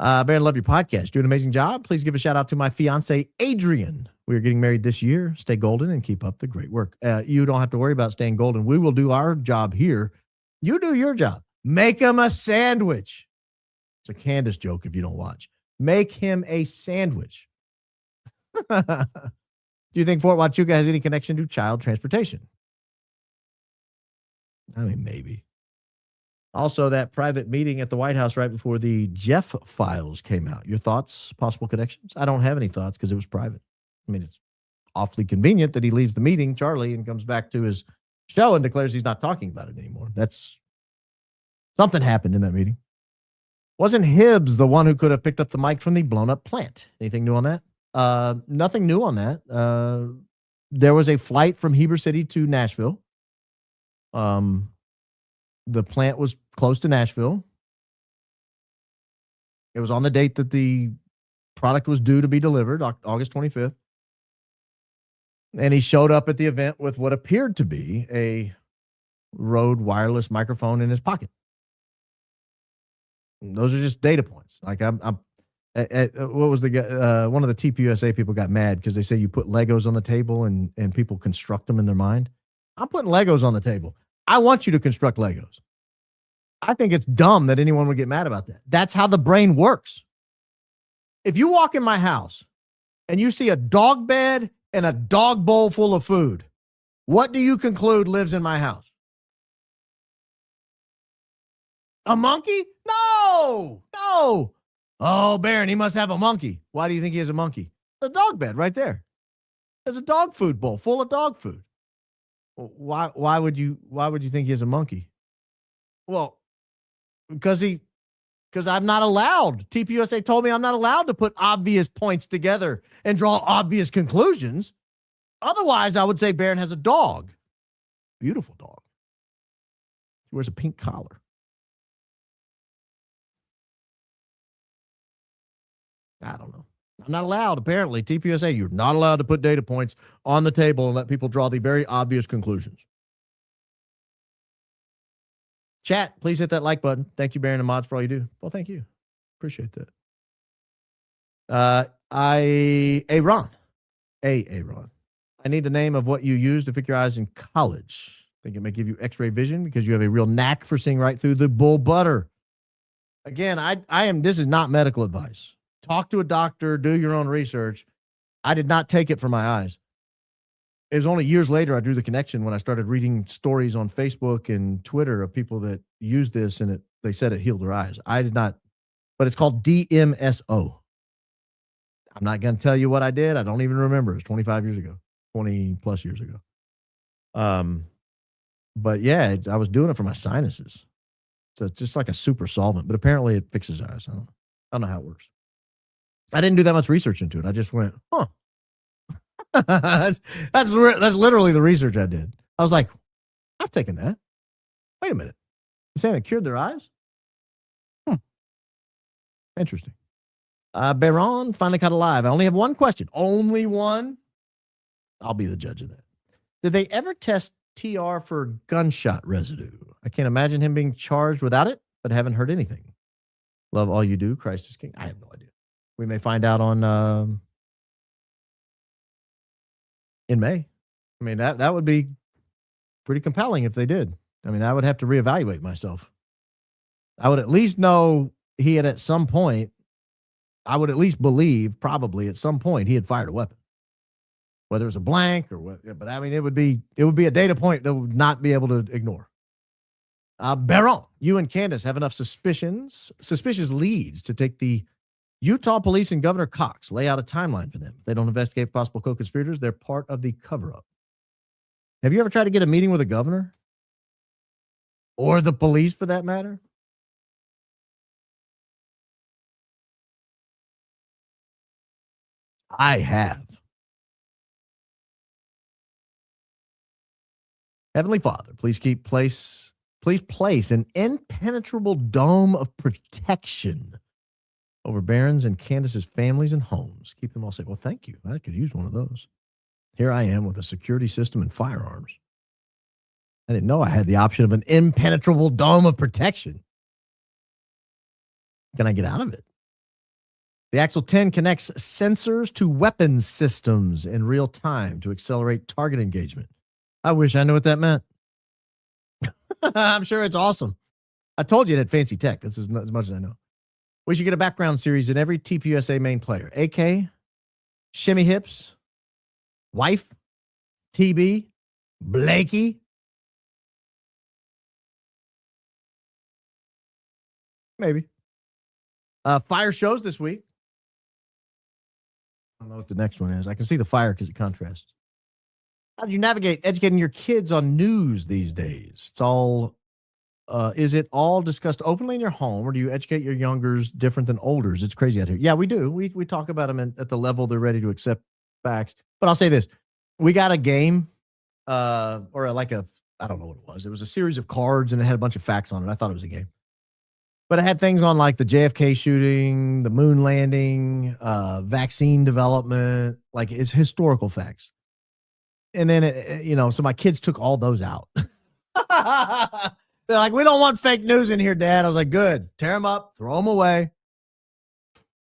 Baron, love your podcast. Do an amazing job. Please give a shout out to my fiance, Adrian. We are getting married this year. Stay golden and keep up the great work. You don't have to worry about staying golden. We will do our job here. You do your job. Make him a sandwich. It's a Candace joke if you don't watch. Make him a sandwich. Do you think Fort Huachuca has any connection to child transportation? I mean, maybe. Also, that private meeting at the White House right before the Jeff files came out. Your thoughts, possible connections? I don't have any thoughts because it was private. I mean, it's awfully convenient that he leaves the meeting, Charlie, and comes back to his show and declares he's not talking about it anymore. That's something happened in that meeting. Wasn't Hibbs the one who could have picked up the mic from the blown up plant? Anything new on that? Nothing new on that. There was a flight from Heber City to Nashville. The plant was close to Nashville. It was on the date that the product was due to be delivered, August 25th. And he showed up at the event with what appeared to be a Rode wireless microphone in his pocket. And those are just data points. Like what was the guy? One of the TPUSA people got mad because they say you put Legos on the table and people construct them in their mind. I'm putting Legos on the table. I want you to construct Legos. I think it's dumb that anyone would get mad about that. That's how the brain works. If you walk in my house and you see a dog bed and a dog bowl full of food, what do you conclude lives in my house? A monkey? No. Oh, Baron, he must have a monkey. Why do you think he has a monkey? The dog bed right there. There's a dog food bowl full of dog food. Why would you think he has a monkey? Well, because I'm not allowed. TPUSA told me I'm not allowed to put obvious points together and draw obvious conclusions. Otherwise, I would say Baron has a dog. Beautiful dog. He wears a pink collar. I don't know. I'm not allowed, apparently. TPUSA, you're not allowed to put data points on the table and let people draw the very obvious conclusions. Chat, please hit that like button. Thank you, Baron and mods, for all you do. Well, thank you. Appreciate that. Aaron. I need the name of what you use to fix your eyes in college. I think it may give you x-ray vision because you have a real knack for seeing right through the bull butter. Again, this is not medical advice. Talk to a doctor, do your own research. I did not take it for my eyes. It was only years later I drew the connection when I started reading stories on Facebook and Twitter of people that used this and they said it healed their eyes. I did not, but it's called DMSO. I'm not going to tell you what I did. I don't even remember. It was 25 years ago, 20 plus years ago. But yeah, I was doing it for my sinuses. So it's just like a super solvent, but apparently it fixes eyes. I don't know how it works. I didn't do that much research into it. I just went, huh. that's literally the research I did. I was like, I've taken that. Wait a minute. You're saying it cured their eyes? Interesting. Baron finally caught alive. I only have one question. Only one? I'll be the judge of that. Did they ever test TR for gunshot residue? I can't imagine him being charged without it, but haven't heard anything. Love all you do. Christ is King. I have no idea. We may find out in May. I mean, that would be pretty compelling if they did. I mean, I would have to reevaluate myself. I would at least know he had at some point, I would at least believe probably at some point he had fired a weapon. Whether it was a blank or what, but I mean, it would be a data point that would not be able to ignore. Baron, you and Candace have enough suspicious leads to take the Utah police and Governor Cox lay out a timeline for them. If they don't investigate possible co-conspirators, they're part of the cover-up. Have you ever tried to get a meeting with a governor? Or the police, for that matter? I have. Heavenly Father, please place an impenetrable dome of protection over Baron's and Candace's families and homes. Keep them all safe. Well, thank you. I could use one of those. Here I am with a security system and firearms. I didn't know I had the option of an impenetrable dome of protection. Can I get out of it? The Axle 10 connects sensors to weapons systems in real time to accelerate target engagement. I wish I knew what that meant. I'm sure it's awesome. I told you it had fancy tech. That's as much as I know. We should get a background series in every TPUSA main player. AK, Shimmy Hips, Wife, TB, Blakey. Maybe. Fire shows this week. I don't know what the next one is. I can see the fire because it contrasts. How do you navigate educating your kids on news these days? It's all, is it all discussed openly in your home, or do you educate your youngers different than olders? It's crazy out here. Yeah, we do. We talk about them at the level they're ready to accept facts. But I'll say this. We got a game, or I don't know what it was. It was a series of cards and it had a bunch of facts on it. I thought it was a game. But it had things on like the JFK shooting, the moon landing, vaccine development, like it's historical facts. And then, so my kids took all those out. They're like, we don't want fake news in here, Dad. I was like, good. Tear them up, throw them away.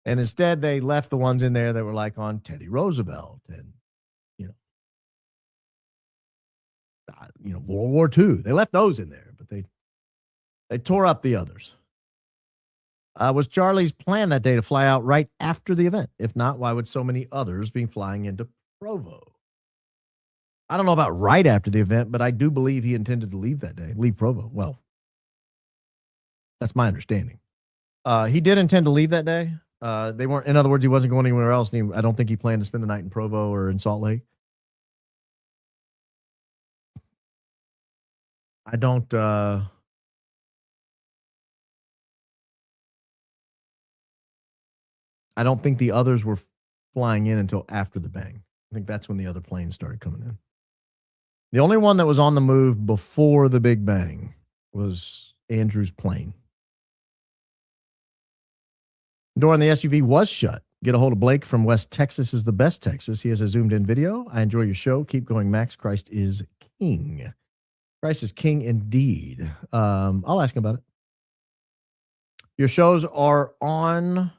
And instead, they left the ones in there that were like on Teddy Roosevelt and, World War II. They left those in there, but they tore up the others. Was Charlie's plan that day to fly out right after the event? If not, why would so many others be flying into Provo? I don't know about right after the event, but I do believe he intended to leave that day, leave Provo. Well, that's my understanding. He did intend to leave that day. They weren't, in other words, he wasn't going anywhere else. And I don't think he planned to spend the night in Provo or in Salt Lake. I don't think the others were flying in until after the bang. I think that's when the other planes started coming in. The only one that was on the move before the big bang was Andrew's plane. Door on the SUV was shut. Get a hold of Blake from West Texas is the best Texas. He has a zoomed-in video. I enjoy your show. Keep going, Max. Christ is king. Christ is king indeed. I'll ask him about it. Your shows are on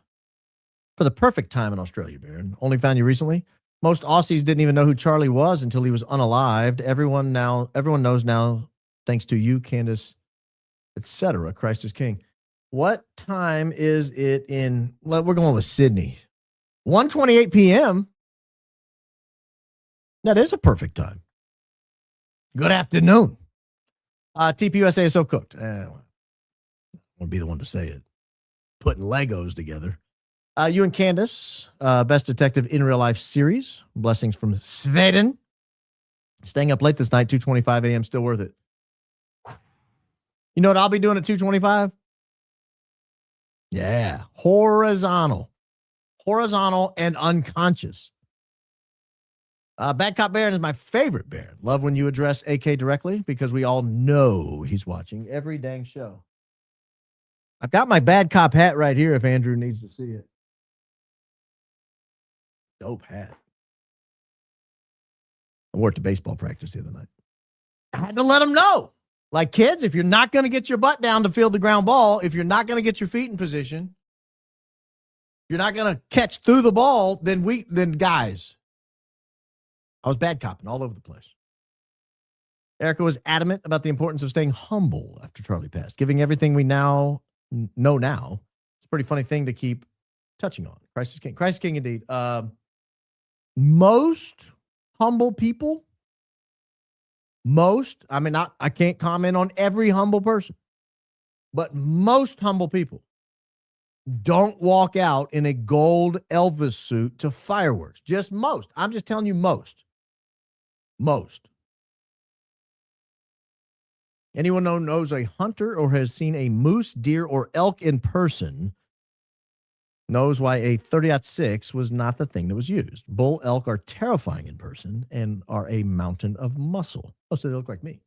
for the perfect time in Australia, Baron. Only found you recently. Most Aussies didn't even know who Charlie was until he was unalived. Everyone knows now, thanks to you, Candace, etc. Christ is king. What time is it in? Well, we're going with Sydney. 1:28 p.m. That is a perfect time. Good afternoon. TPUSA is so cooked. I want to be the one to say it. Putting Legos together. You and Candace, Best Detective in Real Life series. Blessings from Sweden. Staying up late this night, 2:25 a.m. Still worth it. You know what I'll be doing at 2:25? Yeah. Horizontal and unconscious. Bad Cop Baron is my favorite Baron. Love when you address AK directly because we all know he's watching every dang show. I've got my Bad Cop hat right here if Andrew needs to see it. Dope hat. I wore it to baseball practice the other night. I had to let him know. Like, kids, if you're not going to get your butt down to field the ground ball, if you're not going to get your feet in position, you're not going to catch through the ball, then guys, I was bad copping all over the place. Erika was adamant about the importance of staying humble after Charlie passed, giving everything we now know now. It's a pretty funny thing to keep touching on. Christ is king. Christ is king indeed. Most humble people, I can't comment on every humble person, but most humble people don't walk out in a gold Elvis suit to fireworks. Just most. I'm just telling you most. Most. Anyone who knows a hunter or has seen a moose, deer, or elk in person knows why a 30-06 was not the thing that was used. Bull elk are terrifying in person and are a mountain of muscle. Oh, so they look like me.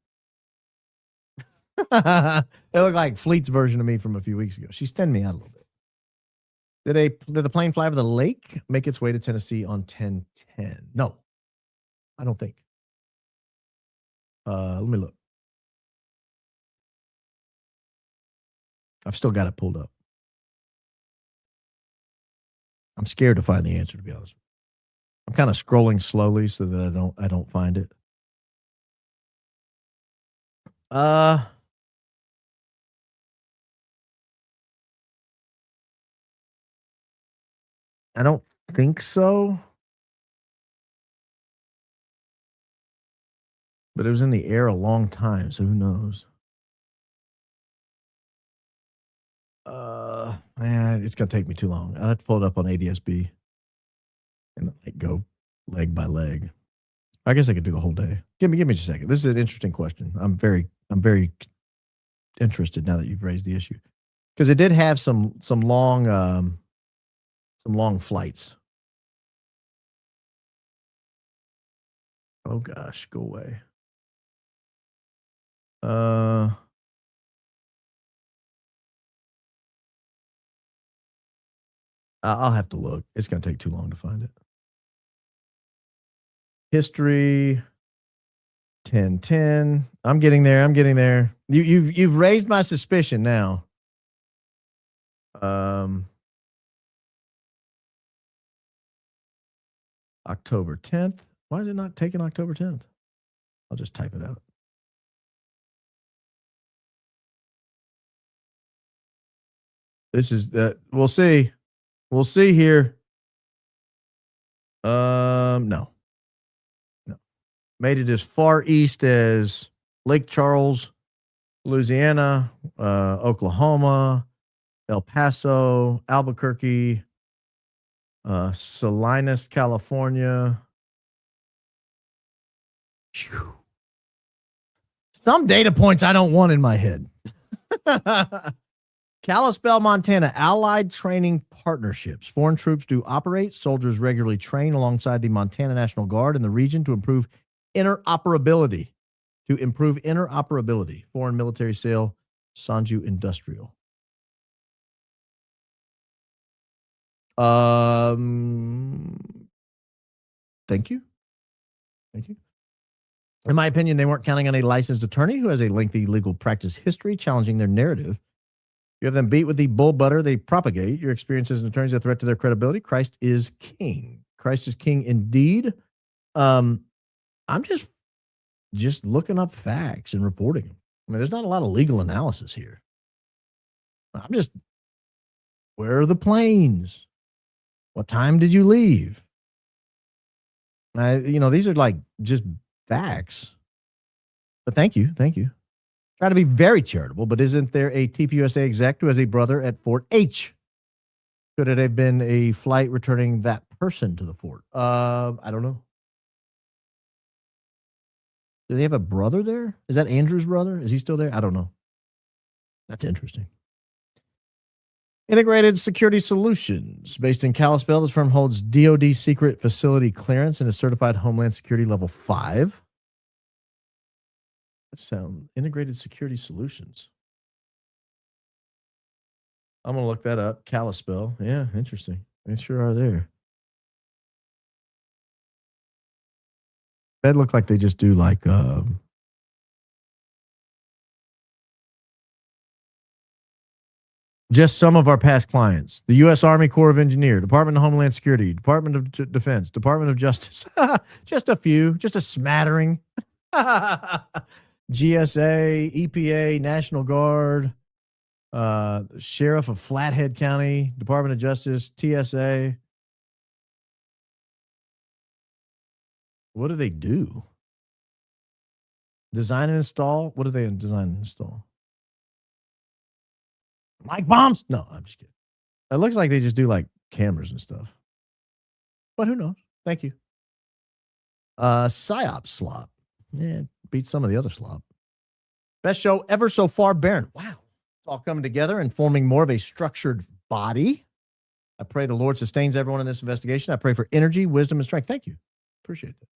They look like Fleet's version of me from a few weeks ago. She's thinned me out a little bit. Did the plane fly over the lake, make its way to Tennessee on 10/10? No, I don't think. Let me look. I've still got it pulled up. I'm scared to find the answer, to be honest. I'm kind of scrolling slowly so that I don't find it. I don't think so. But it was in the air a long time, so who knows? Man, it's gonna take me too long. I'll have to pull it up on ADSB and like go leg by leg. I guess I could do the whole day. Give me just a second. This is an interesting question. I'm very interested now that you've raised the issue. Because it did have some long flights. Oh gosh, go away. I'll have to look. It's going to take too long to find it. History 1010. I'm getting there. You've raised my suspicion now. October 10th. Why is it not taking October 10th? I'll just type it out. This is we'll see. We'll see here. No. Made it as far east as Lake Charles, Louisiana, Oklahoma, El Paso, Albuquerque, Salinas, California. Whew. Some data points I don't want in my head. Kalispell, Montana, Allied Training Partnerships. Foreign troops do operate. Soldiers regularly train alongside the Montana National Guard in the region to improve interoperability. Foreign military sale, Sanju Industrial. Thank you. In my opinion, they weren't counting on a licensed attorney who has a lengthy legal practice history challenging their narrative. You have them beat with the bull butter they propagate. Your experience as an attorney is a threat to their credibility. Christ is king. Christ is king indeed. I'm just looking up facts and reporting them. I mean, there's not a lot of legal analysis here. Where are the planes? What time did you leave? These are like just facts. But thank you. Try to be very charitable, but isn't there a TPUSA exec who has a brother at Fort H? Could it have been a flight returning that person to the fort? I don't know. Do they have a brother there? Is that Andrew's brother? Is he still there? I don't know. That's interesting. Integrated Security Solutions. Based in Kalispell, this firm holds DoD secret facility clearance and is certified Homeland Security Level 5. That sounds Integrated Security Solutions. I'm going to look that up. Kalispell. Yeah, interesting. They sure are there. That look like they just do like just some of our past clients. The U.S. Army Corps of Engineers, Department of Homeland Security, Department of Defense, Department of Justice. Just a few, just a smattering. GSA, EPA, National Guard, Sheriff of Flathead County, Department of Justice, TSA. What do they do? Design and install? What do they design and install? Mic bombs? No, I'm just kidding. It looks like they just do like cameras and stuff. But who knows? Thank you. PSYOP slop. Yeah, beats some of the other slop. Best show ever so far, Baron. Wow. It's all coming together and forming more of a structured body. I pray the Lord sustains everyone in this investigation. I pray for energy, wisdom, and strength. Thank you. Appreciate that.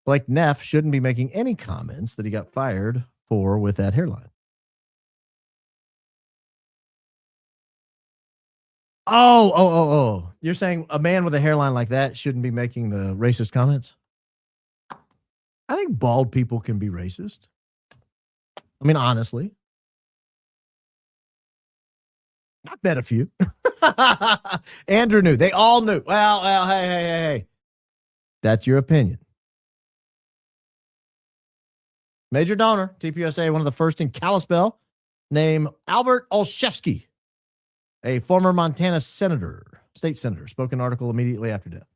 Blake Neff shouldn't be making any comments that he got fired for with that hairline. Oh. You're saying a man with a hairline like that shouldn't be making the racist comments? I think bald people can be racist. I mean, honestly. I bet a few. Andrew knew. They all knew. Well, hey. That's your opinion. Major donor, TPUSA, one of the first in Kalispell, named Albert Olszewski, a former Montana senator, state senator, spoke an article immediately after death.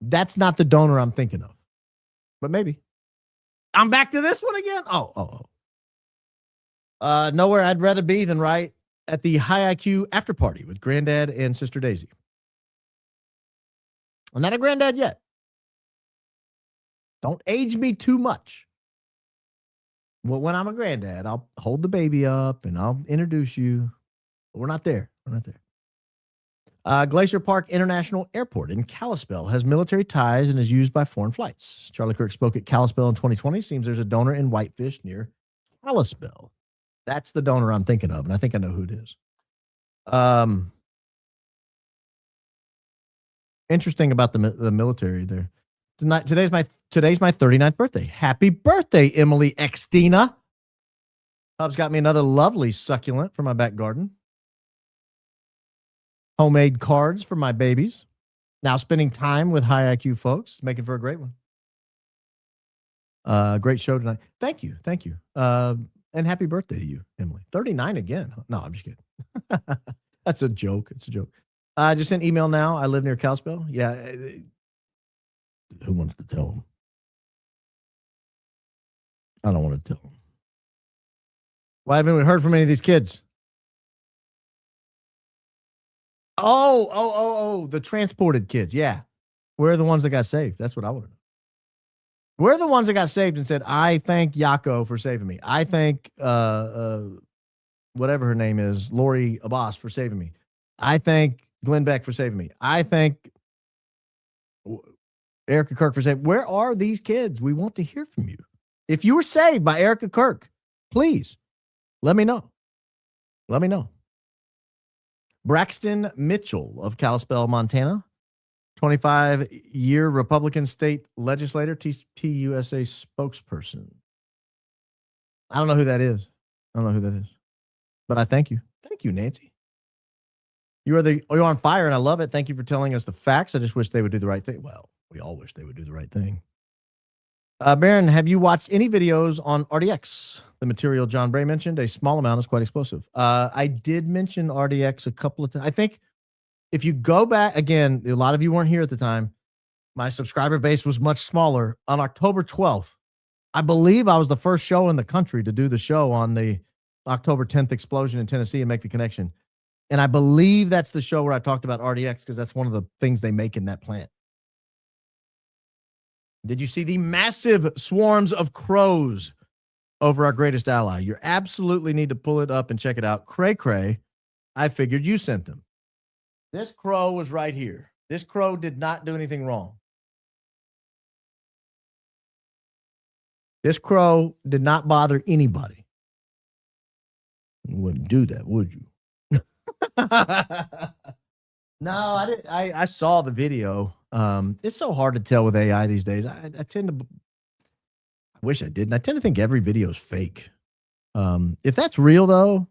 That's not the donor I'm thinking of. But maybe. I'm back to this one again. Nowhere I'd rather be than right at the high IQ after party with Granddad and Sister Daisy. I'm not a granddad yet. Don't age me too much. Well, when I'm a granddad, I'll hold the baby up and I'll introduce you. But we're not there. We're not there. Glacier Park International Airport in Kalispell has military ties and is used by foreign flights. Charlie Kirk spoke at Kalispell in 2020. Seems there's a donor in Whitefish near Kalispell. That's the donor I'm thinking of, and I think I know who it is. Interesting about the military there. Today's my 39th birthday. Happy birthday, Emily Extina. Hub's got me another lovely succulent for my back garden. Homemade cards for my babies. Now spending time with high IQ folks, making for a great one. Great show tonight. Thank you. And happy birthday to you, Emily. 39 again. No, I'm just kidding. That's a joke. It's a joke. I just sent email now. I live near Kalispell. Yeah. Who wants to tell them? I don't want to tell them. Why haven't we heard from any of these kids? Oh, the transported kids. Yeah. Where are the ones that got saved? That's what I want to know. Where are the ones that got saved and said, I thank Yako for saving me. I thank whatever her name is, Lori Abbas for saving me. I thank Glenn Beck for saving me. I thank Erika Kirk for saving me. Where are these kids? We want to hear from you. If you were saved by Erika Kirk, please let me know. Let me know. Braxton Mitchell of Kalispell, Montana, 25-year Republican state legislator, TPUSA spokesperson. I don't know who that is. But I thank you. Thank you, Nancy. You're on fire, and I love it. Thank you for telling us the facts. I just wish they would do the right thing. Well, we all wish they would do the right thing. Baron, have you watched any videos on RDX? The material John Bray mentioned, a small amount is quite explosive. I did mention RDX a couple of times. I think if you go back, again, a lot of you weren't here at the time. My subscriber base was much smaller. On October 12th, I believe I was the first show in the country to do the show on the October 10th explosion in Tennessee and make the connection. And I believe that's the show where I talked about RDX because that's one of the things they make in that plant. Did you see the massive swarms of crows over our greatest ally? You absolutely need to pull it up and check it out. Cray, I figured you sent them. This crow was right here. This crow did not do anything wrong. This crow did not bother anybody. You wouldn't do that, would you? No, I didn't. I saw the video. It's so hard to tell with AI these days. I tend to. I wish I didn't. I tend to think every video is fake. If that's real, though,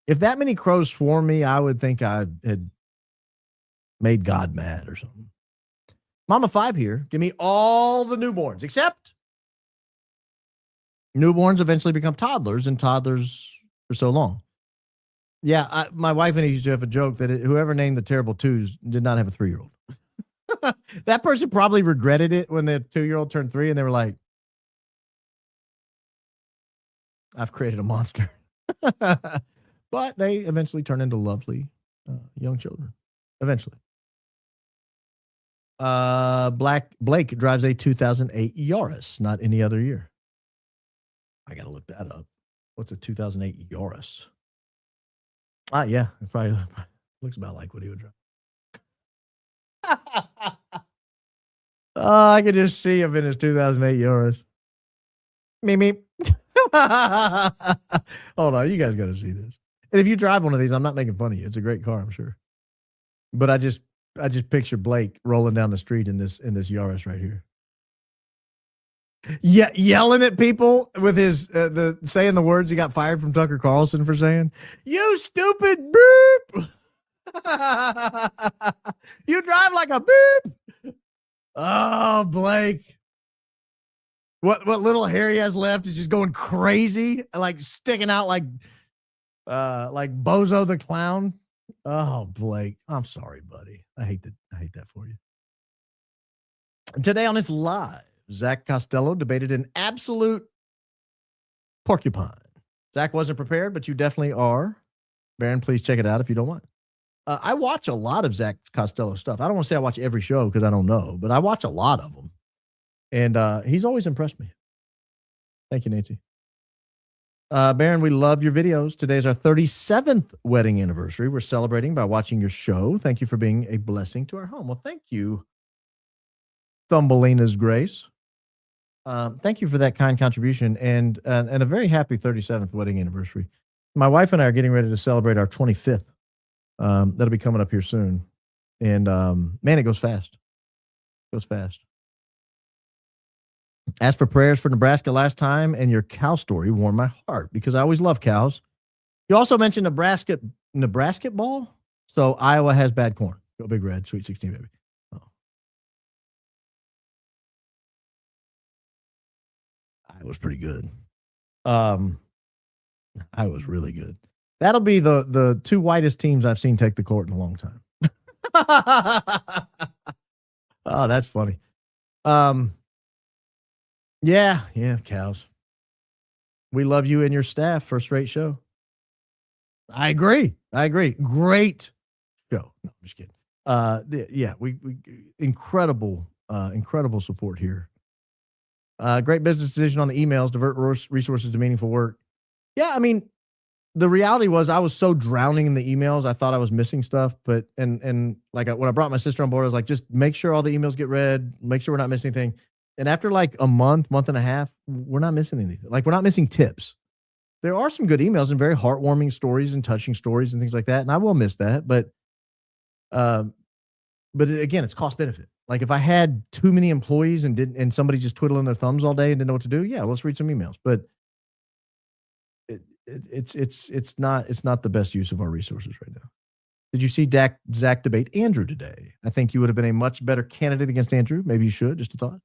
if that many crows swarm me, I would think I had made God mad or something. Mama 5 here. Give me all the newborns, except newborns eventually become toddlers, and toddlers for so long. Yeah, my wife and I used to have a joke that whoever named the Terrible Twos did not have a 3-year-old. That person probably regretted it when the 2-year-old turned 3 and they were like, I've created a monster. But they eventually turn into lovely young children. Eventually. Blake drives a 2008 Yaris, not any other year. I got to look that up. What's a 2008 Yaris? Yeah, it probably looks about like what he would drive. Oh, I could just see him in his 2008 Yaris. Meep. Hold on, you guys got to see this. And if you drive one of these, I'm not making fun of you. It's a great car, I'm sure. But I just picture Blake rolling down the street in this Yaris right here. Yeah, yelling at people with his saying the words he got fired from Tucker Carlson for saying. You stupid beep. You drive like a beep. Oh, Blake. What little hair he has left is just going crazy, like sticking out like Bozo the Clown. Oh, Blake. I'm sorry, buddy. I hate that for you. Today on his live, Zach Costello debated an absolute porcupine. Zach wasn't prepared, but you definitely are. Baron, please check it out if you don't mind. I watch a lot of Zach Costello stuff. I don't want to say I watch every show because I don't know, but I watch a lot of them. And he's always impressed me. Thank you, Nancy. Baron, we love your videos. Today's our 37th wedding anniversary. We're celebrating by watching your show. Thank you for being a blessing to our home. Well, thank you, Thumbelina's Grace. Thank you for that kind contribution and a very happy 37th wedding anniversary. My wife and I are getting ready to celebrate our 25th. That'll be coming up here soon. And man, it goes fast. It goes fast. Asked for prayers for Nebraska last time, and your cow story warmed my heart because I always love cows. You also mentioned Nebraska ball. So Iowa has bad corn. Go Big Red, Sweet 16, baby. Oh. Iowa's pretty good. Iowa's really good. That'll be the two whitest teams I've seen take the court in a long time. Oh, that's funny. Yeah, cows. We love you and your staff. First rate show. I agree. Great show. No, I'm just kidding. We incredible support here. Great business decision on the emails, divert resources to meaningful work. Yeah, I mean, the reality was I was so drowning in the emails, I thought I was missing stuff. But and like when I brought my sister on board, I was like, just make sure all the emails get read, make sure we're not missing anything. And after like a month and a half, we're not missing anything. Like we're not missing tips. There are some good emails and very heartwarming stories and touching stories and things like that. And I will miss that. But again, it's cost benefit. Like if I had too many employees and somebody just twiddling their thumbs all day and didn't know what to do, yeah, let's read some emails. But it's not the best use of our resources right now. Did you see Zach debate Andrew today? I think you would have been a much better candidate against Andrew. Maybe you should. Just a thought.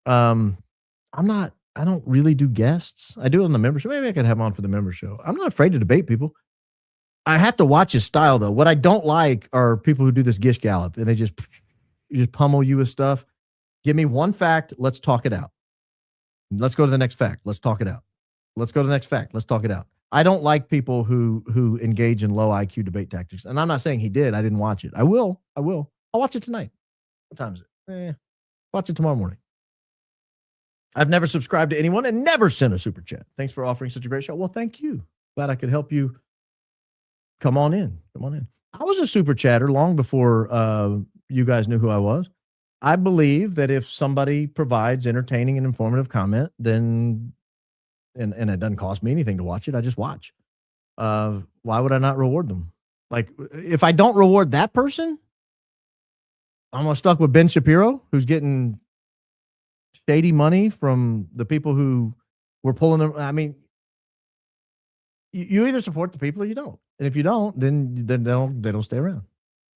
I don't really do guests. I do it on the member show. Maybe I could have him on for the member show. I'm not afraid to debate people. I have to watch his style though. What I don't like are people who do this gish gallop and they just pummel you with stuff. Give me one fact. Let's talk it out. Let's go to the next fact. Let's talk it out. Let's go to the next fact. Let's talk it out. I don't like people who engage in low IQ debate tactics. And I'm not saying he did. I didn't watch it. I will. I'll watch it tonight. What time is it? Watch it tomorrow morning. I've never subscribed to anyone and never sent a super chat. Thanks for offering such a great show. Well, thank you. Glad I could help you. Come on in. I was a super chatter long before you guys knew who I was. I believe that if somebody provides entertaining and informative comment, then and it doesn't cost me anything to watch it, I just watch. Why would I not reward them? Like if I don't reward that person, I'm stuck with Ben Shapiro, who's getting shady money from the people who were pulling them. I mean, you either support the people or you don't. And if you don't, then they don't stay around.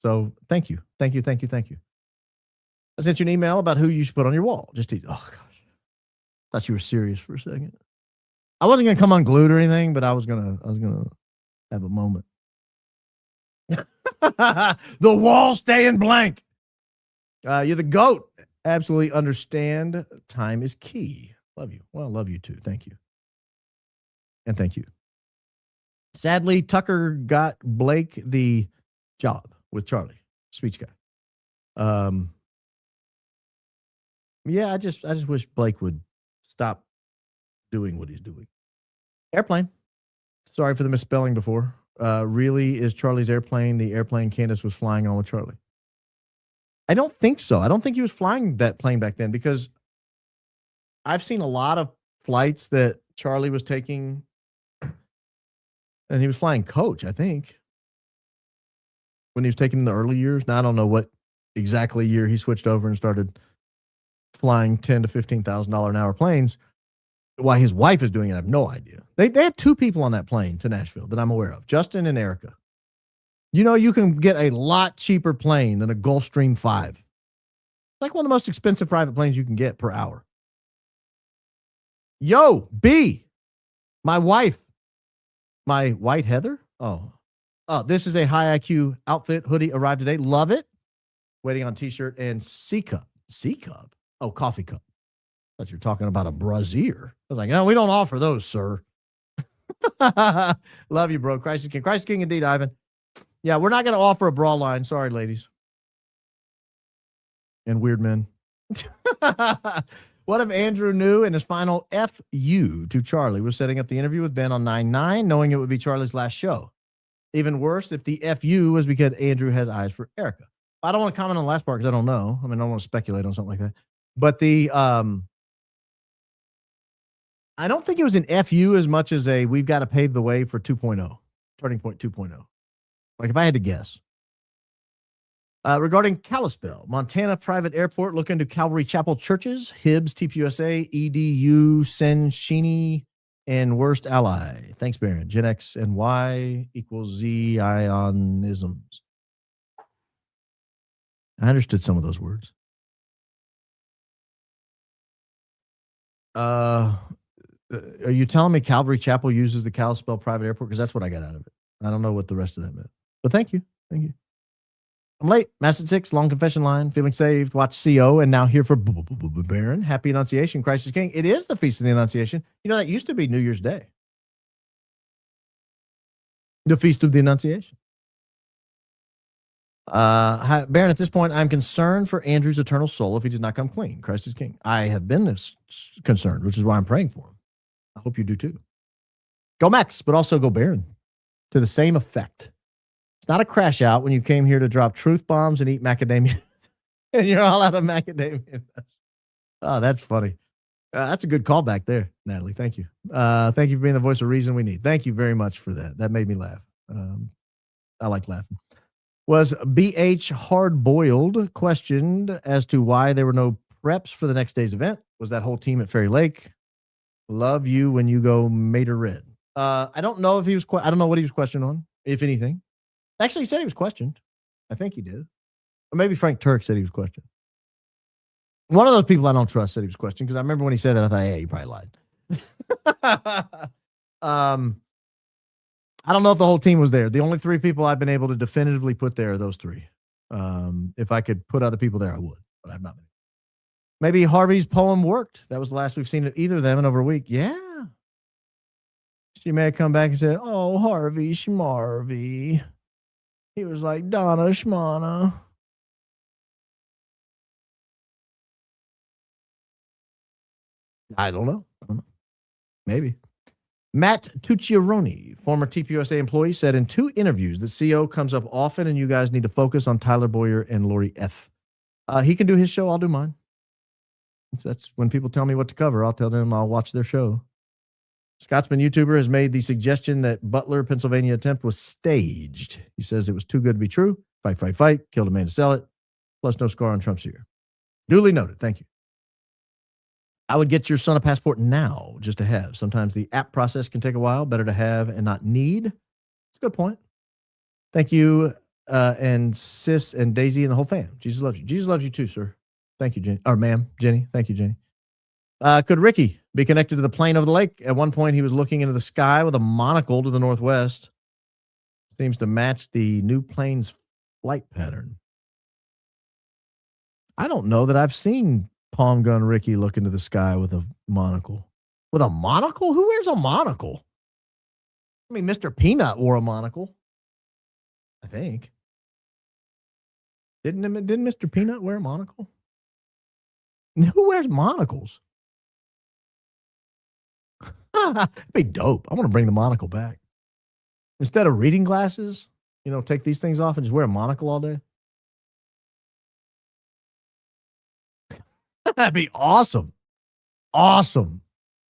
So thank you. I sent you an email about who you should put on your wall. Oh gosh. Thought you were serious for a second. I wasn't going to come unglued or anything, but I was going to have a moment. The wall staying blank. You're the GOAT. Absolutely understand. Time is key. Love you. Well, love you too. Thank you. And thank you. Sadly, Tucker got Blake the job with Charlie, speech guy. Yeah, I just wish Blake would stop doing what he's doing. Airplane. Sorry for the misspelling before. Really is Charlie's airplane the airplane Candace was flying on with Charlie? I don't think so. I don't think he was flying that plane back then because I've seen a lot of flights that Charlie was taking and he was flying coach, I think, when he was taking in the early years. Now, I don't know what exactly year he switched over and started flying $10,000 to $15,000 an hour planes. Why his wife is doing it, I have no idea. They had two people on that plane to Nashville that I'm aware of, Justin and Erika. You know, you can get a lot cheaper plane than a Gulfstream 5. It's like one of the most expensive private planes you can get per hour. Yo, B, my wife, my white Heather. Oh, this is a high IQ outfit hoodie arrived today. Love it. Waiting on t-shirt and C cup. C cup? Oh, coffee cup. I thought you were talking about a brazier. I was like, no, we don't offer those, sir. Love you, bro. Crisis King. Crisis King indeed, Ivan. Yeah, we're not going to offer a bra line. Sorry, ladies. And weird men. What if Andrew knew in his final FU to Charlie was setting up the interview with Ben on 9/9, knowing it would be Charlie's last show? Even worse if the FU was because Andrew had eyes for Erika. I don't want to comment on the last part because I don't know. I mean, I don't want to speculate on something like that. But I don't think it was an FU as much as a we've got to pave the way for 2.0, Turning Point 2.0. Like if I had to guess. Regarding Kalispell, Montana private airport, look into Calvary Chapel churches, Hibbs, TPUSA, EDU, Senshini, and worst ally. Thanks, Baron. Gen X and Y equals Z ionisms. I understood some of those words. Are you telling me Calvary Chapel uses the Kalispell private airport? Because that's what I got out of it. I don't know what the rest of that meant. But thank you. Thank you. I'm late. Mass at 6, long confession line, feeling saved, watch CO, and now here for Baron. Happy Annunciation, Crisis King. It is the Feast of the Annunciation. You know, that used to be New Year's Day. The Feast of the Annunciation. Baron, at this point, I'm concerned for Andrew's eternal soul if he does not come clean. Christ is King. I have been concerned, which is why I'm praying for him. I hope you do too. Go Max, but also go Baron. To the same effect. It's not a crash out when you came here to drop truth bombs and eat macadamia. And you're all out of macadamia. Oh, that's funny. That's a good callback there, Natalie. Thank you. Thank you for being the voice of reason we need. Thank you very much for that. That made me laugh. I like laughing. Was BH hard-boiled questioned as to why there were no preps for the next day's event? Was that whole team at Fairy Lake? Love you when you go Mater Red. I don't know if he was. I don't know what he was questioned on, if anything. Actually, he said he was questioned. I think he did. Or maybe Frank Turk said he was questioned. One of those people I don't trust said he was questioned because I remember when he said that, I thought, hey, he probably lied. I don't know if the whole team was there. The only 3 people I've been able to definitively put there are those 3. If I could put other people there, I would, but I've not been. Maybe Harvey's poem worked. That was the last we've seen of either of them in over a week. Yeah. She may have come back and said, oh, Harvey Schmarvey. He was like, Donna Schmana. I don't know. Maybe. Matt Tucciaroni, former TPUSA employee, said in 2 interviews that CO comes up often and you guys need to focus on Tyler Boyer and Lori F. He can do his show. I'll do mine. That's when people tell me what to cover. I'll tell them I'll watch their show. Scotsman YouTuber has made the suggestion that Butler, Pennsylvania attempt was staged. He says it was too good to be true. Fight. Killed a man to sell it. Plus no scar on Trump's ear. Duly noted. Thank you. I would get your son a passport now just to have. Sometimes the app process can take a while. Better to have and not need. That's a good point. Thank you. And Sis and Daisy and the whole fam. Jesus loves you. Jesus loves you too, sir. Thank you, Jenny. Or ma'am, Jenny. Thank you, Jenny. Could Ricky be connected to the plane over the lake? At one point, he was looking into the sky with a monocle to the northwest. Seems to match the new plane's flight pattern. I don't know that I've seen Palm Gun Ricky look into the sky with a monocle. With a monocle? Who wears a monocle? I mean, Mr. Peanut wore a monocle. I think. Didn't Mr. Peanut wear a monocle? Who wears monocles? It'd be dope. I want to bring the monocle back. Instead of reading glasses, take these things off and just wear a monocle all day. That'd be awesome. Awesome.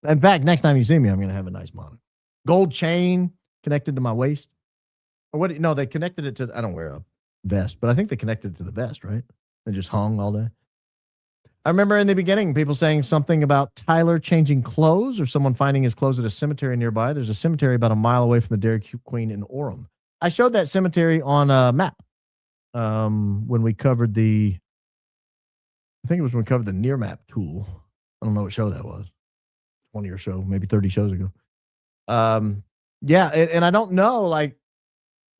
In fact, next time you see me, I'm going to have a nice monocle. Gold chain connected to my waist. Or what? No, they connected it to, I don't wear a vest, but I think they connected it to the vest, right? They just hung all day. I remember in the beginning, people saying something about Tyler changing clothes or someone finding his clothes at a cemetery nearby. There's a cemetery about a mile away from the Dairy Queen in Orem. I showed that cemetery on a map when we covered the Near Map tool. I don't know what show that was. 20 or so, maybe 30 shows ago. Yeah, and I don't know, I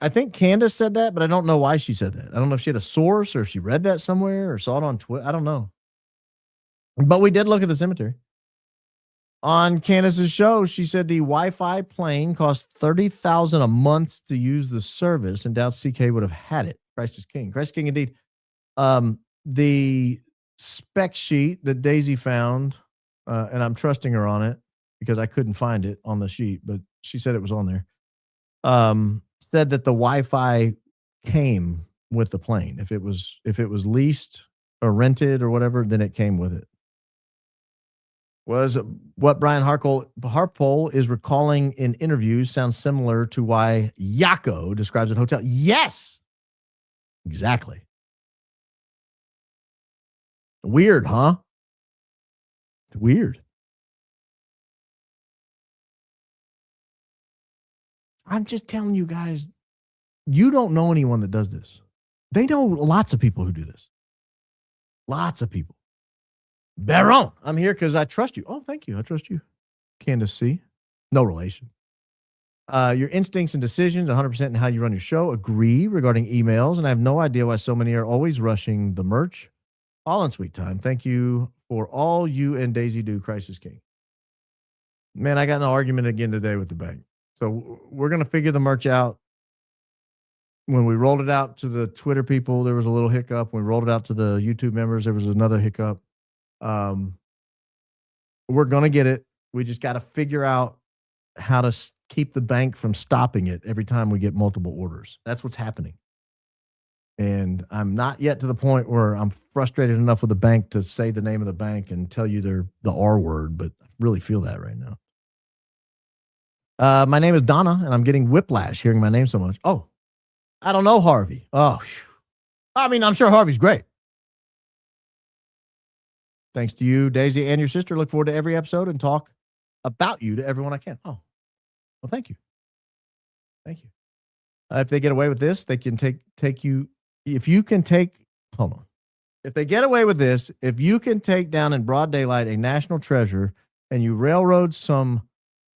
think Candace said that, but I don't know why she said that. I don't know if she had a source or if she read that somewhere or saw it on Twitter. I don't know. But we did look at the cemetery. On Candace's show, she said the Wi-Fi plane cost $30,000 a month to use the service, and doubts CK would have had it. Christ is king. Christ is king indeed. The spec sheet that Daisy found, and I'm trusting her on it because I couldn't find it on the sheet, but she said it was on there. Said that the Wi-Fi came with the plane. If it was leased or rented or whatever, then it came with it. Was what Brian Harpole is recalling in interviews sounds similar to why Yako describes a hotel. Yes, exactly. Weird, huh? Weird. I'm just telling you guys, you don't know anyone that does this. They know lots of people who do this. Lots of people. Baron, I'm here because I trust you. Oh, thank you. I trust you. Candace C. No relation. Your instincts and decisions, 100% in how you run your show. Agree regarding emails, and I have no idea why so many are always rushing the merch. All in sweet time. Thank you for all you and Daisy do. Christ is king. Man, I got in an argument again today with the bank. So we're going to figure the merch out. When we rolled it out to the Twitter people, there was a little hiccup. When we rolled it out to the YouTube members, there was another hiccup. We're going to get it. We just got to figure out how to keep the bank from stopping it every time we get multiple orders. That's what's happening. And I'm not yet to the point where I'm frustrated enough with the bank to say the name of the bank and tell you they're the R word, but I really feel that right now. My name is Donna, and I'm getting whiplash hearing my name so much. Oh, I don't know Harvey. Oh, I mean, I'm sure Harvey's great. Thanks to you, Daisy, and your sister. Look forward to every episode and talk about you to everyone I can. Oh, well, thank you. Thank you. If they get away with this, they can take you. If you can take, hold on. If they get away with this, if you can take down in broad daylight a national treasure and you railroad some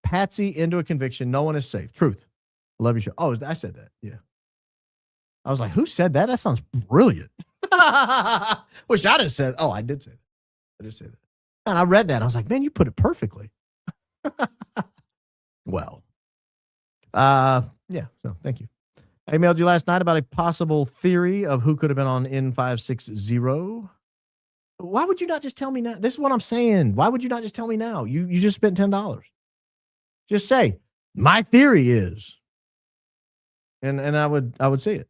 Patsy into a conviction, no one is safe. Truth. I love your show. Oh, I said that. Yeah. I was like, who said that? That sounds brilliant. Wish I'd have said, oh, I did say that. I did say that. And I read that. And I was like, man, you put it perfectly. Well, yeah. So thank you. I emailed you last night about a possible theory of who could have been on N560. Why would you not just tell me now? This is what I'm saying. Why would you not just tell me now? You just spent $10. Just say, my theory is. And I would say it.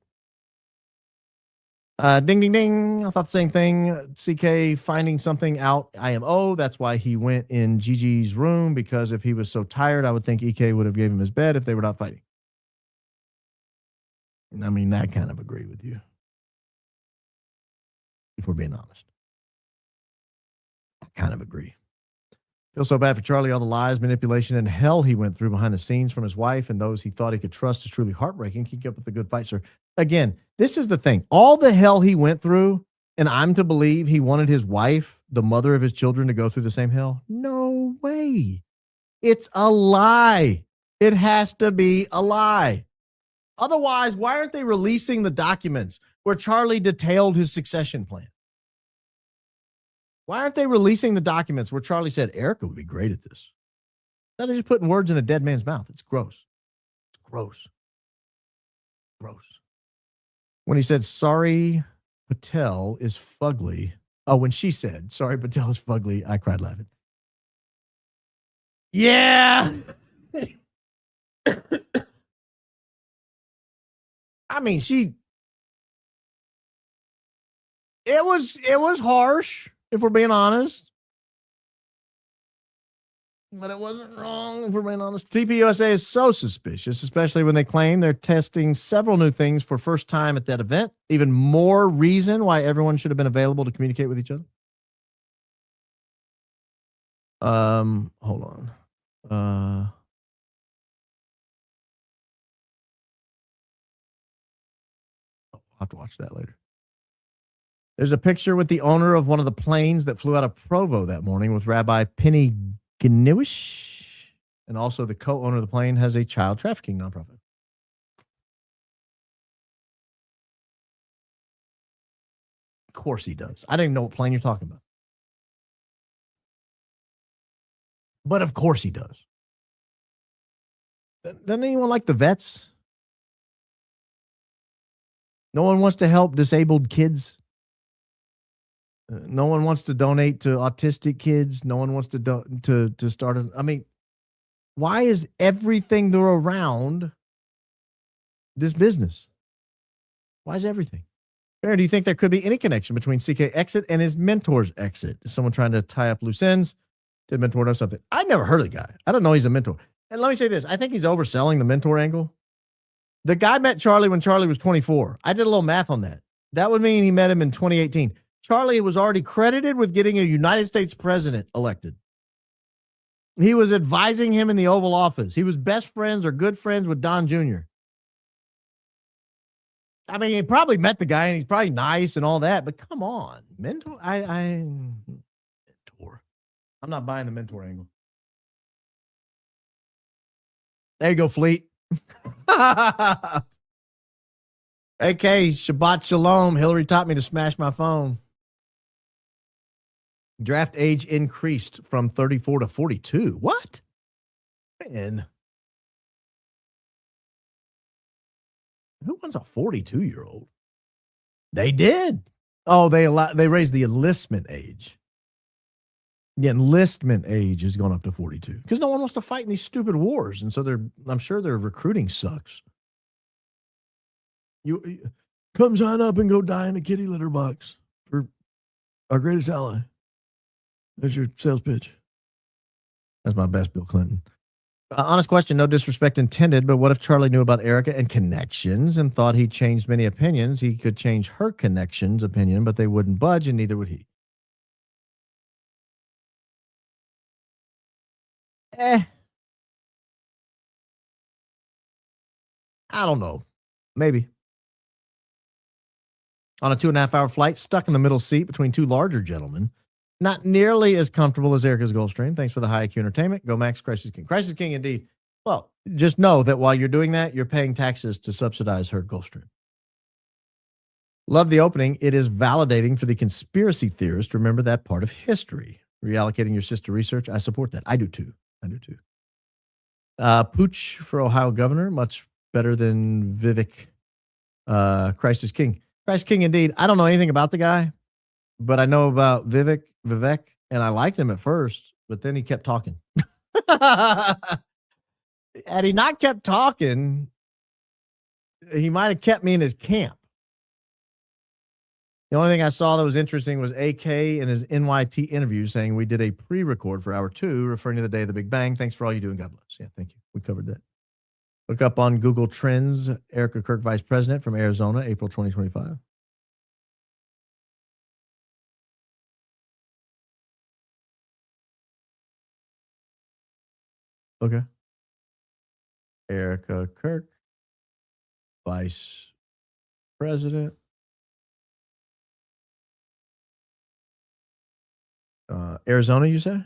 Ding, ding, ding. I thought the same thing. CK finding something out IMO. That's why he went in Gigi's room, because if he was so tired, I would think EK would have gave him his bed if they were not fighting. I mean, I kind of agree with you. If we're being honest. I kind of agree. Feel so bad for Charlie. All the lies, manipulation, and hell he went through behind the scenes from his wife and those he thought he could trust is truly heartbreaking. Keep up with the good fight, sir. Again, this is the thing. All the hell he went through, and I'm to believe he wanted his wife, the mother of his children, to go through the same hell? No way. It's a lie. It has to be a lie. Otherwise, why aren't they releasing the documents where Charlie detailed his succession plan? Why aren't they releasing the documents where Charlie said Erika would be great at this? No, they're just putting words in a dead man's mouth. It's gross. It's gross. Gross. When he said, sorry, Patel is fugly. Oh, when she said, sorry, Patel is fugly, I cried laughing. Yeah. I mean, it was harsh, if we're being honest. But it wasn't wrong, if we're being honest. TPUSA is so suspicious, especially when they claim they're testing several new things for first time at that event. Even more reason why everyone should have been available to communicate with each other. Hold on. I'll have to watch that later. There's a picture with the owner of one of the planes that flew out of Provo that morning with Rabbi Penny Gnewish, and also the co-owner of the plane has a child trafficking nonprofit. Of course he does. I don't even know what plane you're talking about. But of course he does. Doesn't anyone like the vets? No one wants to help disabled kids. No one wants to donate to autistic kids. No one wants to start. I mean, why is everything they're around this business? Why is everything? Aaron, do you think there could be any connection between CK exit and his mentor's exit? Is someone trying to tie up loose ends? Did mentor know something? I never heard of the guy. I don't know he's a mentor. And let me say this. I think he's overselling the mentor angle. The guy met Charlie when Charlie was 24. I did a little math on that. That would mean he met him in 2018. Charlie was already credited with getting a United States president elected. He was advising him in the Oval Office. He was best friends or good friends with Don Jr. I mean, he probably met the guy and he's probably nice and all that, but come on, mentor. Mentor. I'm not buying the mentor angle. There you go, Fleet. AK, Shabbat Shalom. Hillary taught me to smash my phone. Draft age increased from 34 to 42. What? Man. Who wants a 42-year-old? They did. Oh, they raised the enlistment age. The enlistment age has gone up to 42 because no one wants to fight in these stupid wars, and so I'm sure their recruiting sucks. You come sign up and go die in a kitty litter box for our greatest ally. That's your sales pitch. That's my best, Bill Clinton. Honest question, no disrespect intended, but what if Charlie knew about Erika and connections and thought he changed many opinions? He could change her connections' opinion, but they wouldn't budge, and neither would he. I don't know. Maybe. On a 2.5-hour flight, stuck in the middle seat between two larger gentlemen. Not nearly as comfortable as Erika's Gulfstream. Thanks for the high IQ entertainment. Go Max, Crisis King. Crisis King, indeed. Well, just know that while you're doing that, you're paying taxes to subsidize her Gulfstream. Love the opening. It is validating for the conspiracy theorist. Remember that part of history. Reallocating your sister research. I support that. I do too. Pooch for Ohio governor. Much better than Vivek. Crisis King. Crisis King, indeed. I don't know anything about the guy, but I know about Vivek, and I liked him at first, but then he kept talking. Had he not kept talking, he might have kept me in his camp. The only thing I saw that was interesting was AK in his NYT interview saying we did a pre-record for hour 2, referring to the day of the Big Bang. Thanks for all you do and God bless. Yeah, thank you. We covered that. Look up on Google Trends, Erika Kirk, Vice President from Arizona, April 2025. Okay. Erika Kirk, Vice President. Arizona, you say?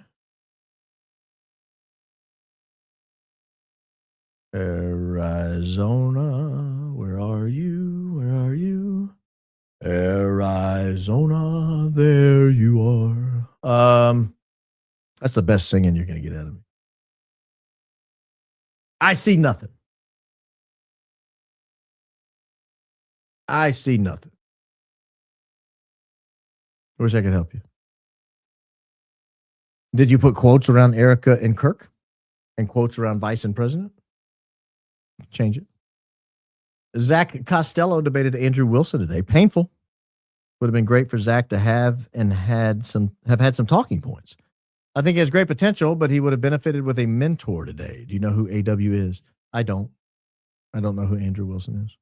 Arizona, where are you? Where are you? Arizona, there you are. That's the best singing you're going to get out of me. I see nothing. I see nothing. Wish I could help you. Did you put quotes around Erika and Kirk and quotes around Vice and President? Change it. Zach Costello debated Andrew Wilson today. Painful. Would have been great for Zach to have had some talking points. I think he has great potential, but he would have benefited with a mentor today. Do you know who AW is? I don't. I don't know who Andrew Wilson is.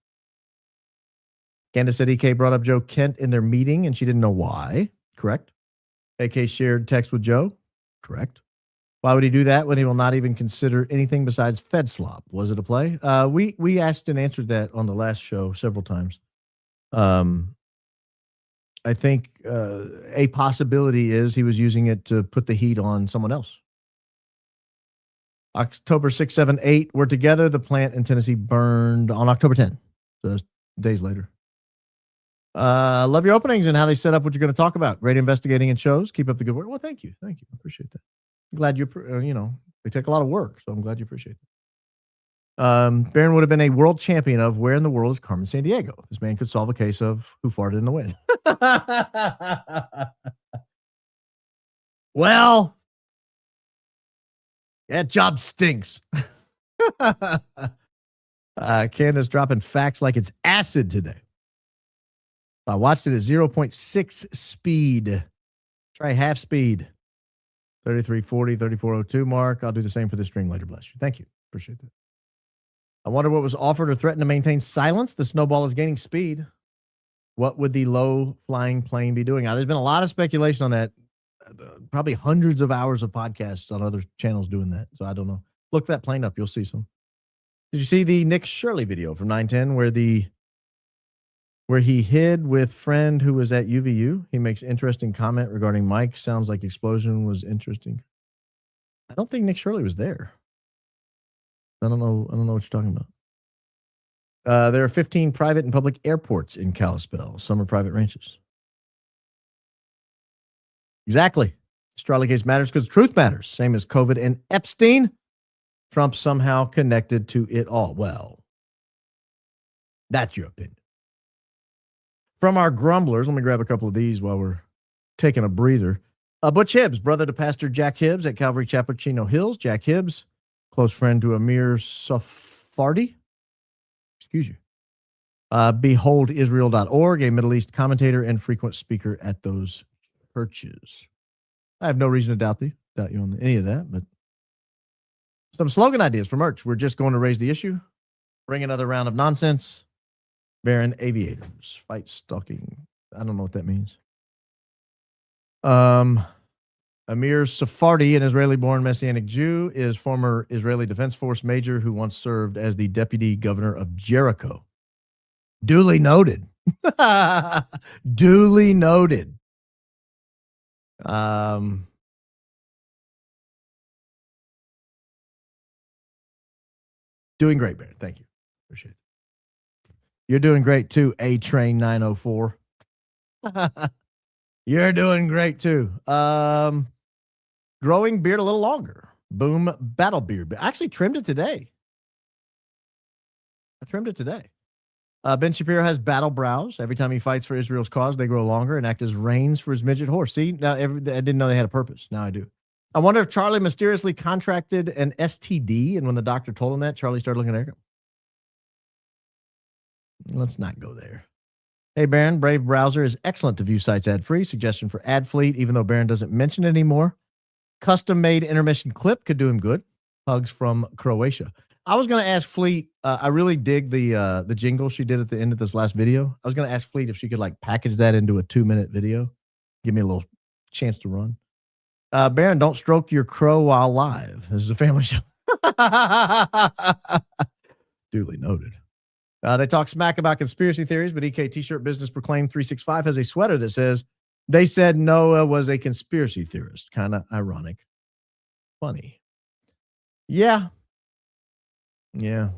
Candace said EK brought up Joe Kent in their meeting and she didn't know why. Correct. AK shared text with Joe. Correct. Why would he do that when he will not even consider anything besides Fed slop? Was it a play? We asked and answered that on the last show several times. I think a possibility is he was using it to put the heat on someone else. October 6, 7, 8 were together. The plant in Tennessee burned on October 10. So that's days later. Love your openings and how they set up what you're going to talk about. Great investigating and shows. Keep up the good work. Well, thank you. Thank you. I appreciate that. Glad you, they take a lot of work, so I'm glad you appreciate it. Barron would have been a world champion of where in the world is Carmen Sandiego? This man could solve a case of who farted in the wind. Well, that job stinks. Candace dropping facts like it's acid today. I watched it at 0.6 speed. Try half speed. 3340, 3402 mark. I'll do the same for the stream later. Bless you. Thank you. Appreciate that. I wonder what was offered or threatened to maintain silence. The snowball is gaining speed. What would the low-flying plane be doing? Now, there's been a lot of speculation on that. Probably hundreds of hours of podcasts on other channels doing that. So I don't know. Look that plane up. You'll see some. Did you see the Nick Shirley video from 910 where he hid with friend who was at UVU? He makes interesting comment regarding Mike. Sounds like explosion was interesting. I don't think Nick Shirley was there. I don't know what you're talking about. There are 15 private and public airports in Kalispell. Some are private ranches. Exactly. This Charlie case matters because truth matters. Same as COVID and Epstein. Trump somehow connected to it all. Well, that's your opinion. From our grumblers, let me grab a couple of these while we're taking a breather. Butch Hibbs, brother to Pastor Jack Hibbs at Calvary Chapel, Chino Hills. Jack Hibbs, close friend to Amir Safardi. Excuse you. BeholdIsrael.org, a Middle East commentator and frequent speaker at those churches. I have no reason to doubt you on any of that, but some slogan ideas for merch. We're just going to raise the issue. Bring another round of nonsense. Baron Aviators. Fight stalking. I don't know what that means. Amir Safardi, an Israeli-born Messianic Jew, is former Israeli Defense Force major who once served as the deputy governor of Jericho. Duly noted. Duly noted. Doing great, Baron. Thank you. Appreciate it. You're doing great too, A-Train 904. You're doing great too. Growing beard a little longer. Boom, battle beard. I actually trimmed it today. Ben Shapiro has battle brows. Every time he fights for Israel's cause, they grow longer and act as reins for his midget horse. See, now I didn't know they had a purpose. Now I do. I wonder if Charlie mysteriously contracted an STD, and when the doctor told him that, Charlie started looking at Erika. Let's not go there. Hey, Baron, Brave Browser is excellent to view sites ad-free. Suggestion for AdFleet, even though Baron doesn't mention it anymore. Custom-made intermission clip could do him good. Hugs from Croatia. I was going to ask Fleet. I really dig the jingle she did at the end of this last video. I was going to ask Fleet if she could like package that into a 2-minute video. Give me a little chance to run. Baron, don't stroke your crow while live. This is a family show. Duly noted. They talk smack about conspiracy theories, but EK T-shirt business proclaimed 365 has a sweater that says, they said Noah was a conspiracy theorist. Kind of ironic. Funny. Yeah. Yeah.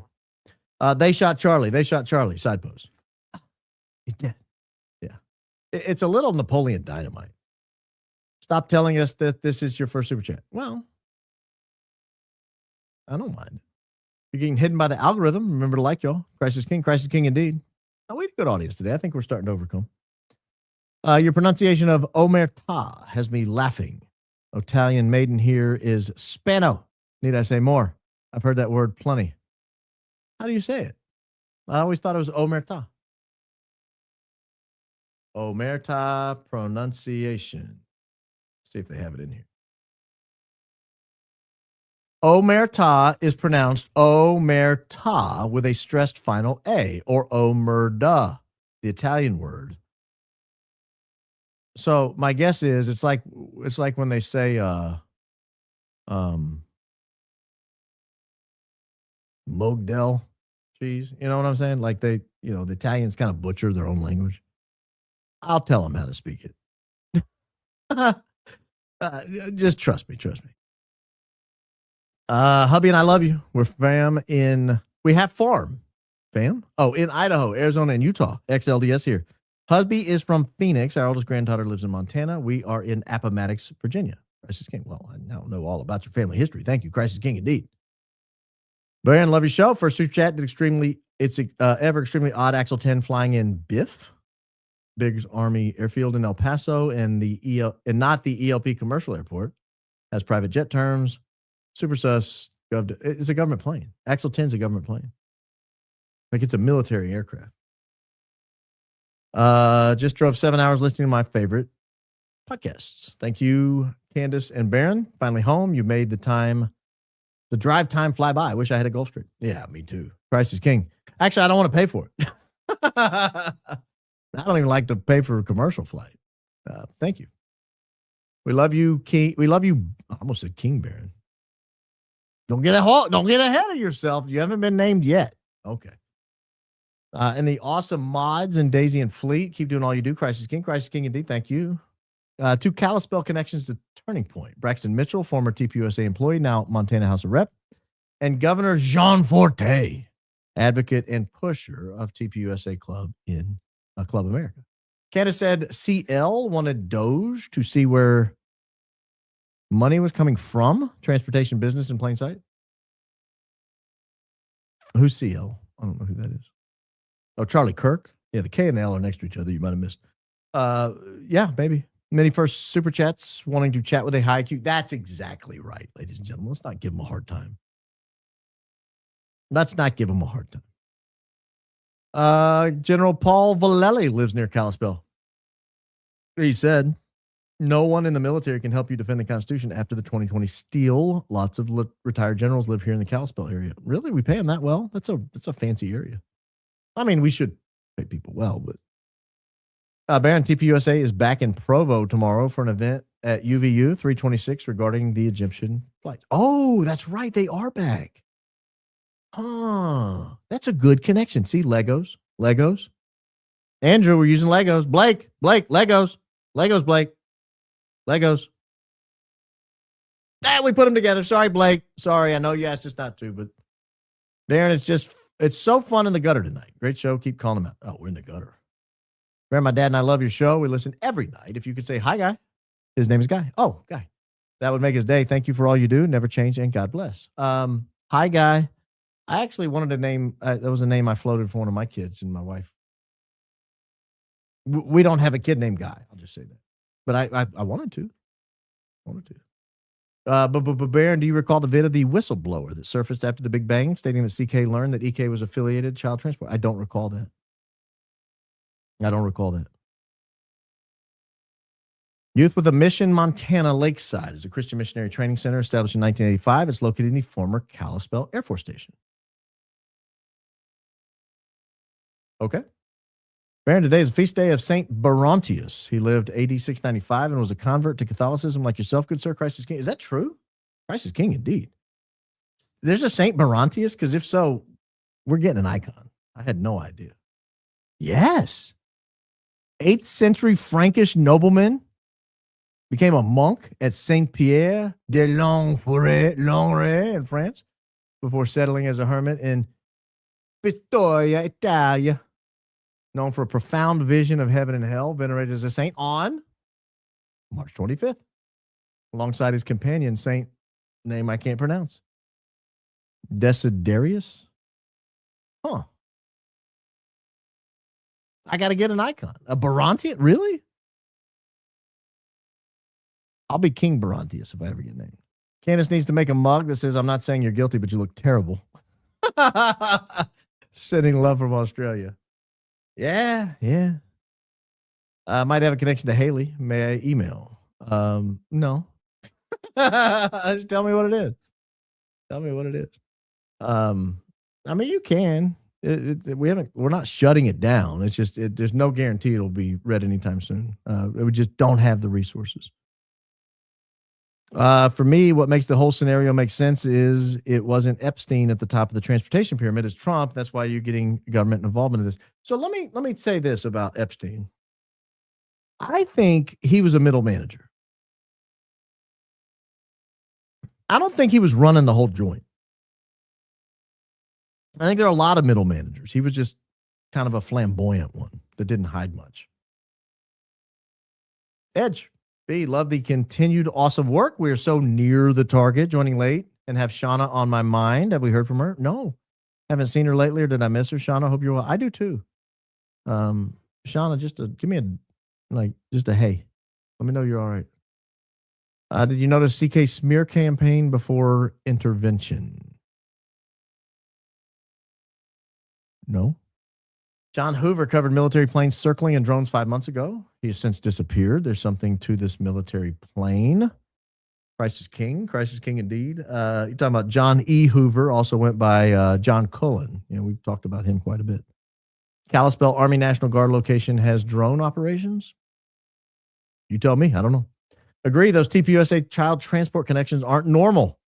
They shot Charlie. Side pose. He's dead. Yeah. It's a little Napoleon Dynamite. Stop telling us that this is your first super chat. Well, I don't mind. You're getting hidden by the algorithm. Remember to like y'all. Christ is King indeed. Oh, we had a good audience today. I think we're starting to overcome. Your pronunciation of Omerta has me laughing. Italian maiden here is Spano. Need I say more? I've heard that word plenty. How do you say it? I always thought it was Omerta. Omerta pronunciation. Let's see if they have it in here. Omerta is pronounced Omerta with a stressed final A, or Omerda, the Italian word. So my guess is it's like when they say Mogdel cheese. You know what I'm saying? Like the Italians kind of butcher their own language. I'll tell them how to speak it. Just trust me. Hubby and I love you. We're we have farm, fam. Oh, in Idaho, Arizona, and Utah. XLDS here. Husby is from Phoenix. Our oldest granddaughter lives in Montana. We are in Appomattox, Virginia. Crisis King. Well, I now know all about your family history. Thank you, Crisis King, indeed. Baron, love your show. First super chat did ever extremely odd Axel 10 flying in Biff, Biggs Army Airfield in El Paso, and not the ELP commercial airport. Has private jet terms. Super sus. It's a government plane. Axel 10 is a government plane. Like it's a military aircraft. Just drove 7 hours listening to my favorite podcasts. Thank you, Candace and Baron. Finally home. You made the drive time fly by. I wish I had a Gulfstream. Yeah, me too. Christ is king. Actually, I don't want to pay for it. I don't even like to pay for a commercial flight. Thank you. We love you, King. We love you. I almost said King Baron. Don't get ahead of yourself. You haven't been named yet. Okay. And the awesome mods and Daisy and Fleet. Keep doing all you do. Crisis King indeed. Thank you. Two Kalispell connections to Turning Point. Braxton Mitchell, former TPUSA employee, now Montana House of Rep. And Governor Jean Forte, advocate and pusher of TPUSA Club in Club America. Candace said CL wanted Doge to see where money was coming from. Transportation business in plain sight. Who's CL? I don't know who that is. Oh, Charlie Kirk. Yeah, the K and the L are next to each other. You might have missed. Yeah, maybe. Many first super chats wanting to chat with a high IQ. That's exactly right, ladies and gentlemen. Let's not give them a hard time. General Paul Vallely lives near Kalispell. He said, no one in the military can help you defend the Constitution after the 2020 steal. Lots of retired generals live here in the Kalispell area. Really? We pay them that well? That's a fancy area. I mean, we should pay people well, but Baron, TPUSA is back in Provo tomorrow for an event at UVU 326 regarding the Egyptian flights. Oh, that's right. They are back. Huh. That's a good connection. See, Legos. Andrew, we're using Legos. Blake, Legos. Blake. Legos. We put them together. Sorry, Blake. Sorry, I know you asked us not to, but Baron, it's so fun in the gutter tonight. Great show. Keep calling them out. Oh, we're in the gutter. Baron, my dad and I love your show. We listen every night. If you could say, hi, Guy. His name is Guy. Oh, Guy. That would make his day. Thank you for all you do. Never change, and God bless. Hi, Guy. I actually wanted to name, that was a name I floated for one of my kids and my wife. We don't have a kid named Guy. I'll just say that. But I wanted to. But Baron, do you recall the vid of the whistleblower that surfaced after the Big Bang stating that CK learned that EK was affiliated child transport? I don't recall that. Youth with a Mission, Montana Lakeside is a Christian missionary training center established in 1985. It's located in the former Kalispell Air Force Station. Okay. Baron, today is a feast day of Saint Barontius. He lived AD 695 and was a convert to Catholicism like yourself, good sir. Christ is King. Is that true? Christ is King, indeed. There's a Saint Barontius? Because if so, we're getting an icon. I had no idea. Yes. 8th century Frankish nobleman became a monk at Saint Pierre de Longray in France before settling as a hermit in Pistoia, Italia. Known for a profound vision of heaven and hell, venerated as a saint on March 25th, alongside his companion, saint name I can't pronounce. Desiderius? Huh. I got to get an icon. A Barontius? Really? I'll be King Barontius if I ever get named. Candace needs to make a mug that says, I'm not saying you're guilty, but you look terrible. Sending love from Australia. Yeah. Might have a connection to Haley. May I email? No. Just tell me what it is. I mean, you can. We're not shutting it down. It's just there's no guarantee it'll be read anytime soon. We just don't have the resources. For me, what makes the whole scenario make sense is it wasn't Epstein at the top of the transportation pyramid. It's Trump. That's why you're getting government involvement in this. So let me say this about Epstein. I think he was a middle manager. I don't think he was running the whole joint. I think there are a lot of middle managers. He was just kind of a flamboyant one that didn't hide much. Edge. B, love the continued awesome work. We are so near the target, joining late, and have Shauna on my mind. Have we heard from her? No. Haven't seen her lately, or did I miss her? Shauna, hope you're well. I do too. Shauna, give me just a hey. Let me know you're all right. Did you notice CK smear campaign before intervention? No. John Hoover covered military planes circling and drones 5 months ago. He has since disappeared. There's something to this military plane. Crisis King indeed. You're talking about John E. Hoover, also went by John Cullen. We've talked about him quite a bit. Kalispell Army National Guard location has drone operations. You tell me. I don't know. Agree, those TPUSA child transport connections aren't normal.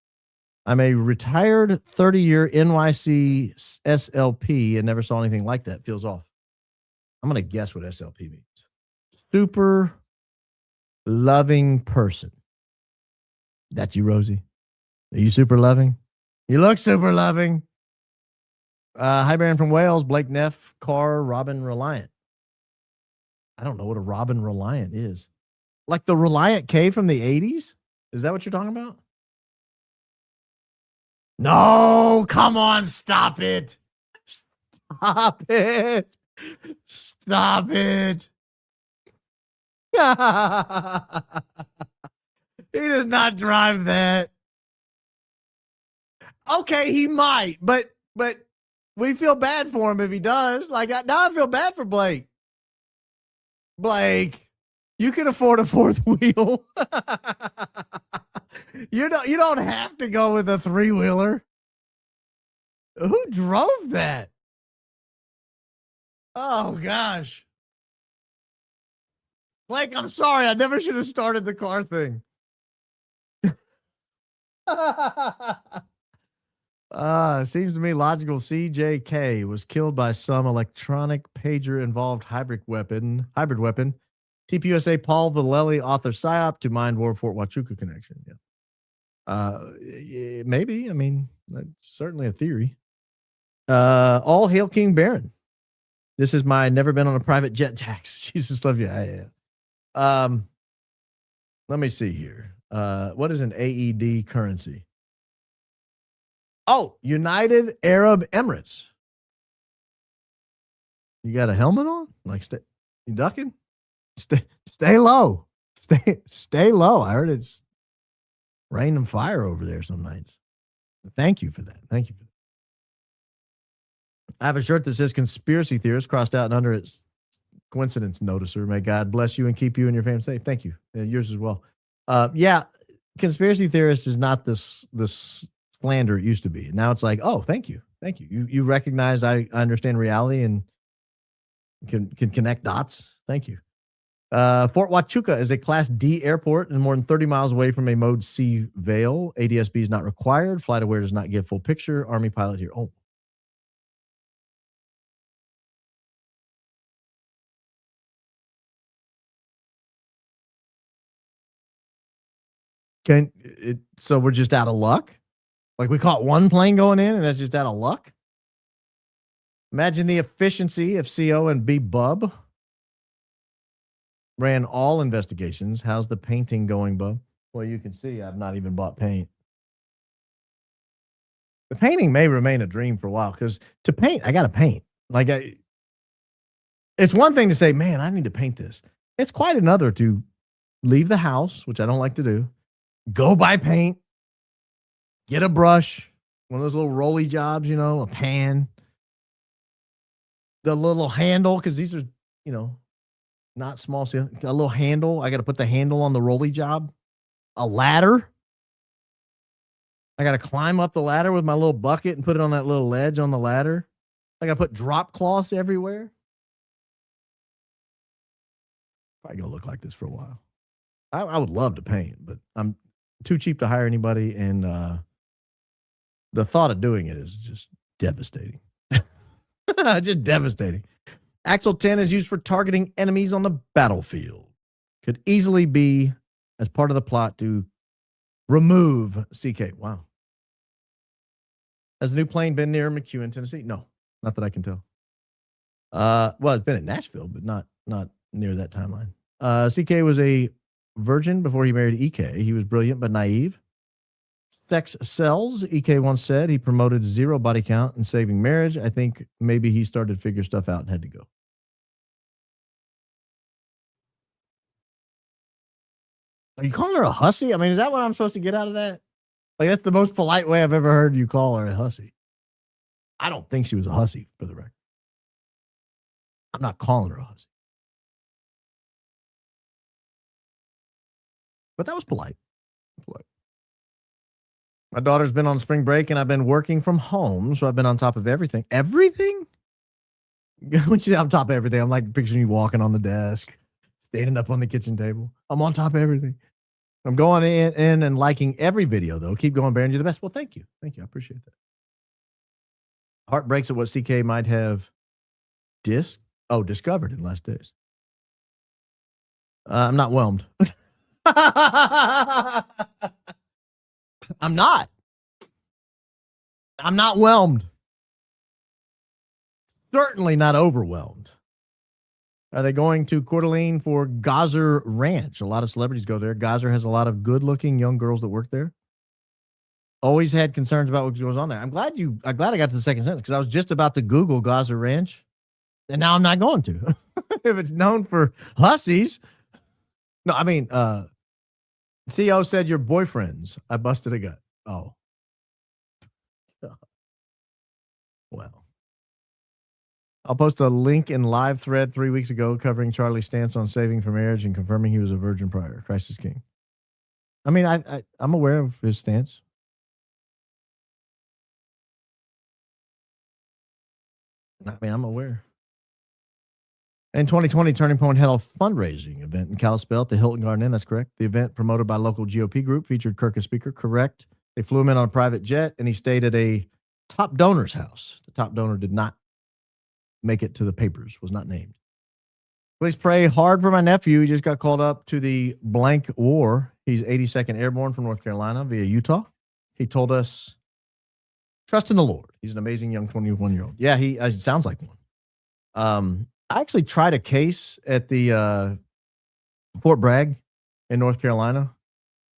I'm a retired 30-year NYC SLP and never saw anything like that. Feels off. I'm going to guess what SLP means. Super loving person. That you, Rosie? Are you super loving? You look super loving. Hi, Baron from Wales. Blake Neff, Carr, Robin Reliant. I don't know what a Robin Reliant is. Like the Reliant K from the 80s? Is that what you're talking about? No, come on, stop it. Stop it. Stop it. He did not drive that. Okay, he might, but we feel bad for him if he does. Now I feel bad for Blake. Blake, you can afford a fourth wheel. You don't have to go with a 3-wheeler. Who drove that? Oh gosh. Blake, I'm sorry. I never should have started the car thing. Seems to me logical. CJK was killed by some electronic pager involved hybrid weapon. TPUSA Paul Vallely, author PSYOP to Mind War Fort Huachuca connection. Yeah. Maybe. I mean, that's certainly a theory. All hail King Baron. This is my never been on a private jet tax. Jesus love you. Yeah. Let me see here. What is an AED currency? Oh, United Arab Emirates. You got a helmet on? You ducking? Stay low. Stay low. I heard it's rain and fire over there some nights. Thank you for that. I have a shirt that says conspiracy theorist crossed out and under its coincidence noticer. May God bless you and keep you and your family safe. Thank you. Yours as well. Yeah, conspiracy theorist is not this slander it used to be. Now it's like, oh, thank you. You recognize I understand reality and can connect dots. Thank you. Fort Huachuca is a Class D airport and more than 30 miles away from a Mode C Vale. ADSB is not required. Flight Aware does not give full picture. Army pilot here. Oh. So we're just out of luck? Like we caught one plane going in and that's just out of luck? Imagine the efficiency if CO and B Bub ran all investigations. How's the painting going, Bub? Well, you can see I've not even bought paint. The painting may remain a dream for a while because to paint, I got to paint. It's one thing to say, man, I need to paint this. It's quite another to leave the house, which I don't like to do, go buy paint, get a brush, one of those little rolly jobs, a pan, the little handle, because these are, not small, a little handle. I got to put the handle on the rolly job, a ladder. I got to climb up the ladder with my little bucket and put it on that little ledge on the ladder. I got to put drop cloths everywhere. Probably going to look like this for a while. I would love to paint, but I'm too cheap to hire anybody. And the thought of doing it is just devastating. Just devastating. Axle 10 is used for targeting enemies on the battlefield. Could easily be as part of the plot to remove CK. Wow. Has the new plane been near McEwen, Tennessee? No, not that I can tell. Well, it's been at Nashville, but not near that timeline. CK was a virgin before he married EK. He was brilliant but naive. Sex sells, EK once said. He promoted 0 body count and saving marriage. I think maybe he started to figure stuff out and had to go. Are you calling her a hussy? I mean, is that what I'm supposed to get out of that? Like, that's the most polite way I've ever heard you call her a hussy. I don't think she was a hussy, for the record. I'm not calling her a hussy. But that was polite. My daughter's been on spring break and I've been working from home, so I've been on top of everything. Everything? When you say on top of everything, I'm like picturing you walking on the desk, standing up on the kitchen table. I'm on top of everything. I'm going in and liking every video, though. Keep going, Baron. You're the best. Well, thank you. Thank you. I appreciate that. Heart breaks at what CK might have discovered in last days. I'm not whelmed. I'm not whelmed. Certainly not overwhelmed. Are they going to Coeur d'Alene for Geyser Ranch? A lot of celebrities go there. Geyser has a lot of good-looking young girls that work there. Always had concerns about what goes on there. I'm glad I got to the second sentence because I was just about to Google Geyser Ranch, and now I'm not going to. If it's known for hussies. No, I mean, CO said your boyfriends. I busted a gut. Oh. Well. I'll post a link in live thread 3 weeks ago covering Charlie's stance on saving for marriage and confirming he was a virgin prior. Christ is king. I mean, I'm aware of his stance. I mean, I'm aware. In 2020, Turning Point held a fundraising event in Kalispell at the Hilton Garden Inn. That's correct. The event, promoted by local GOP group, featured Kirk as speaker. Correct. They flew him in on a private jet, and he stayed at a top donor's house. The top donor did not make it to the papers, was not named. Please pray hard for my nephew. He just got called up to the blank war. He's 82nd Airborne from North Carolina via Utah. He told us, trust in the Lord. He's an amazing young 21-year-old. Yeah, he sounds like one. I actually tried a case at the Fort Bragg in North Carolina.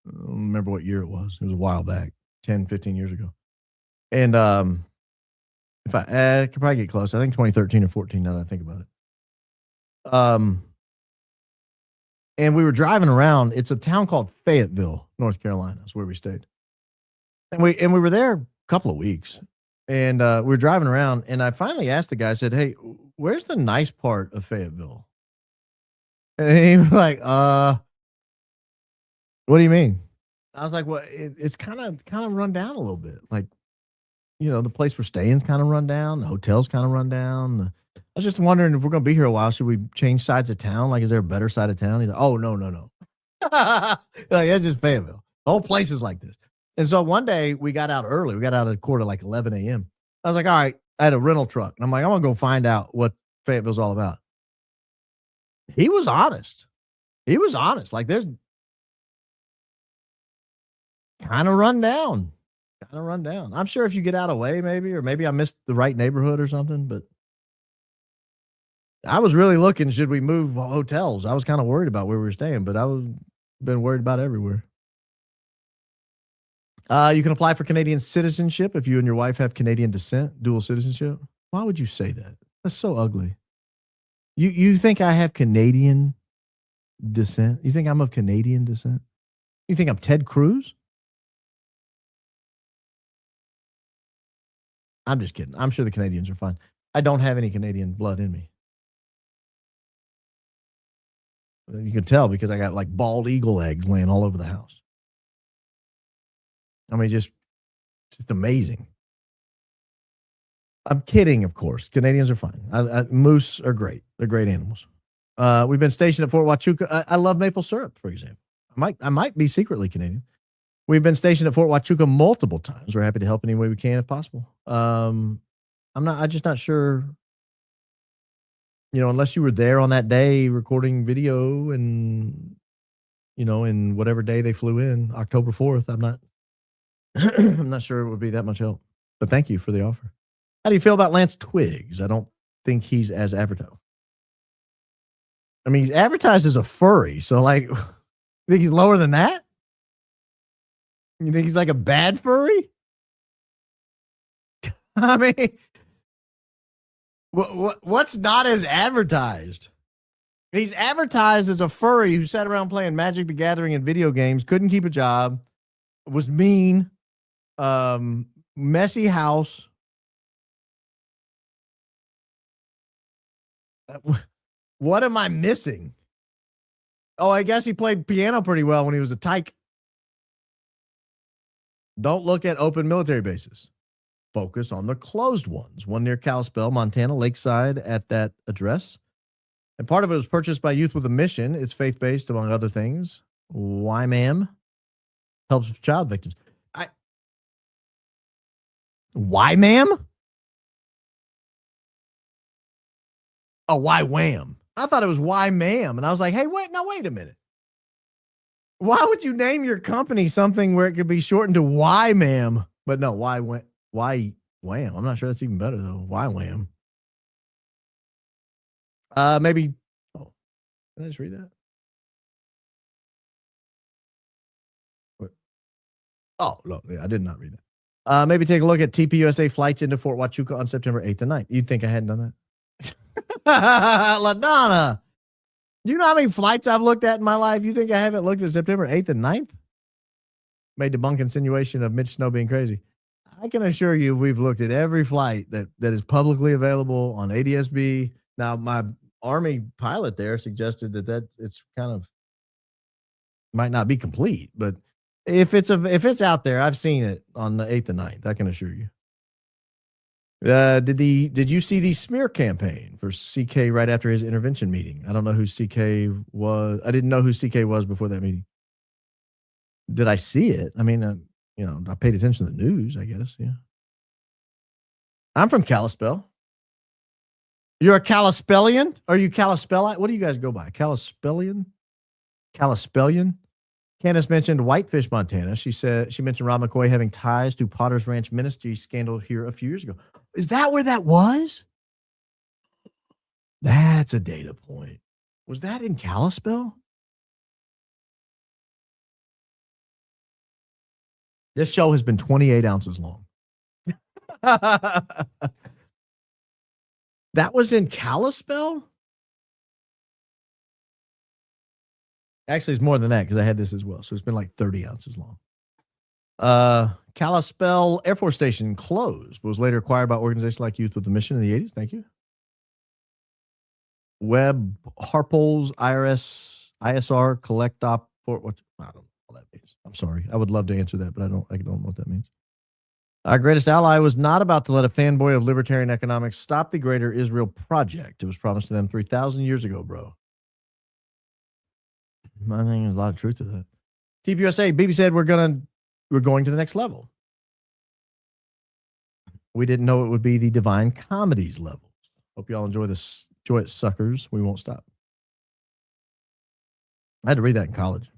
I don't remember what year it was. It was a while back, 10, 15 years ago. And if I could probably get close. I think 2013 or 14 now that I think about it. And we were driving around. It's a town called Fayetteville, North Carolina. That's where we stayed. And we were there a couple of weeks. And we were driving around, and I finally asked the guy, I said, hey, where's the nice part of Fayetteville? And he was like, what do you mean? I was like, well, it's kind of run down a little bit. Like, you know, the place we're staying is kind of run down. The hotel's kind of run down. I was just wondering if we're going to be here a while, should we change sides of town? Like, is there a better side of town? He's like, oh, no. Like, that's just Fayetteville. The whole place is like this. And so one day we got out early. We got out at 11 a.m. I was like, all right, I had a rental truck. And I'm like, I'm going to go find out what Fayetteville's all about. He was honest. Like, there's kind of run down. I'm sure if you get out of way, maybe I missed the right neighborhood or something, but I was really looking, should we move hotels? I was kind of worried about where we were staying, but been worried about everywhere. You can apply for Canadian citizenship if you and your wife have Canadian descent, dual citizenship. Why would you say that? That's so ugly. You think I have Canadian descent? You think I'm of Canadian descent? You think I'm Ted Cruz? I'm just kidding. I'm sure the Canadians are fine. I don't have any Canadian blood in me. You can tell because I got like bald eagle eggs laying all over the house. I mean, just amazing. I'm kidding, of course. Canadians are fine. Moose are great. They're great animals. We've been stationed at Fort Huachuca. I love maple syrup, for example. I might be secretly Canadian. We've been stationed at Fort Huachuca multiple times. We're happy to help any way we can if possible. I'm just not sure. You know, unless you were there on that day recording video and, you know, in whatever day they flew in, October 4th, I'm not sure it would be that much help. But thank you for the offer. How do you feel about Lance Twiggs? I don't think he's as advertised. I mean, he's advertised as a furry. So, like, think he's lower than that? You think he's like a bad furry? I mean, what's not as advertised? He's advertised as a furry who sat around playing Magic the Gathering and video games, couldn't keep a job, was mean, messy house. What am I missing? Oh, I guess he played piano pretty well when he was a tyke. Don't look at open military bases. Focus on the closed ones. One near Kalispell, Montana, Lakeside at that address. And part of it was purchased by Youth with a Mission. It's faith-based, among other things. Why, ma'am? Helps with child victims. Why, ma'am? Oh, why, wham? I thought it was why, ma'am. And I was like, hey, wait a minute. Why would you name your company something where it could be shortened to why, ma'am? But no, why, wham? I'm not sure that's even better, though. Why, wham? Maybe. Oh, did I just read that? What? Oh, no, yeah, I did not read that. Maybe take a look at TPUSA flights into Fort Huachuca on September 8th and 9th. You'd think I hadn't done that? LaDonna, do you know how many flights I've looked at in my life? You think I haven't looked at September 8th and 9th? May debunk insinuation of Mitch Snow being crazy. I can assure you we've looked at every flight that is publicly available on ADSB. Now, my Army pilot there suggested that it's kind of might not be complete, but if it's out there, I've seen it on the 8th and 9th. I can assure you. Did you see the smear campaign for CK right after his intervention meeting? I don't know who CK was. I didn't know who CK was before that meeting. Did I see it? I mean, I paid attention to the news, I guess. Yeah. I'm from Kalispell. You're a Kalispellian? Are you Kalispellite? What do you guys go by? Kalispellian? Kalispellian? Candace mentioned Whitefish, Montana. She mentioned Rob McCoy having ties to Potter's Ranch Ministry scandal here a few years ago. Is that where that was? That's a data point. Was that in Kalispell? This show has been 28 ounces long. That was in Kalispell? Actually, it's more than that because I had this as well. So it's been like 30 ounces long. Kalispell Air Force Station closed, but was later acquired by organizations like Youth with a Mission in the 80s. Thank you. Web Harpole's ISR collect op for what? I don't know what that means. I'm sorry. I would love to answer that, but I don't know what that means. Our greatest ally was not about to let a fanboy of libertarian economics stop the greater Israel project. It was promised to them 3,000 years ago, bro. I think there's a lot of truth to that. TPUSA, BB said we're going to the next level. We didn't know it would be the Divine Comedies level. Hope y'all enjoy this. Enjoy it, suckers. We won't stop. I had to read that in college.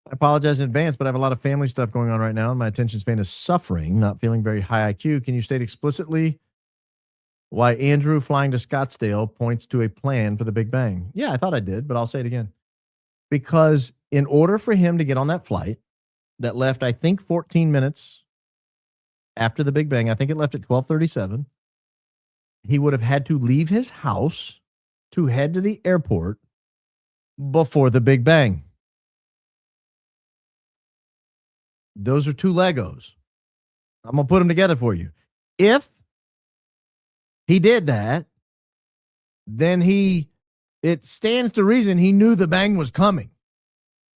I apologize in advance, but I have a lot of family stuff going on right now, and my attention span is suffering, not feeling very high IQ. Can you state explicitly why Andrew flying to Scottsdale points to a plan for the Big Bang? Yeah, I thought I did, but I'll say it again. Because in order for him to get on that flight that left, I think, 14 minutes after the Big Bang, I think it left at 12:37, he would have had to leave his house to head to the airport before the Big Bang. Those are two Legos. I'm going to put them together for you. If he did that, then it stands to reason he knew the bang was coming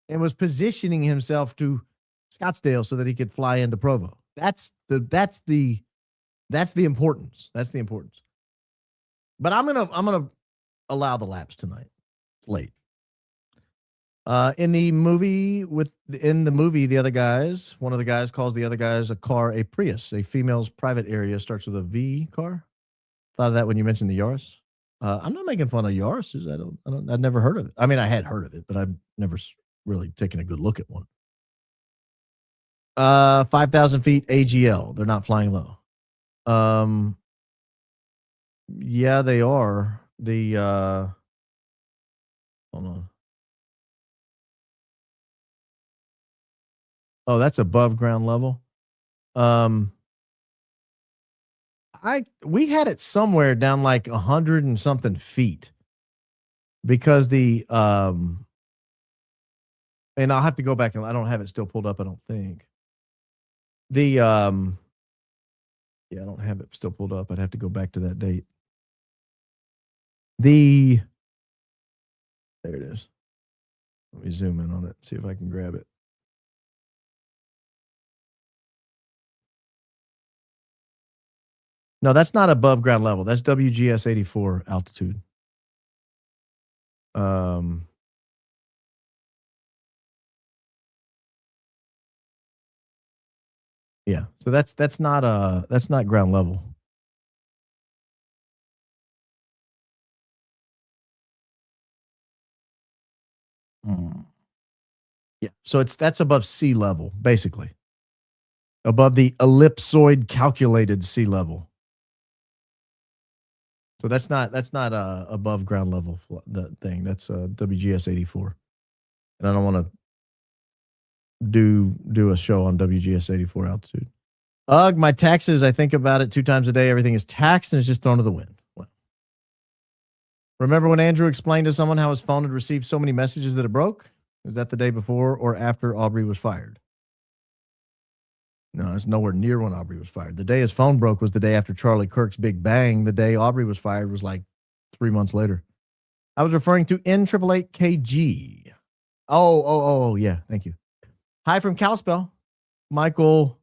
and was positioning himself to Scottsdale so that he could fly into Provo. That's the importance. That's the importance. But I'm gonna allow the lapse tonight. It's late. In the movie, the other guys, one of the guys calls the other guys a car a Prius. A female's private area starts with a V car. Thought of that when you mentioned the Yaris. I'm not making fun of Yaris. I've never heard of it. I mean, I had heard of it, but I've never really taken a good look at one. 5,000 feet AGL. They're not flying low. Yeah, they are. Hold on. Oh, that's above ground level. We had it somewhere down like 100 and something feet because and I'll have to go back and I don't have it still pulled up. I don't think yeah, I don't have it still pulled up. I'd have to go back to that date. There it is. Let me zoom in on it, see if I can grab it. No, that's not above ground level. That's WGS 84 altitude. Yeah. So that's not ground level. Yeah. So that's above sea level, basically. Above the ellipsoid calculated sea level. So that's not above ground level the thing. That's WGS 84. And I don't want to do a show on WGS 84 altitude. Ugh, my taxes, I think about it 2 times a day. Everything is taxed and it's just thrown to the wind. Well, remember when Andrew explained to someone how his phone had received so many messages that it broke? Was that the day before or after Aubrey was fired? No, it's nowhere near when Aubrey was fired. The day his phone broke was the day after Charlie Kirk's big bang. The day Aubrey was fired was like 3 months later. I was referring to N888KG. Oh, yeah. Thank you. Hi from Kalispell. Michael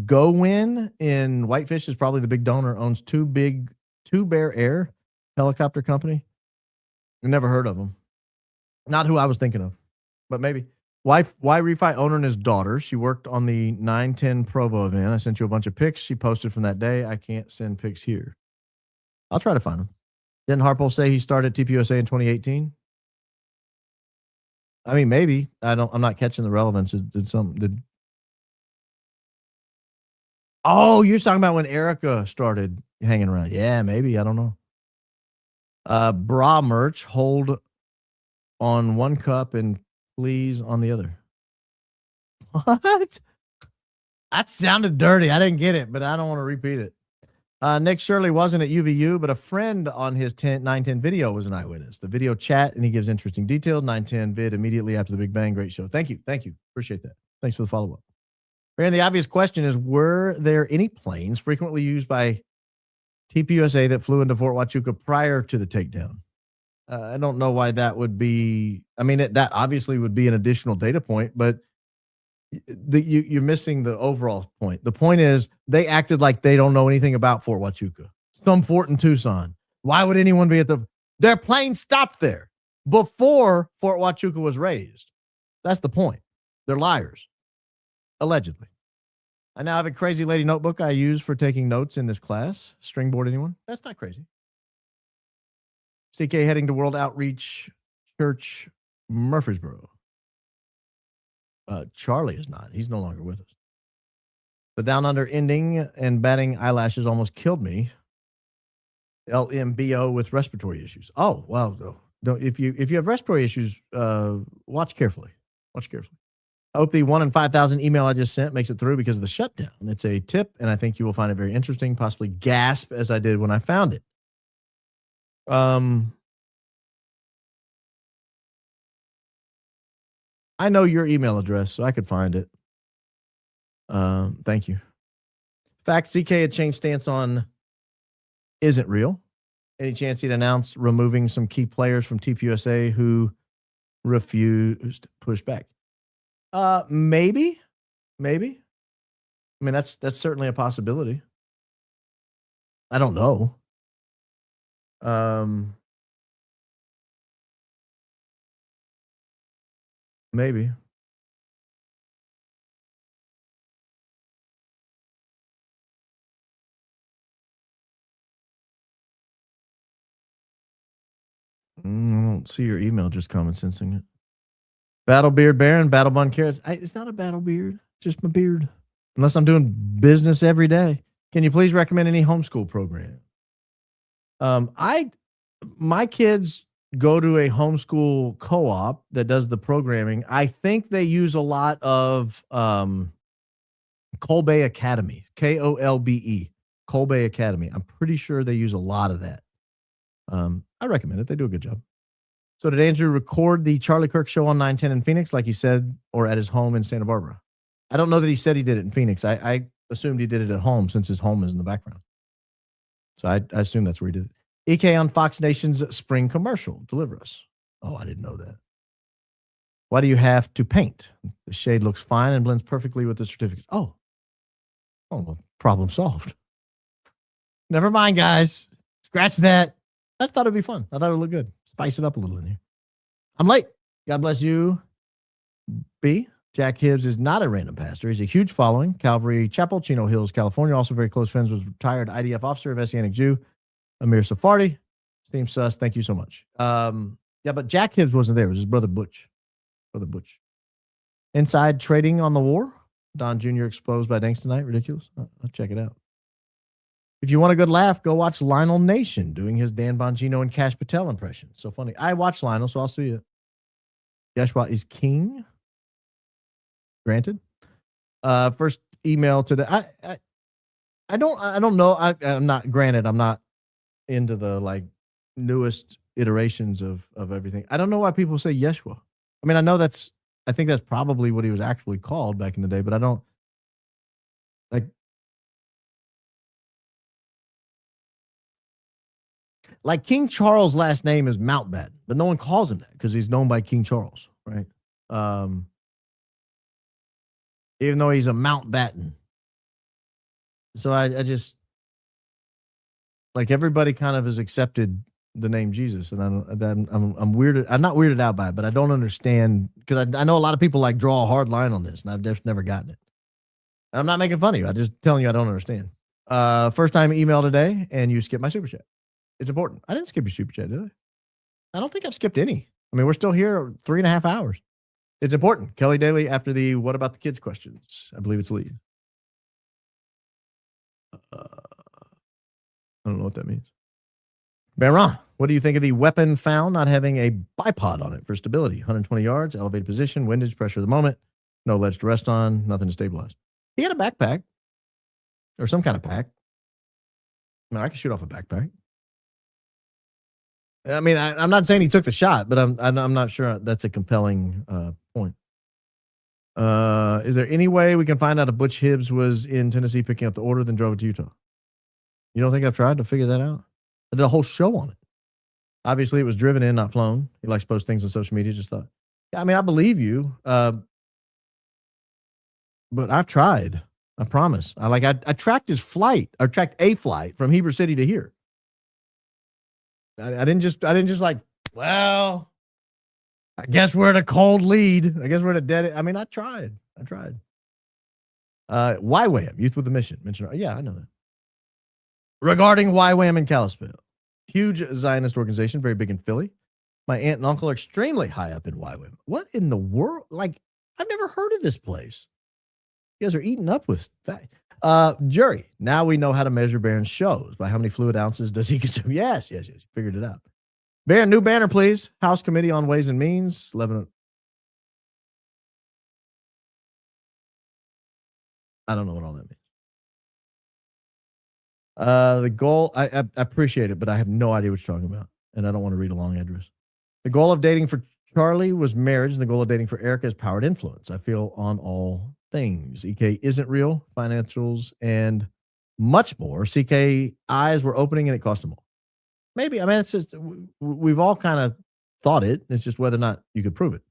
Gowin in Whitefish is probably the big donor, owns Two Bear Air helicopter company. I've never heard of them. Not who I was thinking of, but maybe. Wifi owner and his daughter. She worked on the 910 Provo event. I sent you a bunch of pics she posted from that day. I can't send pics here. I'll try to find them. Didn't Harpole say he started TPUSA in 2018? I mean, maybe. I'm not catching the relevance. Oh, you're talking about when Erika started hanging around. Yeah, maybe. I don't know. Bra merch, hold on one cup and please on the other. What? That sounded dirty. I didn't get it, but I don't want to repeat it. Nick Shirley wasn't at UVU, but a friend on his 910 video was an eyewitness. The video chat, and he gives interesting details. 910 vid immediately after the Big Bang. Great show. Thank you. Appreciate that. Thanks for the follow-up. And the obvious question is, were there any planes frequently used by TPUSA that flew into Fort Huachuca prior to the takedown? I don't know why that would be. I mean, that obviously would be an additional data point, but you're missing the overall point. The point is they acted like they don't know anything about Fort Huachuca, some fort in Tucson. Why would anyone be their plane stopped there before Fort Huachuca was raised? That's the point. They're liars. Allegedly. I now have a crazy lady notebook I use for taking notes in this class. Stringboard, anyone? That's not crazy. CK heading to World Outreach Church, Murfreesboro. Charlie is not. He's no longer with us. The down under ending and batting eyelashes almost killed me. LMBO with respiratory issues. Oh, well, if you have respiratory issues, watch carefully. I hope the 1 in 5,000 email I just sent makes it through because of the shutdown. It's a tip, and I think you will find it very interesting, possibly gasp as I did when I found it. I know your email address, so I could find it. Thank you. In fact, CK had changed stance on isn't real. Any chance he'd announce removing some key players from TPUSA who refused to push back? Maybe. I mean, that's certainly a possibility. I don't know. Maybe. I don't see your email, just common sensing it. Battle Beard Baron, Battle Bun Carrots. It's not a battle beard, just my beard. Unless I'm doing business every day. Can you please recommend any homeschool program? My kids go to a homeschool co-op that does the programming. I think they use a lot of Kolbe Academy, Kolbe, Kolbe Academy. I'm pretty sure they use a lot of that. I recommend it. They do a good job. So did Andrew record the Charlie Kirk show on 910 in Phoenix, like he said, or at his home in Santa Barbara? I don't know that he said he did it in Phoenix. I assumed he did it at home since his home is in the background. So I assume that's where he did it. EK on Fox Nation's spring commercial. Deliver us. Oh, I didn't know that. Why do you have to paint? The shade looks fine and blends perfectly with the certificates. Oh, well, problem solved. Never mind, guys. Scratch that. I thought it'd be fun. I thought it would look good. Spice it up a little in here. I'm late. God bless you, B. Jack Hibbs is not a random pastor. He's a huge following. Calvary Chapel, Chino Hills, California. Also very close friends with retired IDF officer, Messianic Jew, Amir Sephardi. Steam Sus, thank you so much. Yeah, but Jack Hibbs wasn't there. It was his brother Butch. Brother Butch. Inside trading on the war. Don Jr. exposed by Danks tonight. Ridiculous. I'll check it out. If you want a good laugh, go watch Lionel Nation doing his Dan Bongino and Cash Patel impression. So funny. I watched Lionel, so I'll see it. Yeshua is king. Granted. First email today. I don't know. I'm not into the like newest iterations of everything. I don't know why people say Yeshua. I mean, I think that's probably what he was actually called back in the day, but I don't like King Charles' last name is Mountbatten, but no one calls him that because he's known by King Charles, right? Even though he's a Mountbatten. So I just like everybody kind of has accepted the name Jesus, and I'm weirded. I'm not weirded out by it, but I don't understand because I know a lot of people like draw a hard line on this, and I've just never gotten it. I'm not making fun of you. I'm just telling you I don't understand. First time email today, and you skipped my super chat. It's important. I didn't skip your super chat, did I? I don't think I've skipped any. I mean, we're still here 3.5 hours. It's important. Kelly Daly after the what about the kids questions. I believe it's lead. I don't know what that means. Baron, what do you think of the weapon found not having a bipod on it for stability? 120 yards, elevated position, windage, pressure of the moment, no ledge to rest on, nothing to stabilize. He had a backpack or some kind of pack. I mean, I can shoot off a backpack. I mean, I'm not saying he took the shot, but I'm not sure that's a compelling point. Is there any way we can find out if Butch Hibbs was in Tennessee picking up the order, then drove it to Utah? You don't think I've tried to figure that out? I did a whole show on it. Obviously, it was driven in, not flown. He likes to post things on social media. Just thought, yeah, I mean, I believe you, but I've tried. I promise. I tracked his flight. I tracked a flight from Heber City to here. I didn't just like, well, I guess we're at a cold lead. I guess we're at a dead. I mean, I tried. YWAM, Youth with a Mission. Yeah, I know that. Regarding YWAM in Kalispell, huge Zionist organization, very big in Philly. My aunt and uncle are extremely high up in YWAM. What in the world? Like, I've never heard of this place. You guys are eating up with fact. Jury, now we know how to measure Barron's shows. By how many fluid ounces does he consume? Yes. Figured it out. Barron, new banner, please. House Committee on Ways and Means. 11. I don't know what all that means. The goal, I appreciate it, but I have no idea what you're talking about. And I don't want to read a long address. The goal of dating for Charlie was marriage. And the goal of dating for Erika is powered influence. I feel on all things. EK isn't real, financials, and much more. CK eyes were opening and it cost them all. Maybe. I mean, it's just, we've all kind of thought it. It's just whether or not you could prove it.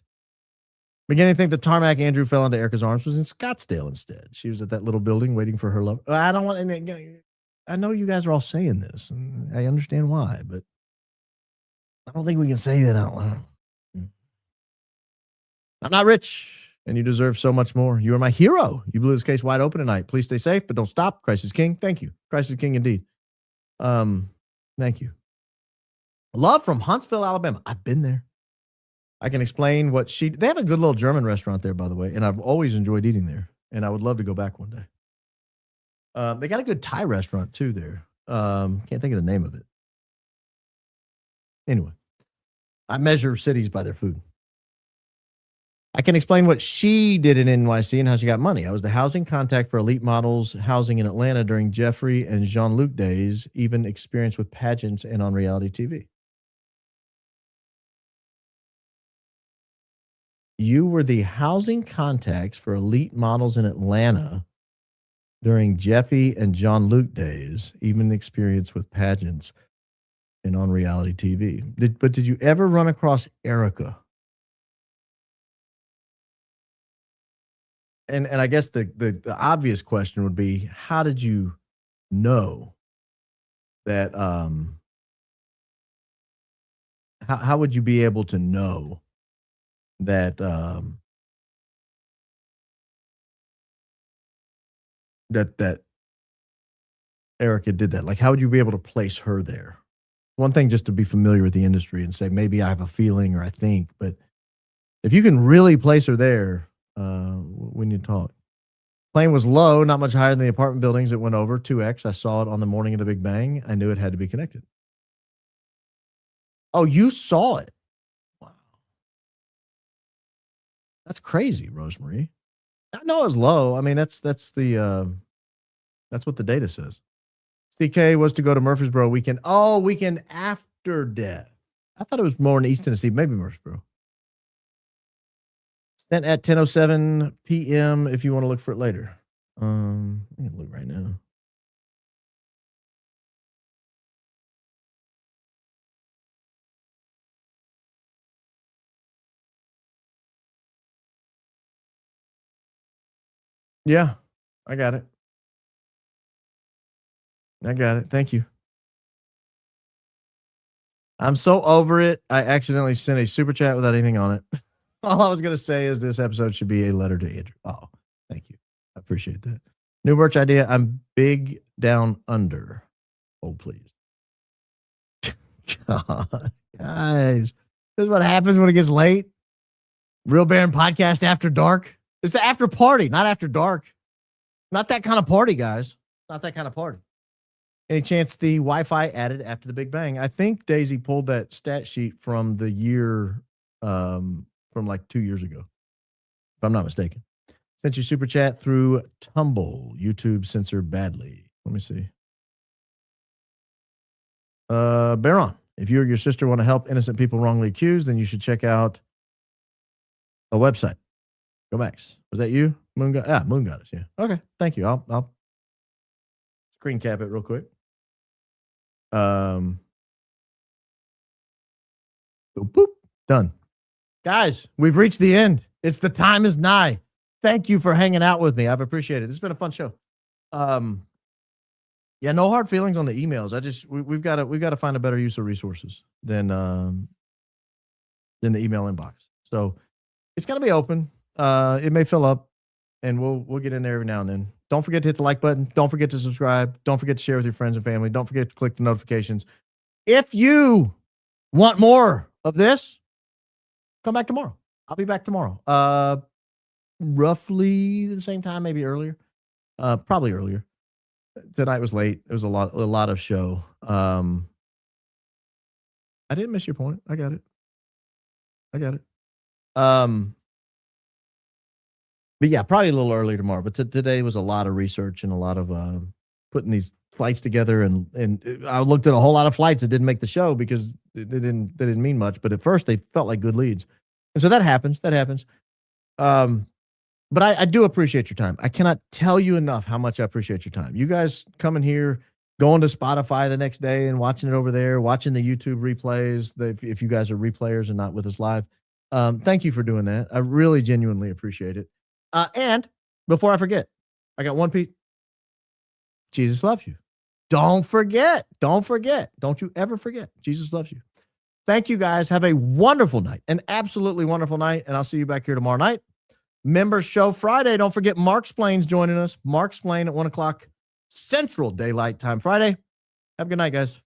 Beginning to think the tarmac Andrew fell into Erika's arms was in Scottsdale instead. She was at that little building waiting for her love. I don't want, I know you guys are all saying this, and I understand why, but I don't think we can say that out loud. I'm not rich, and you deserve so much more. You are my hero. You blew this case wide open tonight. Please stay safe, but don't stop. Christ is King. Thank you. Christ is King indeed. Thank you. Love from Huntsville, Alabama. I've been there. I can explain what they have a good little German restaurant there, by the way, and I've always enjoyed eating there, and I would love to go back one day. They got a good Thai restaurant too there. Can't think of the name of it. Anyway, I measure cities by their food. I can explain what she did in NYC and how she got money. I was the housing contact for elite models housing in Atlanta during Jeffrey and Jean-Luc days, even experience with pageants and on reality TV. You were the housing contacts for elite models in Atlanta during Jeffy and Jean-Luc days, even experience with pageants and on reality TV. But did you ever run across Erika? And I guess the obvious question would be, how did you know that? How would you be able to know that that Erika did that? Like, how would you be able to place her there? One thing just to be familiar with the industry and say, maybe I have a feeling or I think, but if you can really place her there, we need to talk. Plane was low, not much higher than the apartment buildings it went over, 2x. I saw it on the morning of the Big Bang. I knew it had to be connected. Oh, you saw it? Wow. That's crazy, Rosemarie. I know it was low. I mean, that's what the data says. CK was to go to Murfreesboro weekend. Oh, weekend after death. I thought it was more in East Tennessee, maybe Murfreesboro. Sent at 10:07 p.m. if you want to look for it later. I'm going to look right now. Yeah, I got it. Thank you. I'm so over it. I accidentally sent a super chat without anything on it. All I was going to say is this episode should be a letter to Andrew. Oh, thank you. I appreciate that. New merch idea. I'm big down under. Oh, please. God, guys, this is what happens when it gets late. Real Baron podcast after dark. It's the after party, not after dark. Not that kind of party, guys. Not that kind of party. Any chance the Wi-Fi added after the Big Bang? I think Daisy pulled that stat sheet from the year, from like 2 years ago, if I'm not mistaken. Sent you super chat through Tumble. YouTube censored badly. Let me see. Baron, if you or your sister want to help innocent people wrongly accused, then you should check out a website. Go Max. Was that you? Moon Goddess. Yeah. Okay. Thank you. I'll screen cap it real quick. Boop, boop. Done. Guys, we've reached the end. It's the time is nigh. Thank you for hanging out with me. I've appreciated it. This has been a fun show. Yeah, no hard feelings on the emails. We've got to find a better use of resources than the email inbox. So it's gonna be open. It may fill up, and we'll get in there every now and then. Don't forget to hit the like button. Don't forget to subscribe. Don't forget to share with your friends and family. Don't forget to click the notifications. If you want more of this, come back tomorrow. I'll be back tomorrow. Roughly the same time, maybe earlier. Probably earlier. Tonight was late. It was a lot of show. I didn't miss your point. I got it. But yeah, probably a little early tomorrow. But today was a lot of research and a lot of putting these flights together. And I looked at a whole lot of flights that didn't make the show because they didn't mean much. But at first they felt like good leads. And so that happens. But I do appreciate your time. I cannot tell you enough how much I appreciate your time. You guys coming here, going to Spotify the next day and watching it over there, watching the YouTube replays, if you guys are replayers and not with us live. Thank you for doing that. I really genuinely appreciate it. And before I forget, I got one piece. Jesus loves you. Don't forget. Don't you ever forget. Jesus loves you. Thank you guys. Have a wonderful night, an absolutely wonderful night. And I'll see you back here tomorrow night. Members show Friday. Don't forget Marksplain's joining us. Marksplain at 1:00 Central Daylight Time Friday. Have a good night, guys.